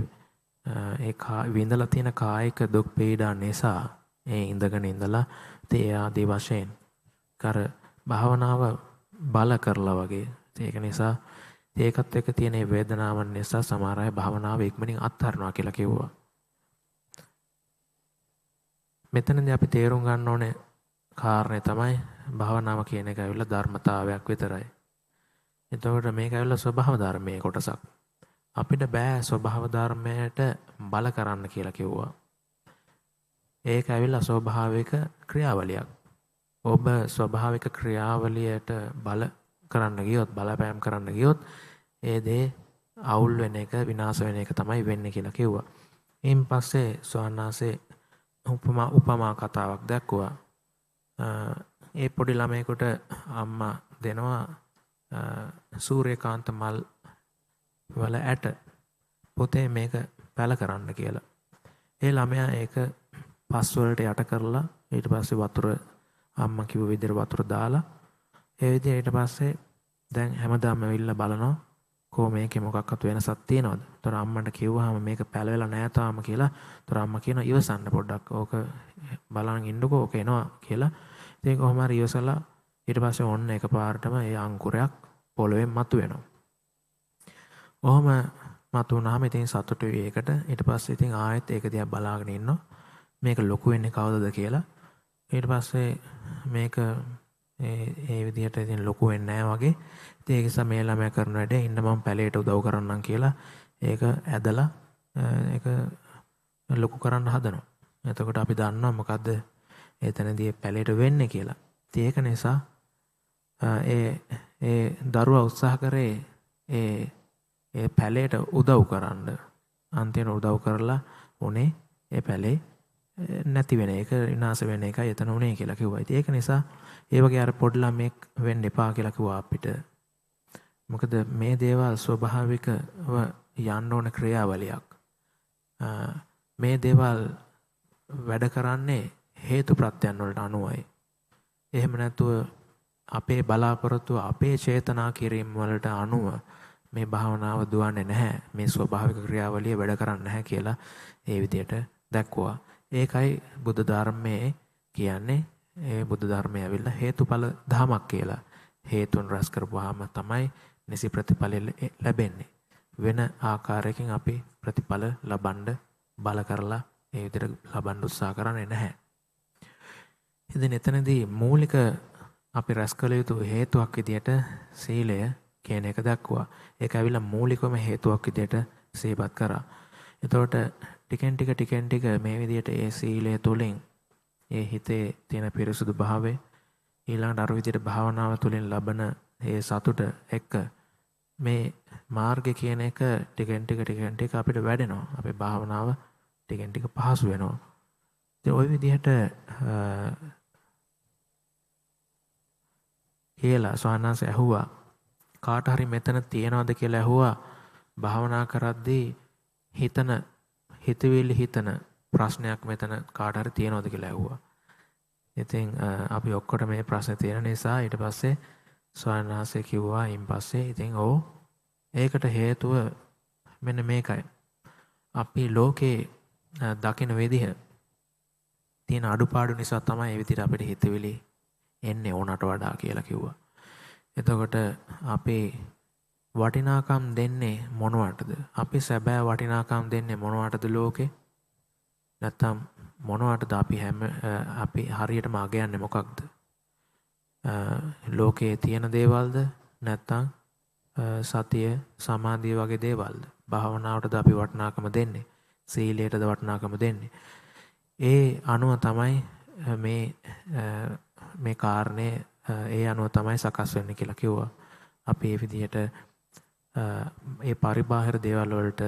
විඳලා තියෙන කායික දුක් පීඩා නිසා ඒ ඉඳගෙන ඉඳලා ඒ ආදී වශයෙන් කර භාවනාව බල කරලා වගේ. ඒක නිසා ඒකත් එක්ක තියෙන වේදනාවන් නිසා සමහර අය භාවනාව ඉක්මනින් අත්හරිනවා කියලා කිව්වා. මෙතනදී අපි තේරුම් ගන්න ඕනේ කාරණේ තමයි භාවනාව කියන එක ඇවිල්ලා ධර්මතාවයක් විතරයි. එතකොට මේක ඇවිල්ලා ස්වභාව ධර්මයේ කොටසක්. අපිට බෑ ස්වභාව ධර්මයට බල කරන්න කියලා කිව්වා. ඒක ඇවිල්ලා ස්වභාවික ක්‍රියාවලියක්. ඔබ ස්වභාවික ක්‍රියාවලියට බල කරන්න ගියොත්, බලපෑම් කරන්න ගියොත් ඒ දේ අවුල් වෙන එක, විනාශ වෙන එක තමයි වෙන්නේ කියලා කිව්වා. ඊන් පස්සේ ස්වාමීනාසේ උපමා කතාවක් දැක්කුවා. ඒ පොඩි ළමයෙකුට අම්මා දෙනවා සූර්යකාන්ත මල් වල ඇට පොතේ මේක පැල කරන්න කියලා. ඒ ළමයා ඒක පස් වලට යට කරලා ඊට පස්සේ වතුර අම්මා කිව්ව විදිහට වතුර දාලා ඒ විදිහට ඊට පස්සේ දැන් හැමදාම ඇවිල්ලා බලනවා කො මේකේ මොකක්වත් වෙනසක් තියනවද? ඒතර අම්මන්ට කිව්වහම මේක පැලවෙලා නැහැ තාම කියලා. ඒතර අම්මා කියනවා ඉවසන්න පොඩ්ඩක්. ඕක බලන් ඉන්නකෝ ඕක එනවා කියලා. ඉතින් කොහොම හරි ඉවසලා ඊට පස්සේ ඔන්න එකපාරටම ඒ අංකුරයක් පොළවෙන් මතුවෙනවා. ඔහොම මතුවුනහම ඉතින් සතුටුයි ඒකට. ඊට පස්සේ ඉතින් ආයෙත් ඒක දිහා බලාගෙන ඉන්නවා. මේක ලොකු වෙන්නේ කවදද කියලා. ඊට පස්සේ මේක ඒ විදිහට ඉතින් ලොකු වෙන්නේ නැහැ වගේ. ඉතින් ඒක නිසා මේ ළමයා කරන වැඩේ ඉන්න මම පැලේට උදව් කරන්නම් කියලා ඒක ඇදලා ඒක ලොකු කරන්න හදනවා. එතකොට අපි දන්නවා මොකද්ද එතනදී පැලේට වෙන්නේ කියලා. ඉතින් ඒක නිසා ඒ දරුවා උත්සාහ කරේ ඒ පැලේට උදව් කරන්න. අන්තිමට උදව් කරලා උනේ ඒ පැලේ නැති වෙන එක, විනාශ වෙන එකයි එතන උනේ කියලා කිව්වා. ඉතින් ඒක නිසා ඒ වගේ අර පොඩි ළමෙක් වෙන්න එපා කියලා කිව්වා අපිට. මොකද මේ දේවල් ස්වභාවිකව යන්න ඕන ක්‍රියාවලියක්. මේ දේවල් වැඩ කරන්නේ හේතු ප්‍රත්‍යයන් වලට අනුවයි. එහෙම නැතුව අපේ බලාපොරොත්තු, අපේ චේතනා කිරීම වලට අනුව මේ භාවනාව දුවන්නේ නැහැ. මේ ස්වභාවික ක්‍රියාවලිය වැඩ කරන්නේ නැහැ කියලා ඒ විදිහට දැක්වුවා. ඒකයි බුද්ධ ධර්මයේ කියන්නේ. ඒ බුද්ධ ධර්මය ඇවිල්ලා හේතුඵල ධමයක් කියලා. හේතුන් රැස් කරපුවාම තමයි නිසි ප්‍රතිඵල ලැබෙන්නේ. වෙන ආකාරයකින් අපි ප්‍රතිඵල ලබන්න බල කරලා ඒ විදිහට ලබන්න උත්සාහ කරන්නේ නැහැ. ඉතින් එතනදී මූලික අපි රැස් කළ යුතු හේතුවක් විදියට සීලය කියන එක දක්වා. ඒක ඇවිල්ලා මූලිකවම හේතුවක් විදියට සිහිපත් කරා. එතකොට ටිකෙන් ටික මේ විදියට ඒ සීලය තුලින් ඒ හිතේ තියෙන පිරිසුදු භාවය ඊළඟට අර විදියට භාවනාව තුලින් ලබන ඒ සතුට එක්ක මේ මාර්ගය කියන එක ටිකෙන් ටික අපිට වැඩෙනවා. අපේ භාවනාව ටිකෙන් ටික පහසු වෙනවා. ඉතින් ওই විදිහට කියලා ස්වාමීන් ඇහුවා කාට හරි මෙතන තියනවද කියලා ඇහුවා භාවනා කරද්දී හිතන ප්‍රශ්නයක් මෙතන කාට හරි තියනවද කියලා ඇහුවා. ඉතින් අපි ඔක්කොට මේ ප්‍රශ්නේ තියෙන නිසා ඊට පස්සේ ස්වාමීන් වහන්සේ කිව්වා ඊන් පස්සේ ඉතින් ඒකට හේතුව මෙන්න මේකයි. අපි ලෝකේ දකින විදිහ තියෙන අඩුපාඩු නිසා තමයි මේ විදිහට අපිට හිතවිලි එන්නේ ඕනට වඩා කියලා කිව්වා. එතකොට අපි වටිනාකම් දෙන්නේ මොනවටද? අපි සැබෑ වටිනාකම් දෙන්නේ මොනවටද ලෝකේ? නැත්තම් මොනවටද අපි හරියටම අගයන්නේ මොකක්ද? ලෝකේ තියෙන දේවල්ද? නැත්තම් සතිය, සමාධිය වගේ දේවල්ද? භාවනාවටද අපි වටිනාකම දෙන්නේ? සීලයටද වටිනාකම දෙන්නේ? ඒ අනුව තමයි මේ කාරණේ ඒ අනුව තමයි සකස් වෙන්නේ කියලා කිව්වා. අපි මේ විදිහට ඒ පරිබාහිර දේවල් වලට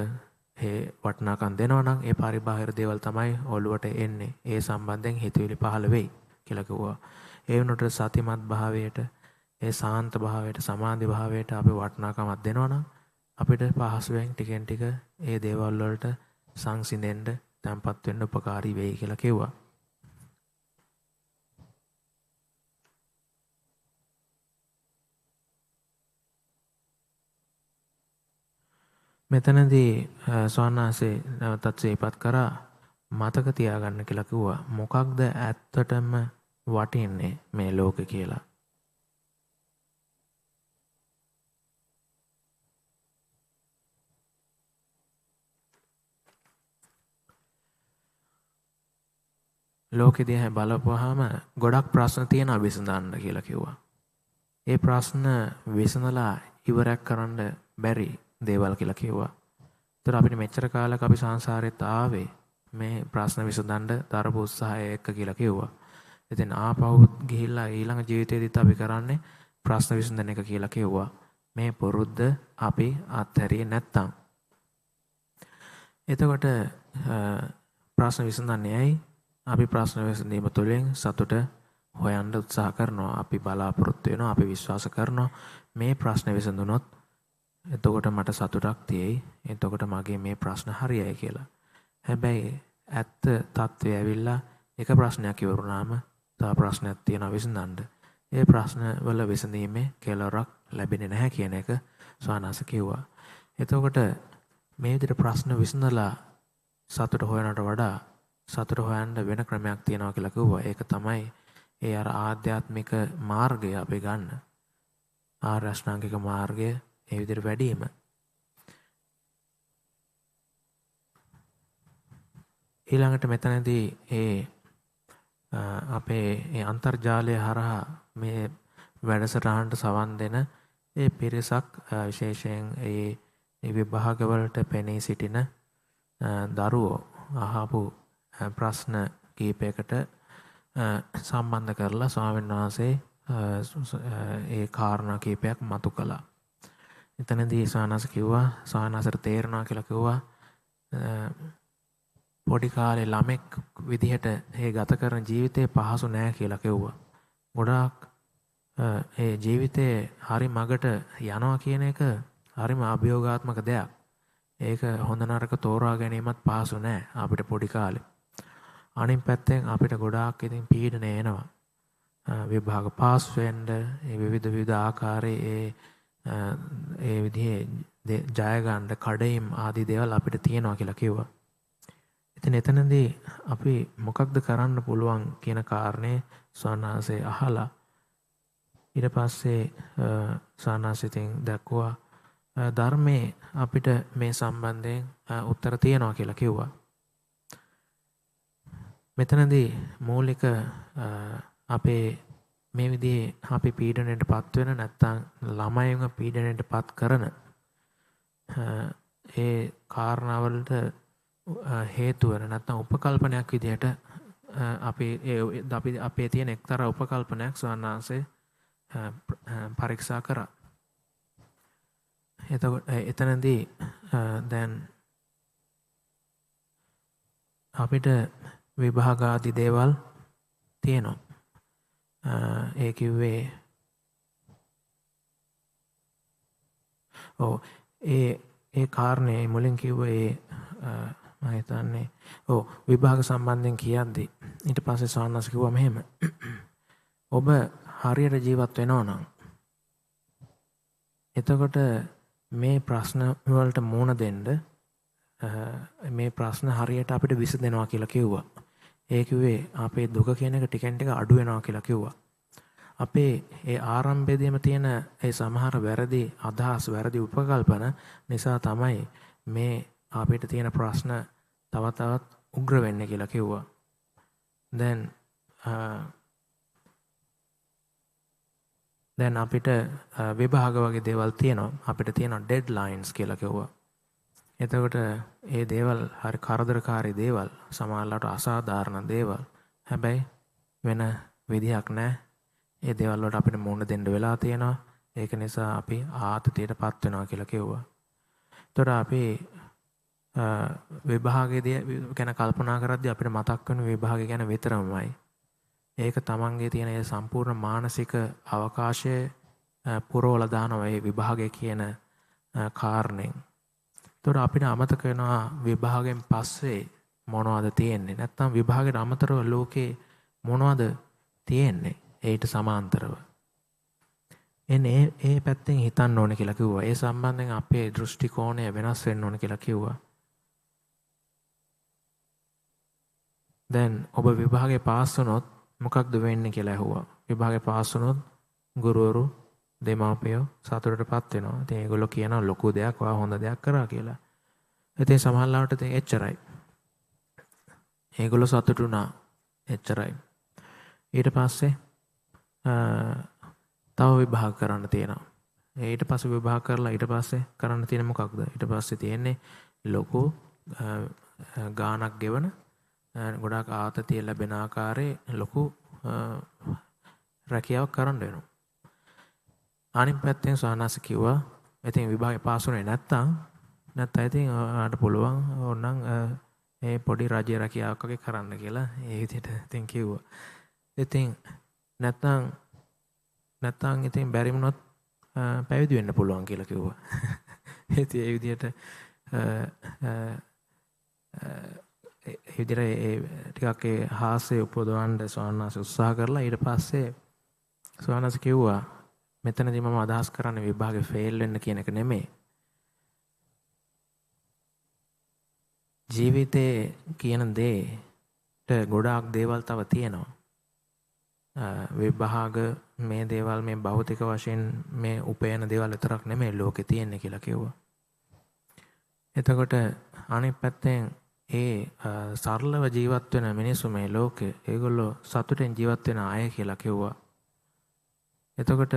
ඒ වටිනාකම් දෙනවා නම් ඒ පරිබාහිර දේවල් තමයි ඔළුවට එන්නේ. ඒ සම්බන්ධයෙන් හිතවිලි පහළ වෙයි කියලා කිව්වා. ඒ වුණොත් සතිමත් භාවයට, ඒ සාන්ත භාවයට, සමාධි භාවයට අපි වටිනාකමක් දෙනවා නම් අපිට පහසුවෙන් ටිකෙන් ටික ඒ දේවල් වලට සංසිඳෙන්න, තැම්පත් වෙන්න උපකාරී වෙයි කියලා කිව්වා. මෙතනදී ස්වාමීන් නැවතත් සිහිපත් කරා මතක තියාගන්න කියලා කිව්වා. මොකක්ද ඇත්තටම වටින්නේ මේ ලෝකේ කියලා? ලෝකෙ දිහා බලපුවාම ගොඩක් ප්‍රශ්න තියෙනවා විසඳන්න කියලා කිව්වා. ඒ ප්‍රශ්න විසඳලා ඉවරයක් කරන්න බැරි දේවල් කියලා කිව්වා. ඒතර අපිට මෙච්චර කාලයක් අපි සංසාරෙත් ආවේ මේ ප්‍රශ්න විසඳන්න දරපු උත්සාහය එක්ක කියලා කිව්වා. ඉතින් ආපහු ගිහිල්ලා ඊළඟ ජීවිතේදීත් අපි කරන්නේ ප්‍රශ්න විසඳන එක කියලා කිව්වා. මේ පුරුද්ද අපි අත්හැරියේ නැත්තම්. එතකොට ප්‍රශ්න විසඳන්නේ ඇයි? අපි ප්‍රශ්න විසඳීම තුළින් සතුට හොයන්න උත්සාහ කරනවා. අපි බලාපොරොත්තු වෙනවා, අපි විශ්වාස කරනවා මේ ප්‍රශ්න විසඳුනොත් එතකොට මට සතුටක් තියෙයි. එතකොට මගේ මේ ප්‍රශ්න හරියයි කියලා. හැබැයි ඇත්ත තත්ත්වය ඇවිල්ලා එක ප්‍රශ්නයක් ඉවරුනාම තව ප්‍රශ්නයක් තියෙනවා විසඳන්න. ඒ ප්‍රශ්න වල විසඳීමේ කෙලවරක් ලැබෙන්නේ නැහැ කියන එක ස්වාමීන් කිව්වා. එතකොට මේ විදිහට ප්‍රශ්න විසඳලා සතුට හොයනට වඩා සතුට හොයන්න වෙන ක්‍රමයක් තියෙනවා කියලා කිව්වා. ඒක තමයි ඒ අර ආධ්‍යාත්මික මාර්ගය අපි ගන්න. ආර්ය අෂ්ටාංගික මාර්ගය ඒ විදිහට වැඩිම. ඊළඟට මෙතනදී අපේ අන්තර්ජාලය හරහා මේ වැඩසටහනට සවන් දෙන ඒ පිරිසක් විශේෂයෙන් ඒ විභාගවලට පෙනී සිටින දරුවෝ අහපු ප්‍රශ්න කීපයකට සම්බන්ධ කරලා ස්වාමීන් වහන්සේ ඒ කාරණා කීපයක් මතු කළා. එතනදී ස්වාමීන් කිව්වා ස්වාමීන් තේරෙනවා කියලා කිව්වා පොඩි කාලේ ළමෙක් විදිහට ඒ ගත කරන ජීවිතේ පහසු නෑ කියලා කිව්වා. ගොඩාක් ඒ ජීවිතේ හරි මගට යනවා කියන එක හරිම අභියෝගාත්මක දෙයක්. ඒක හොඳ නරක තෝරා ගැනීමත් පහසු නෑ අපිට පොඩි කාලේ. අනිත් පැත්තෙන් අපිට ගොඩාක් ඉතින් පීඩන එනවා. විභාග පාස් වෙන්න ඒ විවිධ ආකාරයේ ඒ විදිහේ ජය ගන්න කඩයිම් ආදී දේවල් අපිට තියෙනවා කියලා කිව්වා. ඉතින් එතනදී අපි මොකක්ද කරන්න පුළුවන් කියන කාරණේ ස්වාමීන් අහලා ඊට පස්සේ සානාසිතින් දැක්කුවා ධර්මයේ අපිට මේ සම්බන්ධයෙන් උත්තර තියනවා කියලා කිව්වා. මෙතනදී මූලික අපේ මේ විදිහේ අපි පීඩණයට පත් වෙන නැත්නම් ළමයින්ව පීඩණයට පත් කරන ඒ කාරණාවලට හේතු වෙන නැත්නම් උපකල්පනයක් විදිහට අපි අපේ තියෙන එක්තරා උපකල්පනයක් සවන්නාංශේ පරීක්ෂා කරා. එතකොට එතනදී දැන් අපිට විභාග ආදී දේවල් තියෙනවා. ඒ කිව්වේ ඒ කාරණේ මුලින් කිව්වේ මම හිතන්නේ විභාග සම්බන්ධයෙන් කියද්දි ඊට පස්සේ සාන්නස් කිව්වා මෙහෙම ඔබ හරියට ජීවත් වෙනවා නම් එතකොට මේ ප්‍රශ්න වලට මුහුණ දෙන්න මේ ප්‍රශ්න හරියට අපිට විසඳෙනවා කියලා කිව්වා. ඒ කිව්වේ අපේ දුක කියන එක ටිකෙන් ටික අඩු වෙනවා කියලා කිව්වා. අපේ ඒ ආරම්භයේදීම තියෙන ඒ සමහර වැරදි අදහස් වැරදි උපකල්පන නිසා තමයි මේ අපිට තියෙන ප්‍රශ්න තව තවත් උග්‍ර වෙන්නේ කියලා කිව්වා. දැන් අපිට විභාග වගේ දේවල් තියෙනවා. අපිට තියෙනවා ඩෙඩ්ලයින්ස් කියලා කිව්වා. එතකොට ඒ දේවල් හරි කරදරකාරී දේවල්, සමහරවිට අසාධාරණ දේවල්. හැබැයි වෙන විදිහක් නැහැ. ඒ දේවල් වලට අපිට මුහුණ දෙන්න වෙලා තියෙනවා. ඒක නිසා අපි ආතතියටපත් වෙනවා කියලා කිව්වා. එතකොට අපි විභාගයේදී ගැන කල්පනා කරද්දී අපිට මතක් වෙන විභාගය ගැන විතරමයි. ඒක තමන්ගේ තියෙන ඒ සම්පූර්ණ මානසික අවකාශය පුරවලා දානවා මේ විභාගය කියන කාරණෙන්. ඒතකොට අපිට අමතක වෙනවා විභාගයෙන් පස්සේ මොනවද තියෙන්නේ? නැත්නම් විභාගයට අමතරව ලෝකේ මොනවද තියෙන්නේ? ඒට සමාන්තරව. එන්නේ ඒ පැත්තෙන් හිතන්න ඕනේ කියලා කිව්වා. ඒ සම්බන්ධයෙන් අපේ දෘෂ්ටි කෝණය වෙනස් වෙන්න ඕනේ කියලා කිව්වා. දැන් ඔබ විභාගේ පාස් වුණොත් මොකක්ද වෙන්නේ කියලා ඇහුවා. විභාගේ පාස් වුණොත් ගුරුවරු දෙමාපියෝ සතුටටපත් වෙනවා. ඉතින් ඒගොල්ලෝ කියනවා ලොකු දෙයක් වා හොඳ දෙයක් කරා කියලා. ඉතින් සමහරවිට ඉතින් එච්චරයි. ඒගොල්ලෝ සතුටු වුණා. එච්චරයි. ඊට පස්සේ තව විභාග කරන්න තියෙනවා. ඊට පස්සේ විභාග කරලා ඊට පස්සේ කරන්න තියෙන මොකක්ද? ඊට පස්සේ තියෙන්නේ ලොකු ගාණක් ගෙවන ගොඩාක් ආතතිය ලැබෙන ආකාරයේ ලොකු රැකියාවක් කරන්න වෙනවා. අනිත් පැත්තෙන් සානාස කිව්වා ඉතින් විභාගේ පාස් වුණේ නැත්තම් ඉතින් ඔයාලට පුළුවන් ඕනනම් මේ පොඩි රාජ්‍ය රැකියාවක් වගේ කරන්න කියලා ඒ විදිහට ඉතින් කිව්වා. ඉතින් නැත්තම් ඉතින් බැරි වුණොත් පැවිදි වෙන්න පුළුවන් කියලා කිව්වා. ඉතින් ඒ විදිහට ටිකක් ඒ හාස්‍ය උපදවන්න සානාස උත්සාහ කරලා ඊට පස්සේ සානාස කිව්වා මෙතනදී මම අදහස් කරන්නේ විභාගේ ෆේල් වෙන්න කියන එක නෙමෙයි. ජීවිතේ කියන දේට ගොඩාක් දේවල් තව තියෙනවා. විභාග මේ දේවල් මේ භෞතික වශයෙන් මේ උපයන දේවල් විතරක් නෙමෙයි ලෝකේ තියෙන්නේ කියලා කිව්වා. එතකොට අනිත් පැත්තෙන් ඒ සරලව ජීවත් වෙන මිනිස්සු මේ ලෝකේ ඒගොල්ලෝ සතුටෙන් ජීවත් වෙන අය කියලා කිව්වා. එතකොට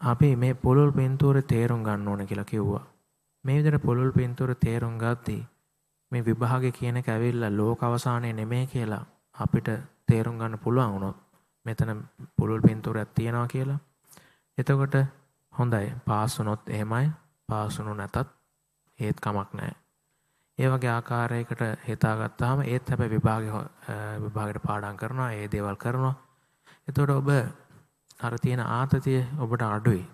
අපි මේ පොළොල් පින්තූරේ තේරුම් ගන්න ඕන කියලා කිව්වා. මේ විදිහට පොළොල් පින්තූරේ තේරුම් ගත්තී මේ විභාගය කියන එක ඇවිල්ලා ලෝක අවසානයේ නෙමෙයි කියලා අපිට තේරුම් ගන්න පුළුවන් වුණොත් මෙතන පොළොල් පින්තූරයක් තියනවා කියලා. එතකොට හොඳයි පාස් වුණොත් එහෙමයි පාස් වුණු නැතත් ඒත් කමක් නැහැ. ඒ වගේ ආකාරයකට හිතාගත්තාම ඒත් හැබැයි විභාගයට පාඩම් කරනවා ඒ දේවල් කරනවා. එතකොට ඔබ අර තියෙන ආතතිය ඔබට අඩුයි.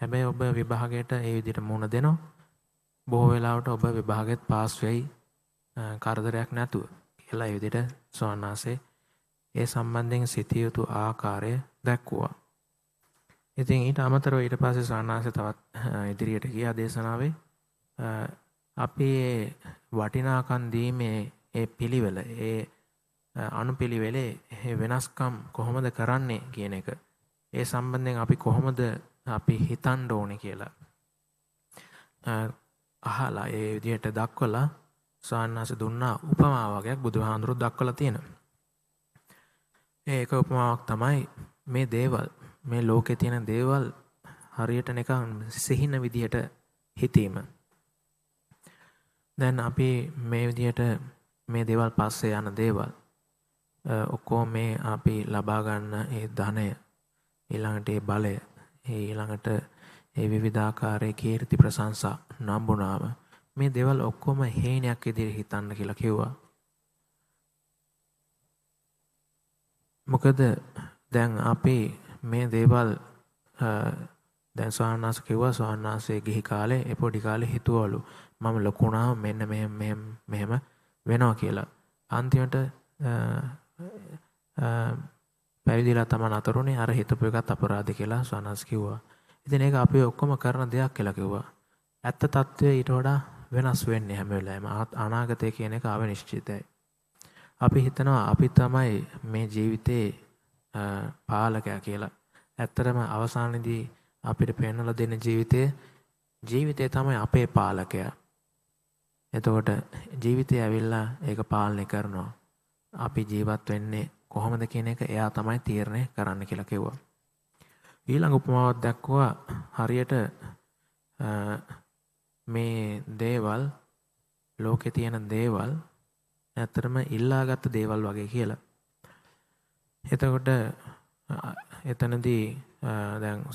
හැබැයි ඔබ විභාගයට ඒ විදිහට මුහුණ දෙනවා. බොහෝ වෙලාවට ඔබ විභාගෙත් පාස් වෙයි කරදරයක් නැතුව කියලා ඒ විදිහට සෝනාසේ ඒ සම්බන්ධයෙන් සිටිය යුතු ආකාරය දැක්වුවා. ඉතින් ඊට අමතරව ඊට පස්සේ සෝනාසේ තවත් ඉදිරියට ගියා දේශනාවේ අපි වටිනාකම් දීමේ ඒ පිළිවෙල ඒ අනුපිළිවෙලේ වෙනස්කම් කොහොමද කරන්නේ කියන එක. ඒ සම්බන්ධයෙන් අපි කොහොමද අපි හිතන්න ඕනේ කියලා අහලා ඒ විදිහට දක්වලා සාන්නාස දුන්නා උපමා වගේක් බුදුහාඳුරු දක්වලා තියෙනවා. ඒක උපමාවක් තමයි මේ දේවල් මේ ලෝකේ තියෙන දේවල් හරියට නිකන් සිහින විදිහට හිතීම. දැන් අපි මේ විදිහට මේ දේවල් පස්සේ යන දේවල් ඔක්කොම මේ අපි ලබා ගන්න ඒ ධනය ඊළඟට ඒ බලය ඊළඟට ඒ විවිධාකාරයේ කීර්ති ප්‍රශංසා නම්බුනාම මේ දේවල් ඔක්කොම හේනයක් විදිහට හිතන්න කියලා කිව්වා. මොකද දැන් අපි මේ දේවල් දැන් ස්වාමීන් කිව්වා ස්වාමීන් ගිහි කාලේ ඒ පොඩි කාලේ හිතුවලු මම ලොකු වුණාම මෙන්න මෙහෙම වෙනවා කියලා. අන්තිමට පැවිදිලා තමන් අතරුනේ අර හිතපු එකත් අපරාධ කියලා ස්වාමීන් කිව්වා. ඉතින් ඒක අපි ඔක්කොම කරන දෙයක් කියලා කිව්වා. ඇත්ත తත්වයේ ඊට වඩා වෙනස් වෙන්නේ හැම වෙලාවෙම. අනාගතය කියන එක අවිනිශ්චිතයි. අපි හිතනවා අපි තමයි මේ ජීවිතේ පාලකයා කියලා. ඇත්තටම අවසානයේදී අපිට පෙන්වලා දෙන ජීවිතය තමයි අපේ පාලකයා. එතකොට ජීවිතය ඇවිල්ලා ඒක පාලනය කරනවා. අපි ජීවත් වෙන්නේ කොහොමද කියන එක එයා තමයි තීරණය කරන්න කියලා කිව්වා. ඊළඟ උපමාවක් දැක්වුවා හරියට මේ දේවල් ලෝකේ තියෙන දේවල් ඇත්තටම ඉල්ලාගත් දේවල් වගේ කියලා. එතකොට එතනදී දැන්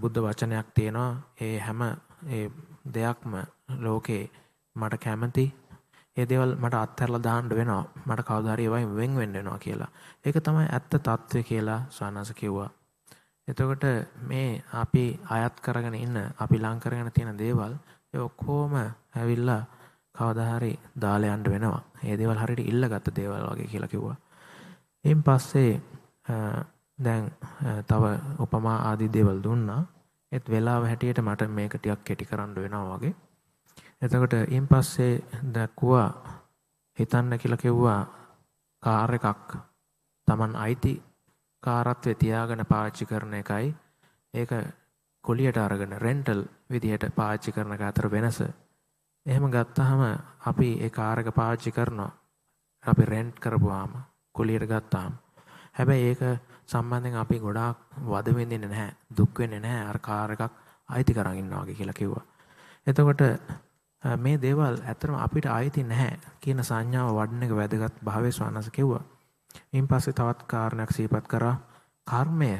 බුද්ධ වචනයක් තියෙනවා ඒ හැම ඒ දෙයක්ම ලෝකේ මට කැමති ඒ දේවල් මට අත්හැරලා දාන්න වෙනවා මට කවදා හරි ඒවයින් වෙන් වෙන්න වෙනවා කියලා. ඒක තමයි ඇත්ත తත්වය කියලා සානස කිව්වා. එතකොට මේ අපි අයත් කරගෙන ඉන්න අපි ලං කරගෙන තියෙන දේවල් ඒ ඔක්කොම ඇවිල්ලා කවදා හරි දාලා යන්න වෙනවා. ඒ දේවල් හරියට ඉල්ලගත්ත දේවල් වගේ කියලා කිව්වා. ඊන් පස්සේ දැන් තව උපමා ආදී දේවල් දුන්නා. ඒත් වෙලාව හැටියට මට මේක ටිකක් කෙටි කරන්න වෙනවා වගේ. එතකොට ඊන් පස්සේ දැක්ුවා හිතන්න කියලා කිව්වා කාර් එකක් Taman අයිති කාර්යත්වයේ තියාගෙන පාවිච්චි කරන එකයි ඒක කුලියට අරගෙන රෙන්ටල් විදිහට පාවිච්චි කරන එක අතර වෙනස. එහෙම ගත්තාම අපි ඒ කාර් එක පාවිච්චි කරනවා. අපි රෙන්ට් කරපුවාම කුලියට ගත්තාම. හැබැයි ඒක සම්බන්ධයෙන් අපි ගොඩාක් වද විඳින්නේ නැහැ. දුක් වෙන්නේ නැහැ. අර කාර් එකක් අයිති කරන් ඉන්නවා වගේ කියලා කිව්වා. එතකොට මේ දේවල් ඇත්තටම අපිට අයිති නැහැ කියන සංඥාව වඩන එක වැදගත් භාවයේ ස්වාමීන් කිව්වා. ඊන් පස්සේ තවත් කාරණයක් සිහිපත් කරා කර්මය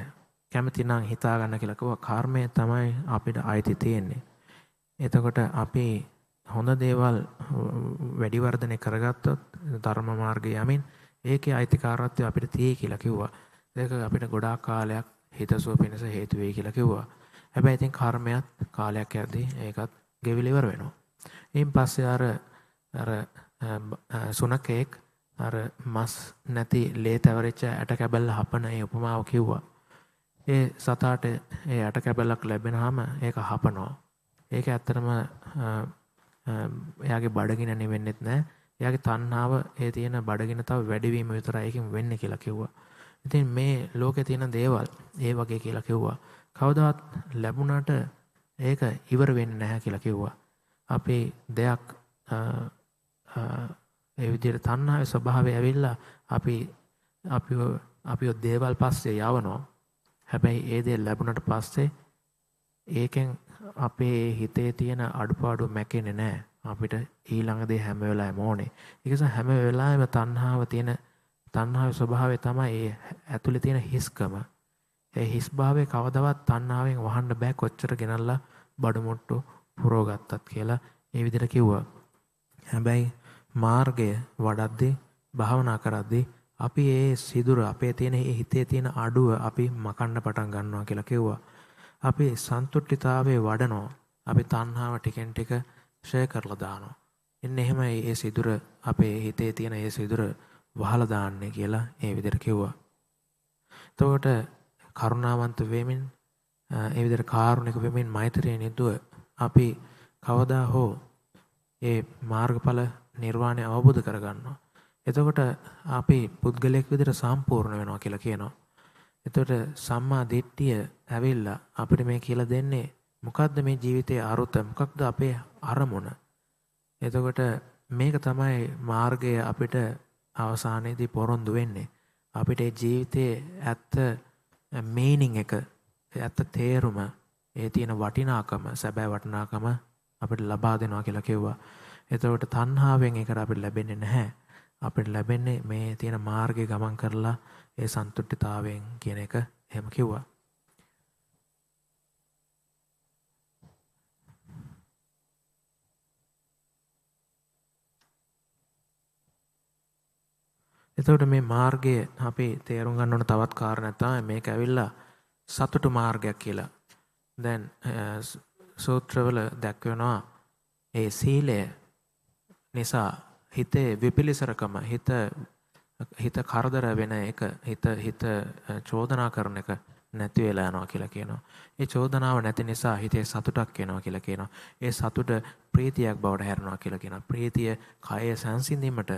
කැමති නම් හිතා ගන්න කියලා කිව්වා. කර්මය තමයි අපිට අයිති තියෙන්නේ. එතකොට අපි හොඳ දේවල් වැඩි වර්ධනය කරගත්තොත් ධර්ම මාර්ගයේ යමින් ඒකේ අයිතිකාරත්වය අපිට තියෙයි කියලා කිව්වා. ඒක අපිට ගොඩාක් කාලයක් හිතසුව පිණිස හේතු වෙයි කියලා කිව්වා. හැබැයි ඉතින් කර්මයක් කාලයක් යද්දී ඒකත් ගෙවිල ඉවර වෙනවා. ඊන් පස්සේ අර සුනකෙක් අර මස් නැති ලේ තවරිච්ච ඇට කැබල්ල හපන ඒ උපමාව කිව්වා. ඒ සතාට ඒ ඇට කැබල්ලක් ලැබෙනාම ඒක හපනවා. ඒක ඇත්තටම එයාගේ බඩගින නෙවෙන්නෙත් නෑ. එයාගේ තණ්හාව ඒ තියෙන බඩගින තව වැඩි වීම විතරයි ඒකෙන් වෙන්නේ කියලා කිව්වා. ඉතින් මේ ලෝකේ තියෙන දේවල් ඒ වගේ කියලා කිව්වා. කවදාවත් ලැබුණාට ඒක ඉවර වෙන්නේ නැහැ කියලා කිව්වා. අපි දෙයක් ඒ විදිහට තණ්හාවේ ස්වභාවය ඇවිල්ලා අපි දේවල් පස්සේ යවනවා. හැබැයි ඒ දේ ලැබුණාට පස්සේ ඒකෙන් අපේ හිතේ තියෙන අඩුපාඩු මැකෙන්නේ නැහැ. අපිට ඊළඟ දේ හැම වෙලාවෙම ඕනේ. ඒක නිසා හැම වෙලාවෙම තණ්හාවේ ස්වභාවය තමයි ඒ ඇතුලේ තියෙන හිස්කම. ඒ හිස්භාවය කවදාවත් තණ්හාවෙන් වහන්න බෑ කොච්චර ගෙනල්ලා බඩමුට්ටු පුරවගත්තත් කියලා ඒ විදිහට කිව්වා. හැබැයි මාර්ගය වඩද්දී භාවනා කරද්දී අපි ඒ සිදුර අපේ තියෙන ඒ හිතේ තියෙන අඩුව අපි මකන්න පටන් ගන්නවා කියලා කිව්වා. අපි සන්තුෂ්ඨිතාවයේ වඩනවා. අපි තණ්හාව ටිකෙන් ටික ෂය කරලා දානවා. එන්න එහෙමයි ඒ සිදුර අපේ හිතේ තියෙන ඒ සිදුර වහලා දාන්නේ කියලා ඒ විදිහට කිව්වා. එතකොට කරුණාවන්ත වෙමින් ඒ විදිහට කාරුණික වෙමින් මෛත්‍රියෙන් යුතුව අපි කවදා හෝ ඒ මාර්ගඵල නිර්වාණය අවබෝධ කරගන්නවා. එතකොට අපි පුද්ගලයෙක් විදිහට සම්පූර්ණ වෙනවා කියලා කියනවා. එතකොට සම්මා දිට්ඨිය ඇවිල්ලා අපිට මේ කියලා දෙන්නේ මොකද්ද මේ ජීවිතයේ අරුත, මොකක්ද අපේ අරමුණ. එතකොට මේක තමයි මාර්ගය අපිට අවසානයේදී පොරොන්දු වෙන්නේ. අපිට ජීවිතයේ ඇත්ත මීනින් එක, ඇත්ත තේරුම, ඒ තියෙන වටිනාකම, සැබෑ වටිනාකම අපිට ලබා දෙනවා කියලා කිව්වා. එතකොට තණ්හාවෙන් ඒකට අපිට ලැබෙන්නේ නැහැ. අපිට ලැබෙන්නේ මේ තියෙන මාර්ගයේ ගමන් කරලා ඒ සන්තුෂ්ඨිතාවයෙන් කියන එක එහෙම කිව්වා. එතකොට මේ මාර්ගයේ අපි තේරුම් ගන්න ඕන තවත් කාරණයක් තමයි මේක ඇවිල්ලා සතුටු මාර්ගයක් කියලා. දැන් සූත්‍රවල දැක්වෙනවා ඒ සීලය නිසා හිතේ විපිලිසරකම, හිත කරදර වෙන එක, හිත චෝදනා කරන එක නැති වෙලා යනවා කියලා කියනවා. ඒ චෝදනාව නැති නිසා හිතේ සතුටක් එනවා කියලා කියනවා. ඒ සතුට ප්‍රීතියක් බවට හැරෙනවා කියලා කියනවා. ප්‍රීතිය කය සංසිඳීමට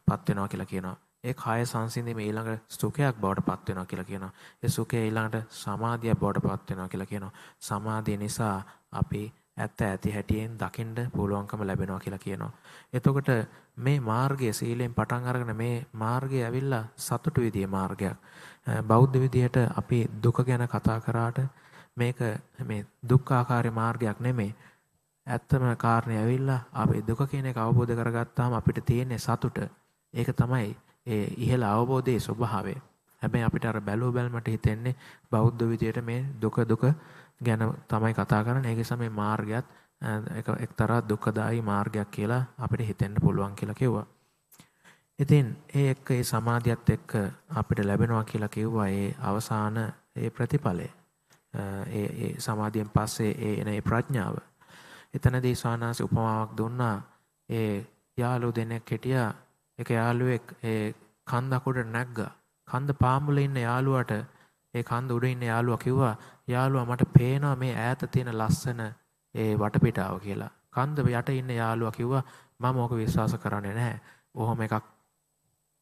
පත් වෙනවා කියලා කියනවා. ඒ කය සංසිඳීම ඊළඟ සුඛයක් බවට පත් වෙනවා කියලා කියනවා. ඒ සුඛය ඊළඟට සමාධියක් බවට පත් වෙනවා කියලා කියනවා. සමාධිය නිසා අපි ඇත්ත ඇති හැටියෙන් දකින්න පුළුවන්කම ලැබෙනවා කියලා කියනවා. එතකොට මේ මාර්ගය සීලෙන් පටන් අරගෙන මේ මාර්ගය ඇවිල්ලා සතුටු විදියේ මාර්ගයක්. බෞද්ධ විදියට අපි දුක ගැන කතා කරාට මේක මේ දුක්ඛාකාරී මාර්ගයක් නෙමෙයි. ඇත්තම කාරණේ ඇවිල්ලා අපි දුක කියන එක අවබෝධ කරගත්තාම අපිට තියෙන්නේ සතුට. ඒක තමයි ඒ ඉහළ අවබෝධයේ ස්වභාවය. හැබැයි අපිට අර බැලුව බැලමට හිතෙන්නේ බෞද්ධ විදියට මේ දුක ගැන තමයි කතා කරන්නේ. ඒක නිසා මේ මාර්ගයත් එක්තරා දුක්ඛදායී මාර්ගයක් කියලා අපිට හිතෙන්න පුළුවන් කියලා කිව්වා. ඉතින් ඒ සමාධියත් එක්ක අපිට ලැබෙනවා කියලා කිව්වා ඒ අවසාන ඒ ප්‍රතිඵලය. ඒ සමාධියෙන් පස්සේ එන ප්‍රඥාව. එතනදී සානාස උපමාවක් දුන්නා. ඒ යාළුවෝ දෙනෙක් හිටියා. එක යාළුවෙක් ඒ කන්ද අකුඩට නැග්ගා. කන්ද පාමුල ඉන්න යාළුවාට ඒ කන්ද උඩ ඉන්න යාළුවා කිව්වා, යාළුවා මට පේනවා මේ ඈත තියෙන ලස්සන ඒ වටපිටාව කියලා. කන්ද යට ඉන්න යාළුවා කිව්වා, මම ඕක විශ්වාස කරන්නේ නැහැ. ඔහොම එකක්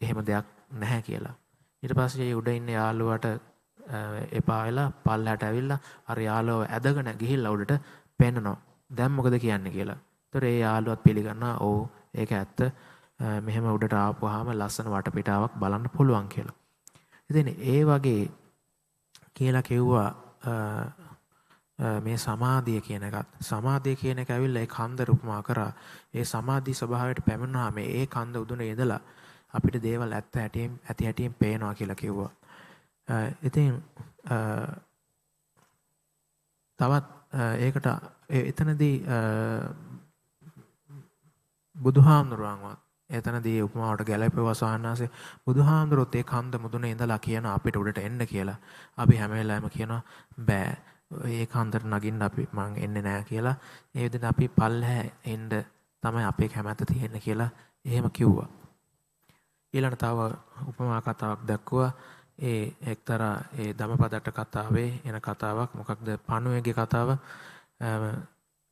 එහෙම දෙයක් නැහැ කියලා. ඊට පස්සේ ඒ උඩ ඉන්න යාළුවාට එපා වෙලා පල්ලහැට ඇවිල්ලා අර යාළුවව ඇදගෙන ගිහිල්ලා උඩට පෙන්නනවා. දැන් මොකද කියන්නේ කියලා. ඒතර ඒ යාළුවත් පිළිගන්නවා, ඔව් ඒක ඇත්ත. මෙහෙම උඩට ආපුවාම ලස්සන වටපිටාවක් බලන්න පුළුවන් කියලා. ඉතින් ඒ වගේ කියලා කිව්වා මේ සමාධිය කියන එකත්. සමාධිය කියන එක ඇවිල්ලා ඒ කන්ද උපමා කරා. ඒ සමාධි ස්වභාවයට පැමිණුවාම ඒ කන්ද උදුනේ ඉඳලා අපිට දේවල් ඇත්ත හැටියෙන් පේනවා කියලා කිව්වා. ඉතින් තවත් ඒකට එතනදී බුදුහාමුදුරුවන්වත් එතනදී උපමාවට ගැලපෙවවා සාහනාසේ බුදුහාමුදුරුවෝත් ඒ කන්ද මුදුනේ ඉඳලා කියන අපිට උඩට එන්න කියලා. අපි හැම වෙලාවෙම කියනවා බෑ. ඒ කන්දට නගින්න මං එන්නේ නැහැ කියලා. ඒ විදිහට අපි පල්ලහැ එන්න තමයි අපේ කැමැත්ත තියෙන්නේ කියලා එහෙම කිව්වා. ඊළඟ තව උපමා කතාවක් දැක්කුවා. ඒ එක්තරා ඒ ධම්මපදට්ට කතාවේ එන කතාවක්. මොකක්ද? පණුවේගේ කතාව.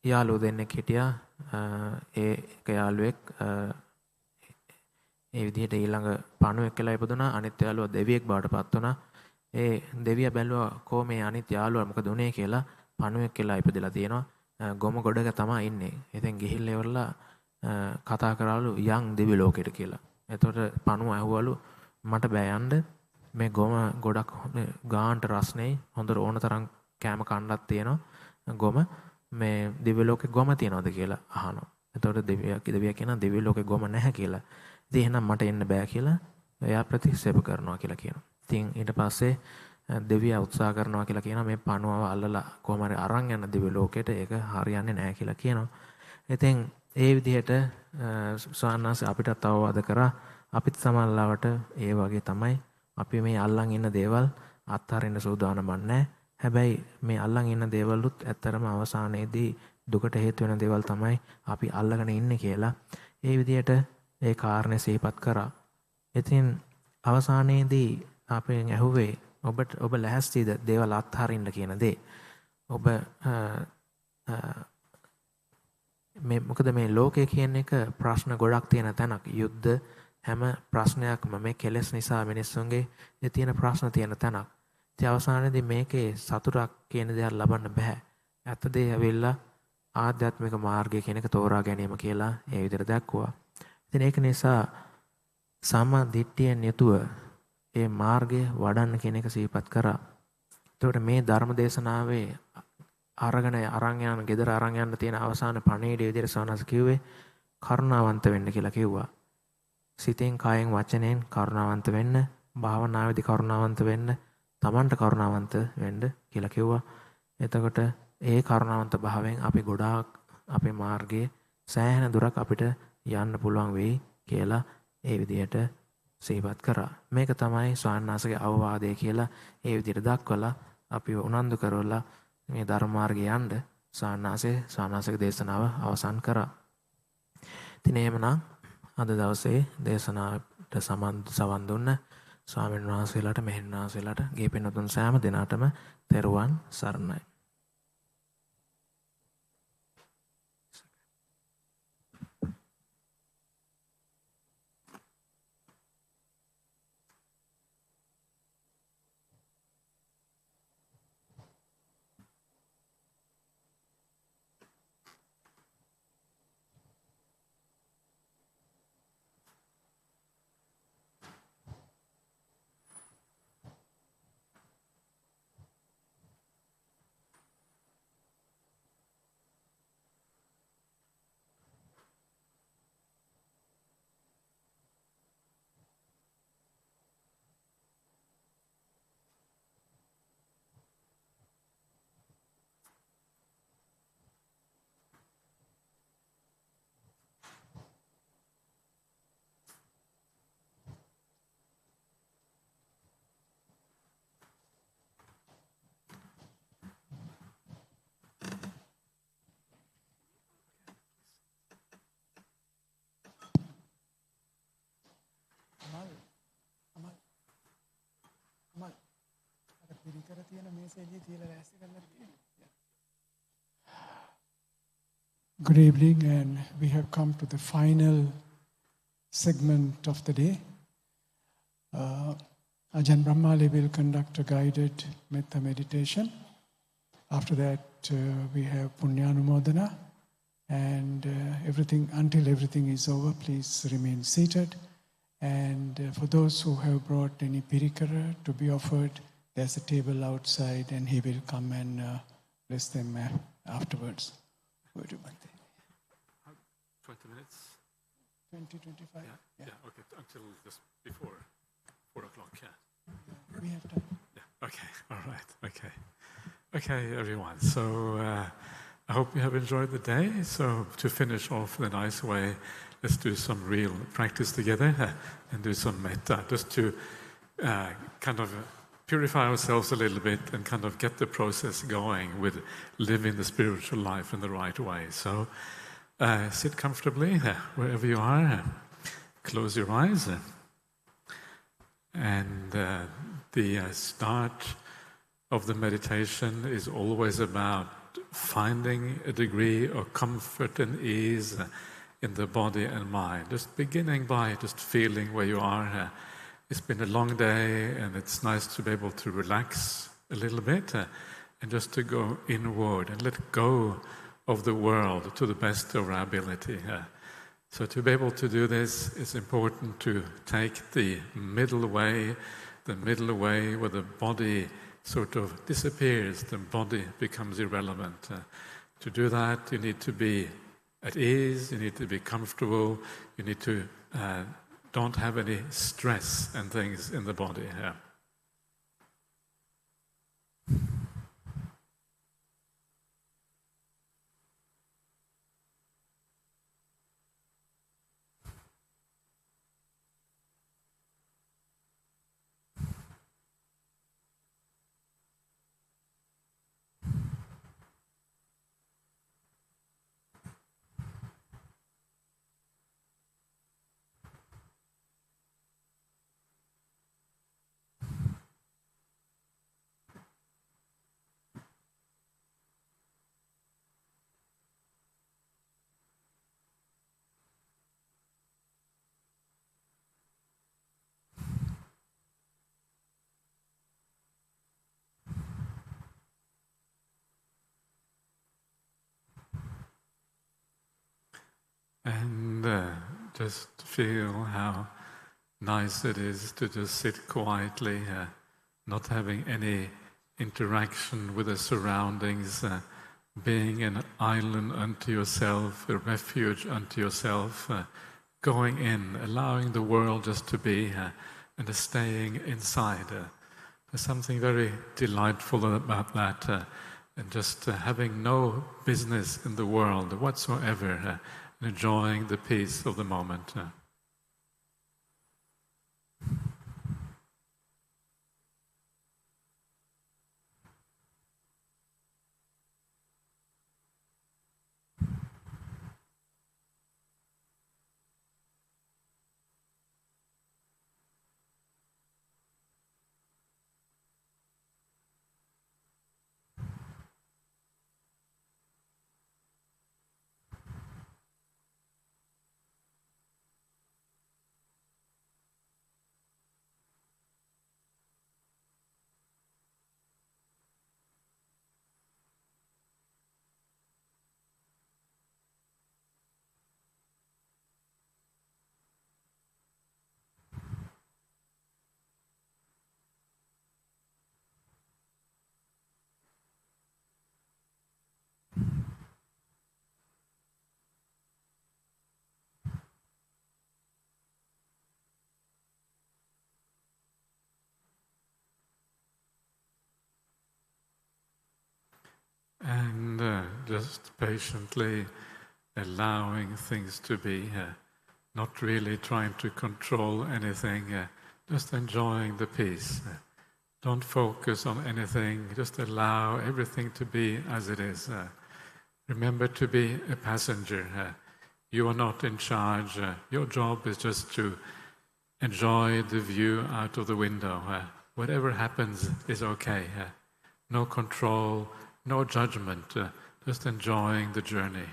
යාළුවෝ දෙන්නෙක් හිටියා. ඒ එක යාළුවෙක් ඒ විදිහට ඊළඟ පණුවෙක් කියලා ඉපදුනා. අනිත් යාළුවා දෙවියෙක් බවට පත් වුණා. ඒ දෙවියා බැලුවා කො මේ අනිත් යාළුවා මොකද උනේ කියලා. පණුවෙක් කියලා ඉපදලා තියෙනවා. ගොම ගොඩක තමයි ඉන්නේ. ඉතින් ගිහිල්ලා ඉවරලා කතා කරාලු යන් දිවි ලෝකෙට කියලා. එතකොට පණුව ඇහුවලු මට බෑ යන්න. මේ ගොම ගොඩක් ගාන්ට රස්නේ. හොඳට ඕන තරම් කෑම කන්නක් තියෙනවා. ගොම මේ දිව්‍ය ලෝකේ ගොම තියනවද කියලා අහනවා. එතකොට දෙවියා කියනවා දිව්‍ය ලෝකේ ගොම නැහැ කියලා. ඉතින් එහෙනම් මට එන්න බෑ කියලා එයා ප්‍රතික්ෂේප කරනවා කියලා කියනවා. ඉතින් ඊට පස්සේ දෙවියා උත්සාහ කරනවා කියලා කියනවා මේ පණුවව අල්ලලා කොහම හරි අරන් යන දිව්‍ය ලෝකෙට. ඒක හරියන්නේ නැහැ කියලා කියනවා. ඉතින් ඒ විදිහට සාන්නාස අපිටත් අවවාද කරා. අපිත් සමහරවට ඒ වගේ තමයි අපි මේ අල්ලන් ඉන්න දේවල් අත්හරින්න සූදානම් නැහැ. හැබැයි මේ අල්ලන් ඉන්න දේවලුත් ඇත්තරම අවසානයේදී දුකට හේතු වෙන දේවල් තමයි අපි අල්ලගෙන ඉන්නේ කියලා ඒ විදිහට ඒ කාරණේ සිහිපත් කරා. ඉතින් අවසානයේදී අපෙන් ඇහුවේ ඔබ ලැහැස්තිද දේවල් අත්හරින්න කියන දේ. ඔබ මේ මොකද මේ ලෝකය කියන එක ප්‍රශ්න ගොඩක් තියෙන තැනක්. යුද්ධ හැම ප්‍රශ්නයක්ම මේ කෙලෙස් නිසා මිනිස්සුන්ගේ තියෙන ප්‍රශ්න තියෙන තැනක්. ඉතින් අවසානයේදී මේකේ සතුටක් කියන දේක් ලබන්න බෑ. ඇත්ත දේ ඇවිල්ලා ආධ්‍යාත්මික මාර්ගය කියන එක තෝරා ගැනීම කියලා ඒ විදිහට දැක්කුවා. ඉතින් ඒක නිසා සම්මා දිට්ඨියෙන් යුතුව ඒ මාර්ගය වඩන්න කියන එක සිහිපත් කරා. එතකොට මේ ධර්ම දේශනාවේ අරගෙන අරන් යන gedara අරන් යන්න තියෙන අවසාන පණිවිඩය විදිහට සවනස් කිව්වේ කරුණාවන්ත වෙන්න කියලා කිව්වා. සිතෙන් කායෙන් වචනයෙන් කරුණාවන්ත වෙන්න, භාවනාවේදී කරුණාවන්ත වෙන්න, තමන්ට කරුණාවන්ත වෙන්න කියලා කිව්වා. එතකොට ඒ කරුණාවන්ත භාවයෙන් අපි ගොඩාක් අපේ මාර්ගයේ සෑහෙන දුරක් අපිට යන්න පුළුවන් වෙයි කියලා ඒ විදිහට සිහිපත් කරා. මේක තමයි ස්වාමීනාසගේ අවවාදය කියලා ඒ විදිහට දක්වලා අපි උනන්දු කරවලා මේ ධර්ම මාර්ගයේ යන්න ස්වාමීනාසගේ දේශනාව අවසන් කරා. ඉතින් එහෙමනම් අද දවසේ දේශනාවට සවන් දුන්න ස්වාමීන් වහන්සේලාට මෙහෙණින් වහන්සේලාට ගේ පින්වතුන් සෑම දිනාටම තෙරුවන් සරණයි. Good evening, and we have come to the final segment of the day. Ajahn Bramali will conduct a guided metta meditation. After that, we have Punyanumodana, and until everything is over, please remain seated. And for those who have brought any pirikara to be offered, there's a table outside, and he will come and bless them afterwards. 20 minutes? 20, 25. Yeah, okay, until just before 4 o'clock, yeah. We have time. Yeah, okay, all right, okay. Okay, everyone, so I hope you have enjoyed the day. So to finish off in a nice way, let's do some real practice together and do some metta, just to kind of purify ourselves a little bit and kind of get the process going with living the spiritual life in the right way. So sit comfortably wherever you are. Close your eyes. And the start of the meditation is always about finding a degree of comfort and ease in the body and mind. Just beginning by just feeling where you are. It's been a long day, and it's nice to be able to relax a little bit and just to go inward and let go of the world to the best of our ability. So to be able to do this, it's important to take the middle way where the body sort of disappears, the body becomes irrelevant. To do that, you need to be at ease, you need to be comfortable, you need to don't have any stress and things in the body. And just feel how nice it is to just sit quietly, not having any interaction with the surroundings, being an island unto yourself, a refuge unto yourself, going in, allowing the world just to be, and staying inside. There's something very delightful about that, and just having no business in the world whatsoever, enjoying the peace of the moment. And just patiently allowing things to be, not really trying to control anything, just enjoying the peace. Don't focus on anything, just allow everything to be as it is. Remember to be a passenger. You are not in charge. Your job is just to enjoy the view out of the window. Whatever happens is okay. No control, no judgment, just enjoying the journey.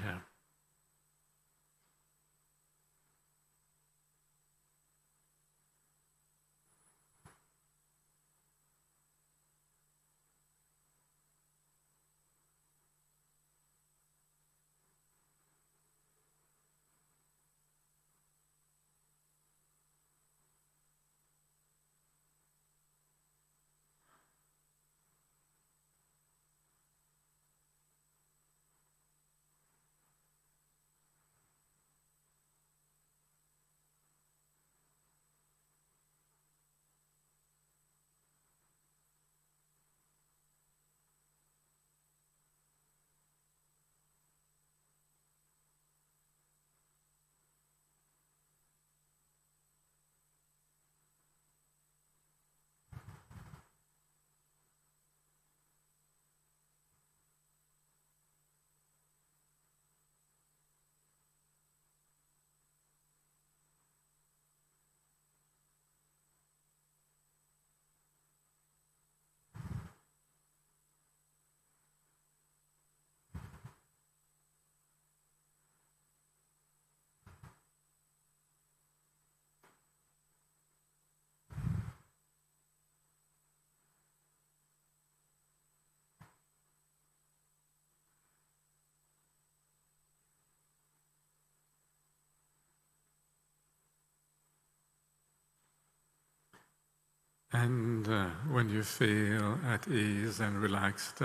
And when you feel at ease and relaxed,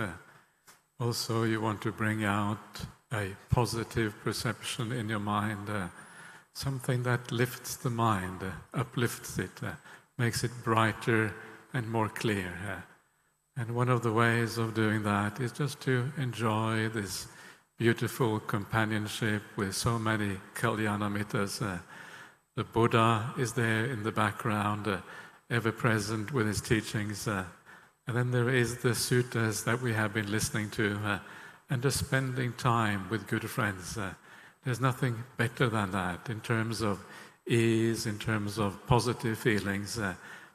also you want to bring out a positive perception in your mind, something that lifts the mind, uplifts it, makes it brighter and more clear. And one of the ways of doing that is just to enjoy this beautiful companionship with so many Kalyanamittas. The Buddha is there in the background, ever present with his teachings. And then there is the suttas that we have been listening to, and just spending time with good friends. There's nothing better than that in terms of ease, in terms of positive feelings,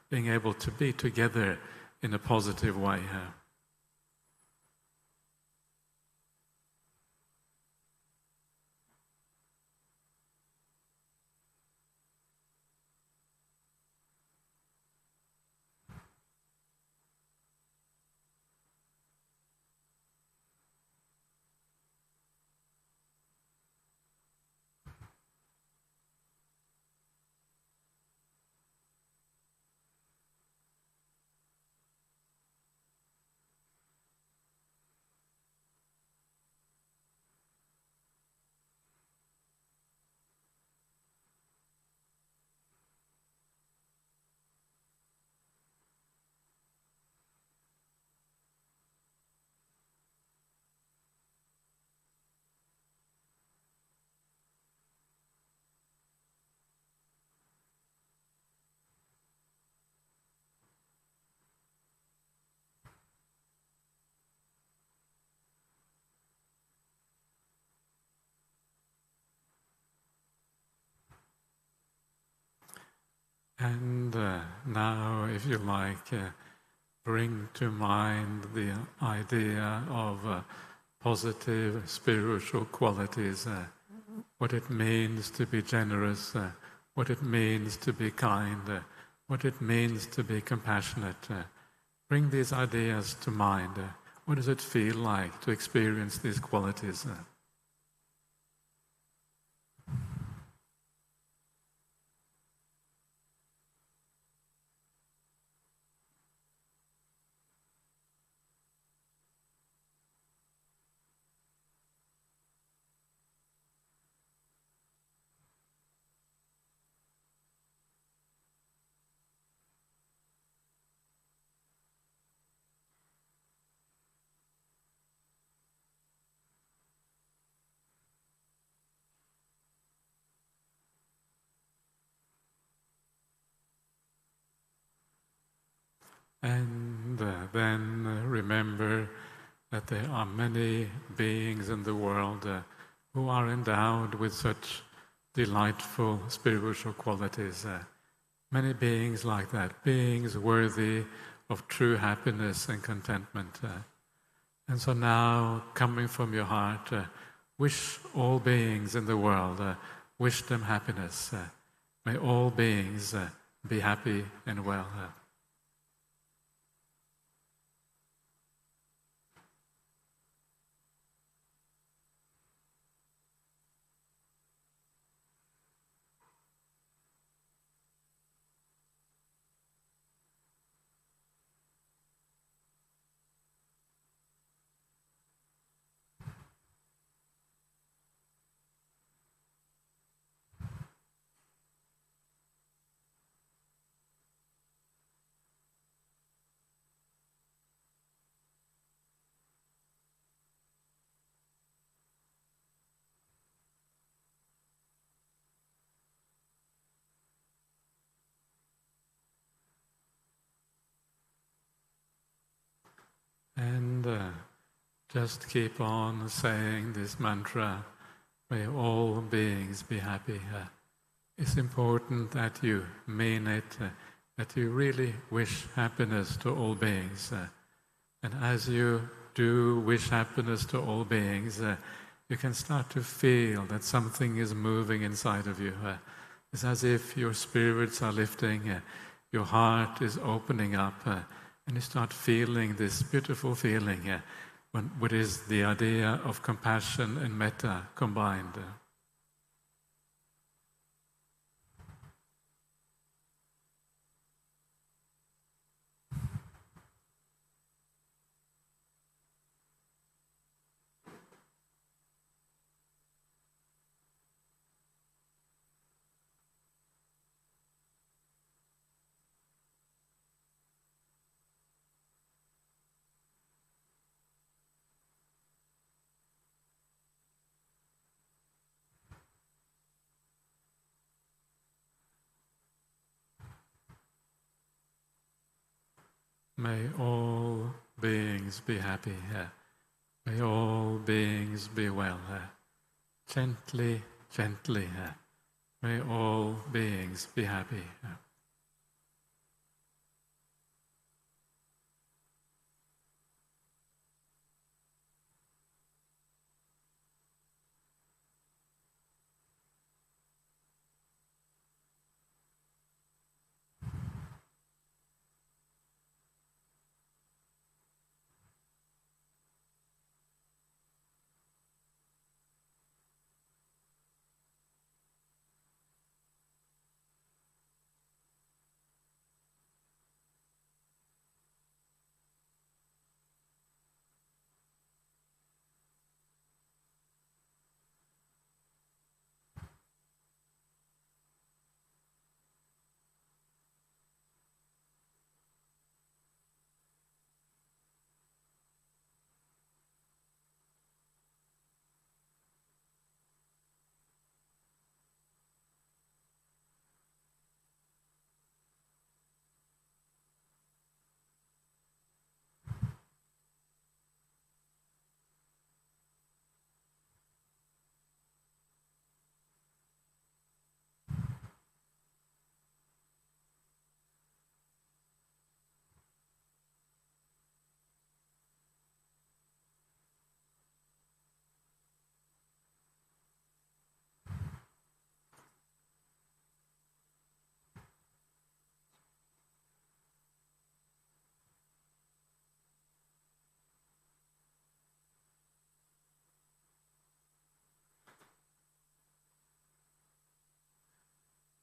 being able to be together in a positive way. And now, if you like, bring to mind the idea of positive spiritual qualities, what it means to be generous, what it means to be kind, what it means to be compassionate. Bring these ideas to mind. What does it feel like to experience these qualities? And then remember that there are many beings in the world who are endowed with such delightful spiritual qualities. Many beings like that, beings worthy of true happiness and contentment. And so now, coming from your heart, wish all beings in the world, wish them happiness. May all beings be happy and well. And just keep on saying this mantra, may all beings be happy. It's important that you mean it, that you really wish happiness to all beings. And as you do wish happiness to all beings, you can start to feel that something is moving inside of you. It's as if your spirits are lifting, your heart is opening up, and you start feeling this beautiful feeling, what is the idea of compassion and metta combined. May all beings be happy. May all beings be well. Gently, gently. May all beings be happy.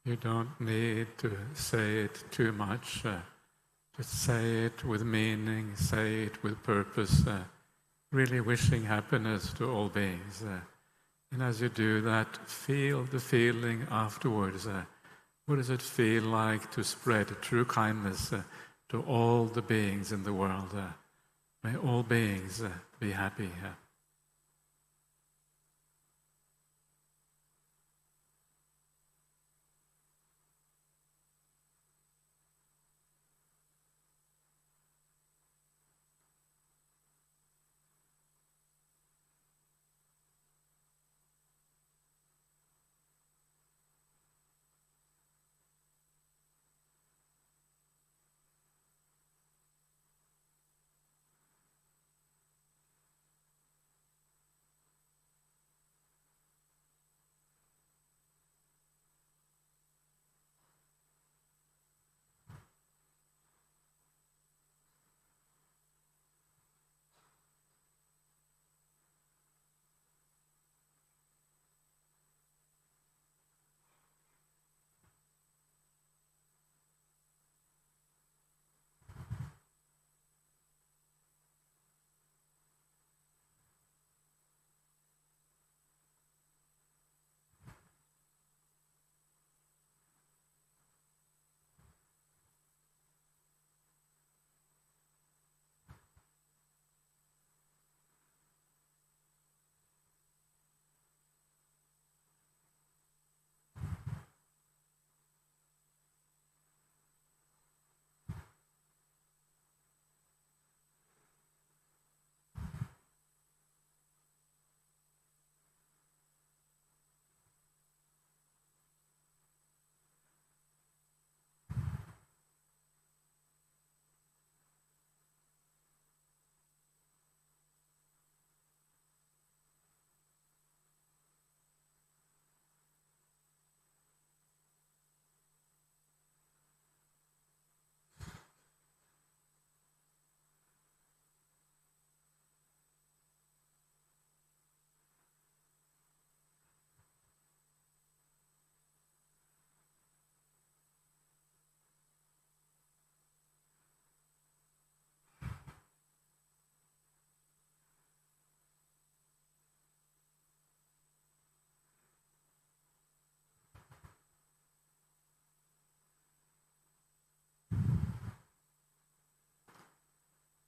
You don't need to say it too much. Just say it with meaning, say it with purpose, really wishing happiness to all beings. And as you do that, feel the feeling afterwards. What does it feel like to spread true kindness to all the beings in the world? May all beings be happy.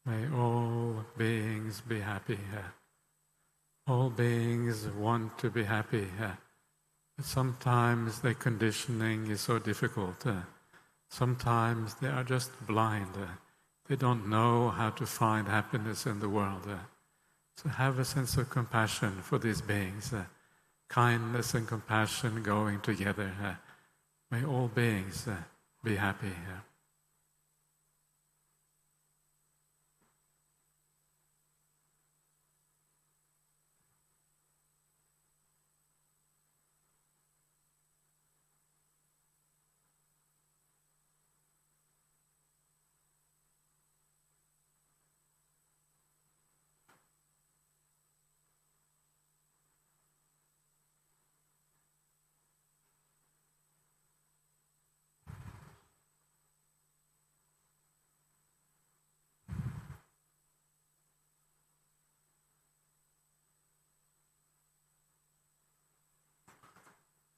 May all beings be happy. All beings want to be happy. But sometimes their conditioning is so difficult. Sometimes they are just blind. They don't know how to find happiness in the world. So have a sense of compassion for these beings. Kindness and compassion going together. May all beings be happy.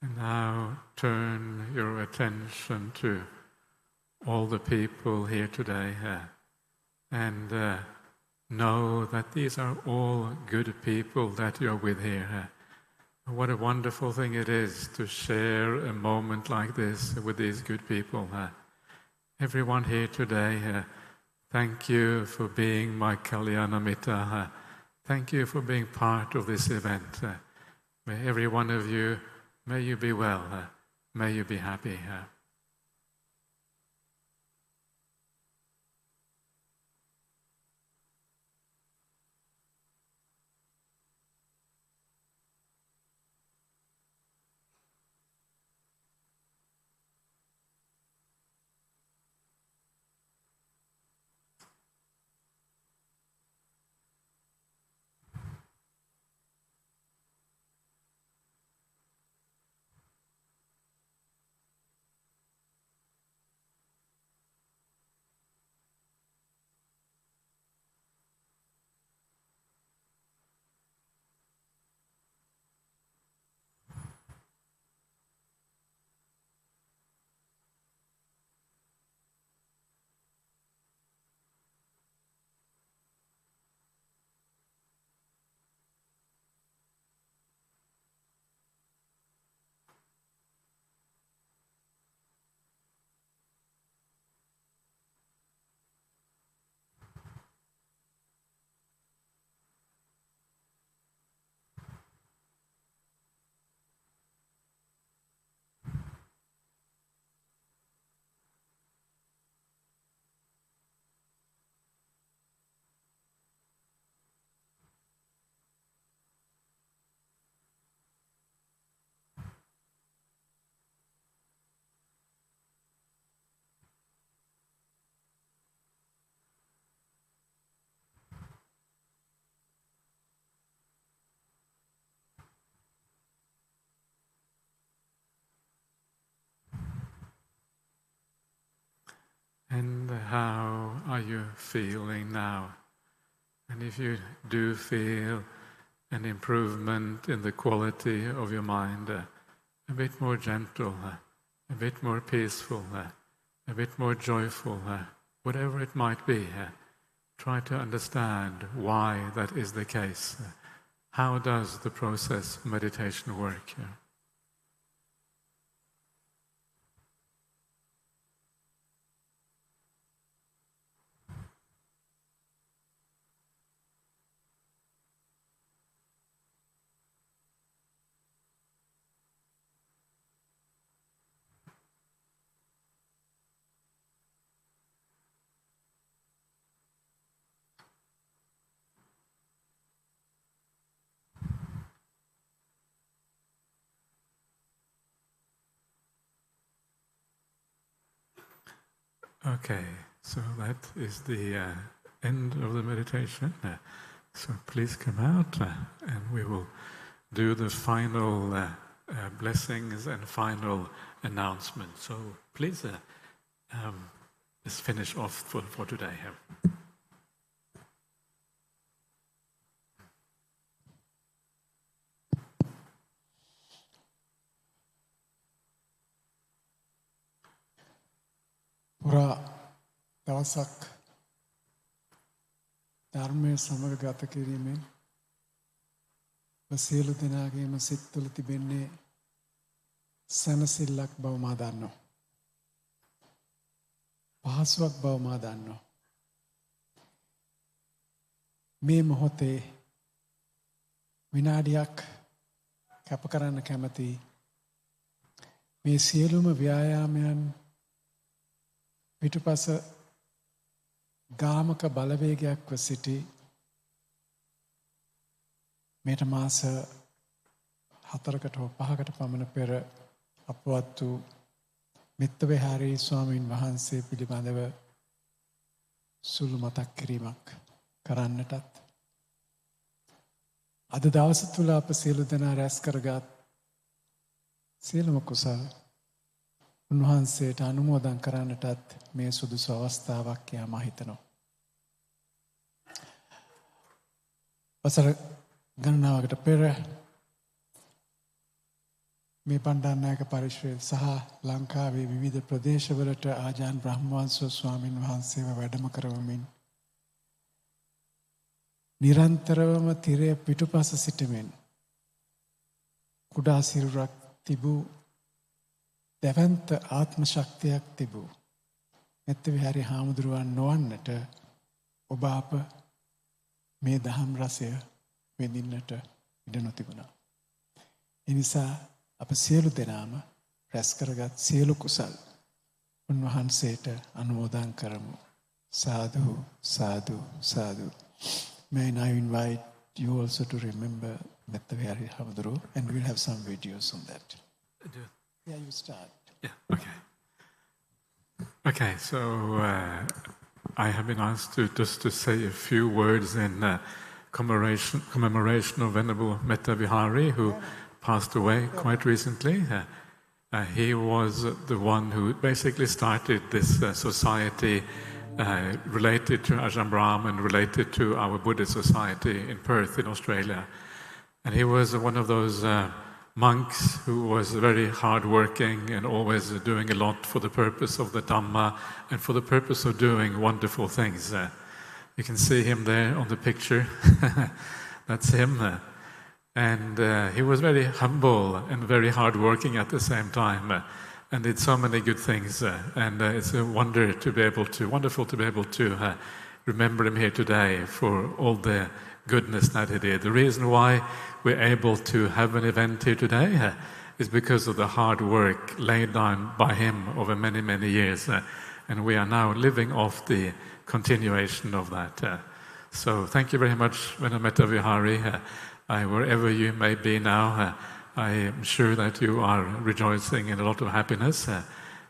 And now turn your attention to all the people here today and know that these are all good people that you're with here. What a wonderful thing it is to share a moment like this with these good people. Everyone here today, thank you for being my Kalyana Mitta. Thank you for being part of this event. May every one of you, may you be well. May you be happy. And how are you feeling now? And if you do feel an improvement in the quality of your mind, a bit more gentle, a bit more peaceful, a bit more joyful, whatever it might be, try to understand why that is the case. How does the process of meditation work? Okay, so that is the end of the meditation. So please come out and we will do the final blessings and final announcement. So please let's finish off for today. පුරා දවසක් ධර්මයේ සමග ගත කිරීමෙන් සියලු දෙනාගේම සිත් තුළ තිබෙන්නේ සැනසෙල්ලක් බව මා දන්නවා. පහසුවක් බව මා දන්නවා. මේ මොහොතේ විනාඩියක් කැප කරන්න කැමති මේ සියලුම ව්‍යායාමයන් පිටුපස ගාමක බලවේගයක්ව සිටි මේට මාස 4කට හෝ 5කට පමණ පෙර අපවත් වූ මෙත්ත විහාරී ස්වාමීන් වහන්සේ පිළිබඳව සුළු මතක් කිරීමක් කරන්නටත් අද දවස තුල අප සියලු දෙනා රැස් කරගත් සියලුම කුසල් උන්වහන්සේට අනුමෝදන් කරන්නටත් මේ සුදුසු අවස්ථාවක් කියලා මා හිතනවා. වසර ගණනාවකට පෙර මේ බණ්ඩාරනායක පරිශ්‍රය සහ ලංකාවේ විවිධ ප්‍රදේශවලට ආජාන් බ්‍රහ්මවංශ ස්වාමීන් වහන්සේව වැඩම කරවමින් නිරන්තරවම තිරය පිටුපස සිටමින් කුඩා සිරුරක් තිබූ දැවැන්ත ආත්ම ශක්තියක් තිබූ මෙත්ත විහාරී හාමුදුරුවන් නොවන්නට ඔබ අප මේ දහම් රසය විඳින්නට ඉඩ නොතිබුණා. ඒ නිසා අප සියලු දෙනාම රැස් කරගත් සියලු කුසල් උන්වහන්සේට අනුමෝදන් කරමු. සාදු සාදු සාදු. May I invite you also to remember Metta Vihari Hamaduru, and we'll have some videos on that. Yeah, you start. Yeah, okay. Okay, so I have been asked to say a few words in commemoration of Venerable Metta Vihari, who passed away quite recently. He was the one who basically started this society related to Ajahn Brahm and related to our Buddhist society in Perth in Australia. And he was one of those monks who was very hard-working and always doing a lot for the purpose of the Dhamma and for the purpose of doing wonderful things. You can see him there on the picture. That's him. And he was very humble and very hard-working at the same time, and did so many good things. And it's a wonderful to be able to remember him here today for all the goodness that he did. The reason why we're able to have an event here today is because of the hard work laid down by him over many, many years. And we are now living off the continuation of that. So thank you very much, Venerable Metta Vihari. Wherever you may be now, I am sure that you are rejoicing in a lot of happiness.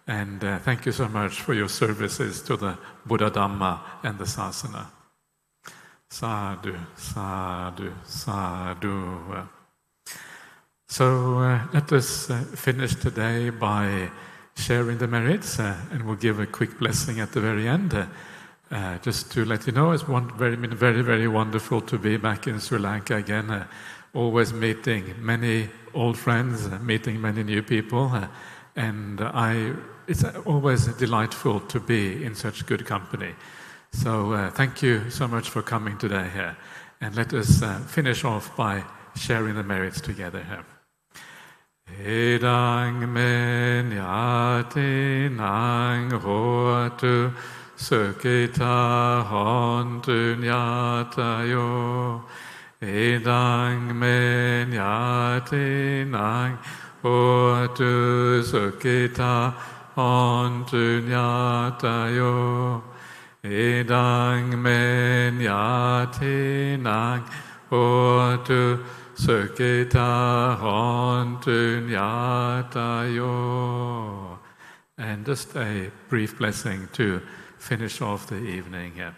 And thank you so much for your services to the Buddha Dhamma and the Sasana. Sadhu, sadhu, sadhu. So let us finish today by sharing the merits, and we'll give a quick blessing at the very end. Just to let you know, it's been very, very wonderful to be back in Sri Lanka again. Always meeting many old friends, meeting many new people, and it's always delightful to be in such good company. So thank you so much for coming today here, and let us finish off by sharing the merits together here. Edang men yati nang hoatu sukita hontu nyata yo. Edang men yati nang hoatu sukita hontu nyata yo. Edang men yati nang hoatu sukita hontu nyata yo. And just a brief blessing to finish off the evening here.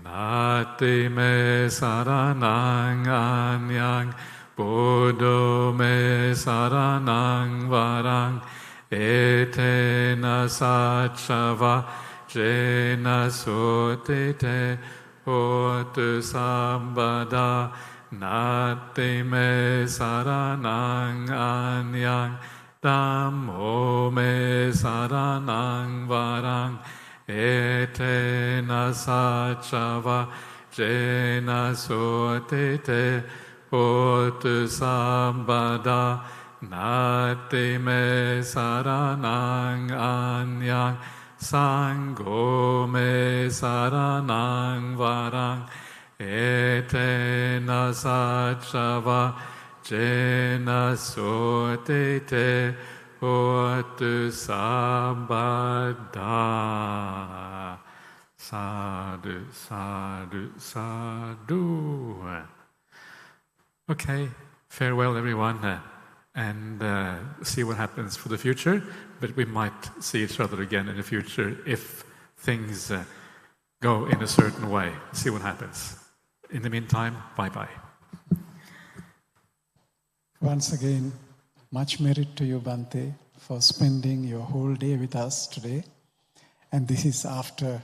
Nati me saranang anyang Buddho me saranang varang etena sachava jena sotite hotu sambada. Nati me saranang anyang Dhammo me saranang varang etena sachava jena sotite hotu sambada. Nati me saranang anyang Sangho me saranang varang etena sachava jena sotite hotu sambada. Sadhu, sadhu, sadhu. Okay, farewell everyone, and see what happens for the future, but we might see each other again in the future if things go in a certain way. See what happens. In the meantime, bye-bye. Once again, much merit to you, Bhante, for spending your whole day with us today. And this is after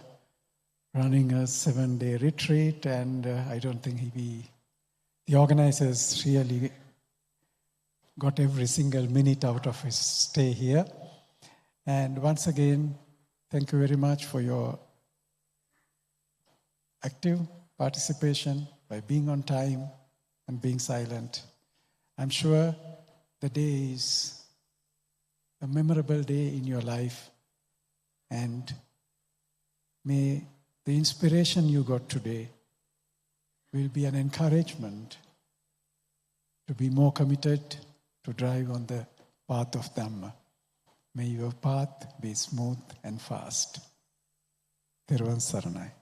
running a 7-day retreat, and I don't think the organizers really got every single minute out of his stay here. And once again, thank you very much for your active participation by being on time and being silent. I'm sure the day is a memorable day in your life, and may the inspiration you got today will be an encouragement to be more committed to drive on the path of Dhamma. May your path be smooth and fast. Theruvan Saranai.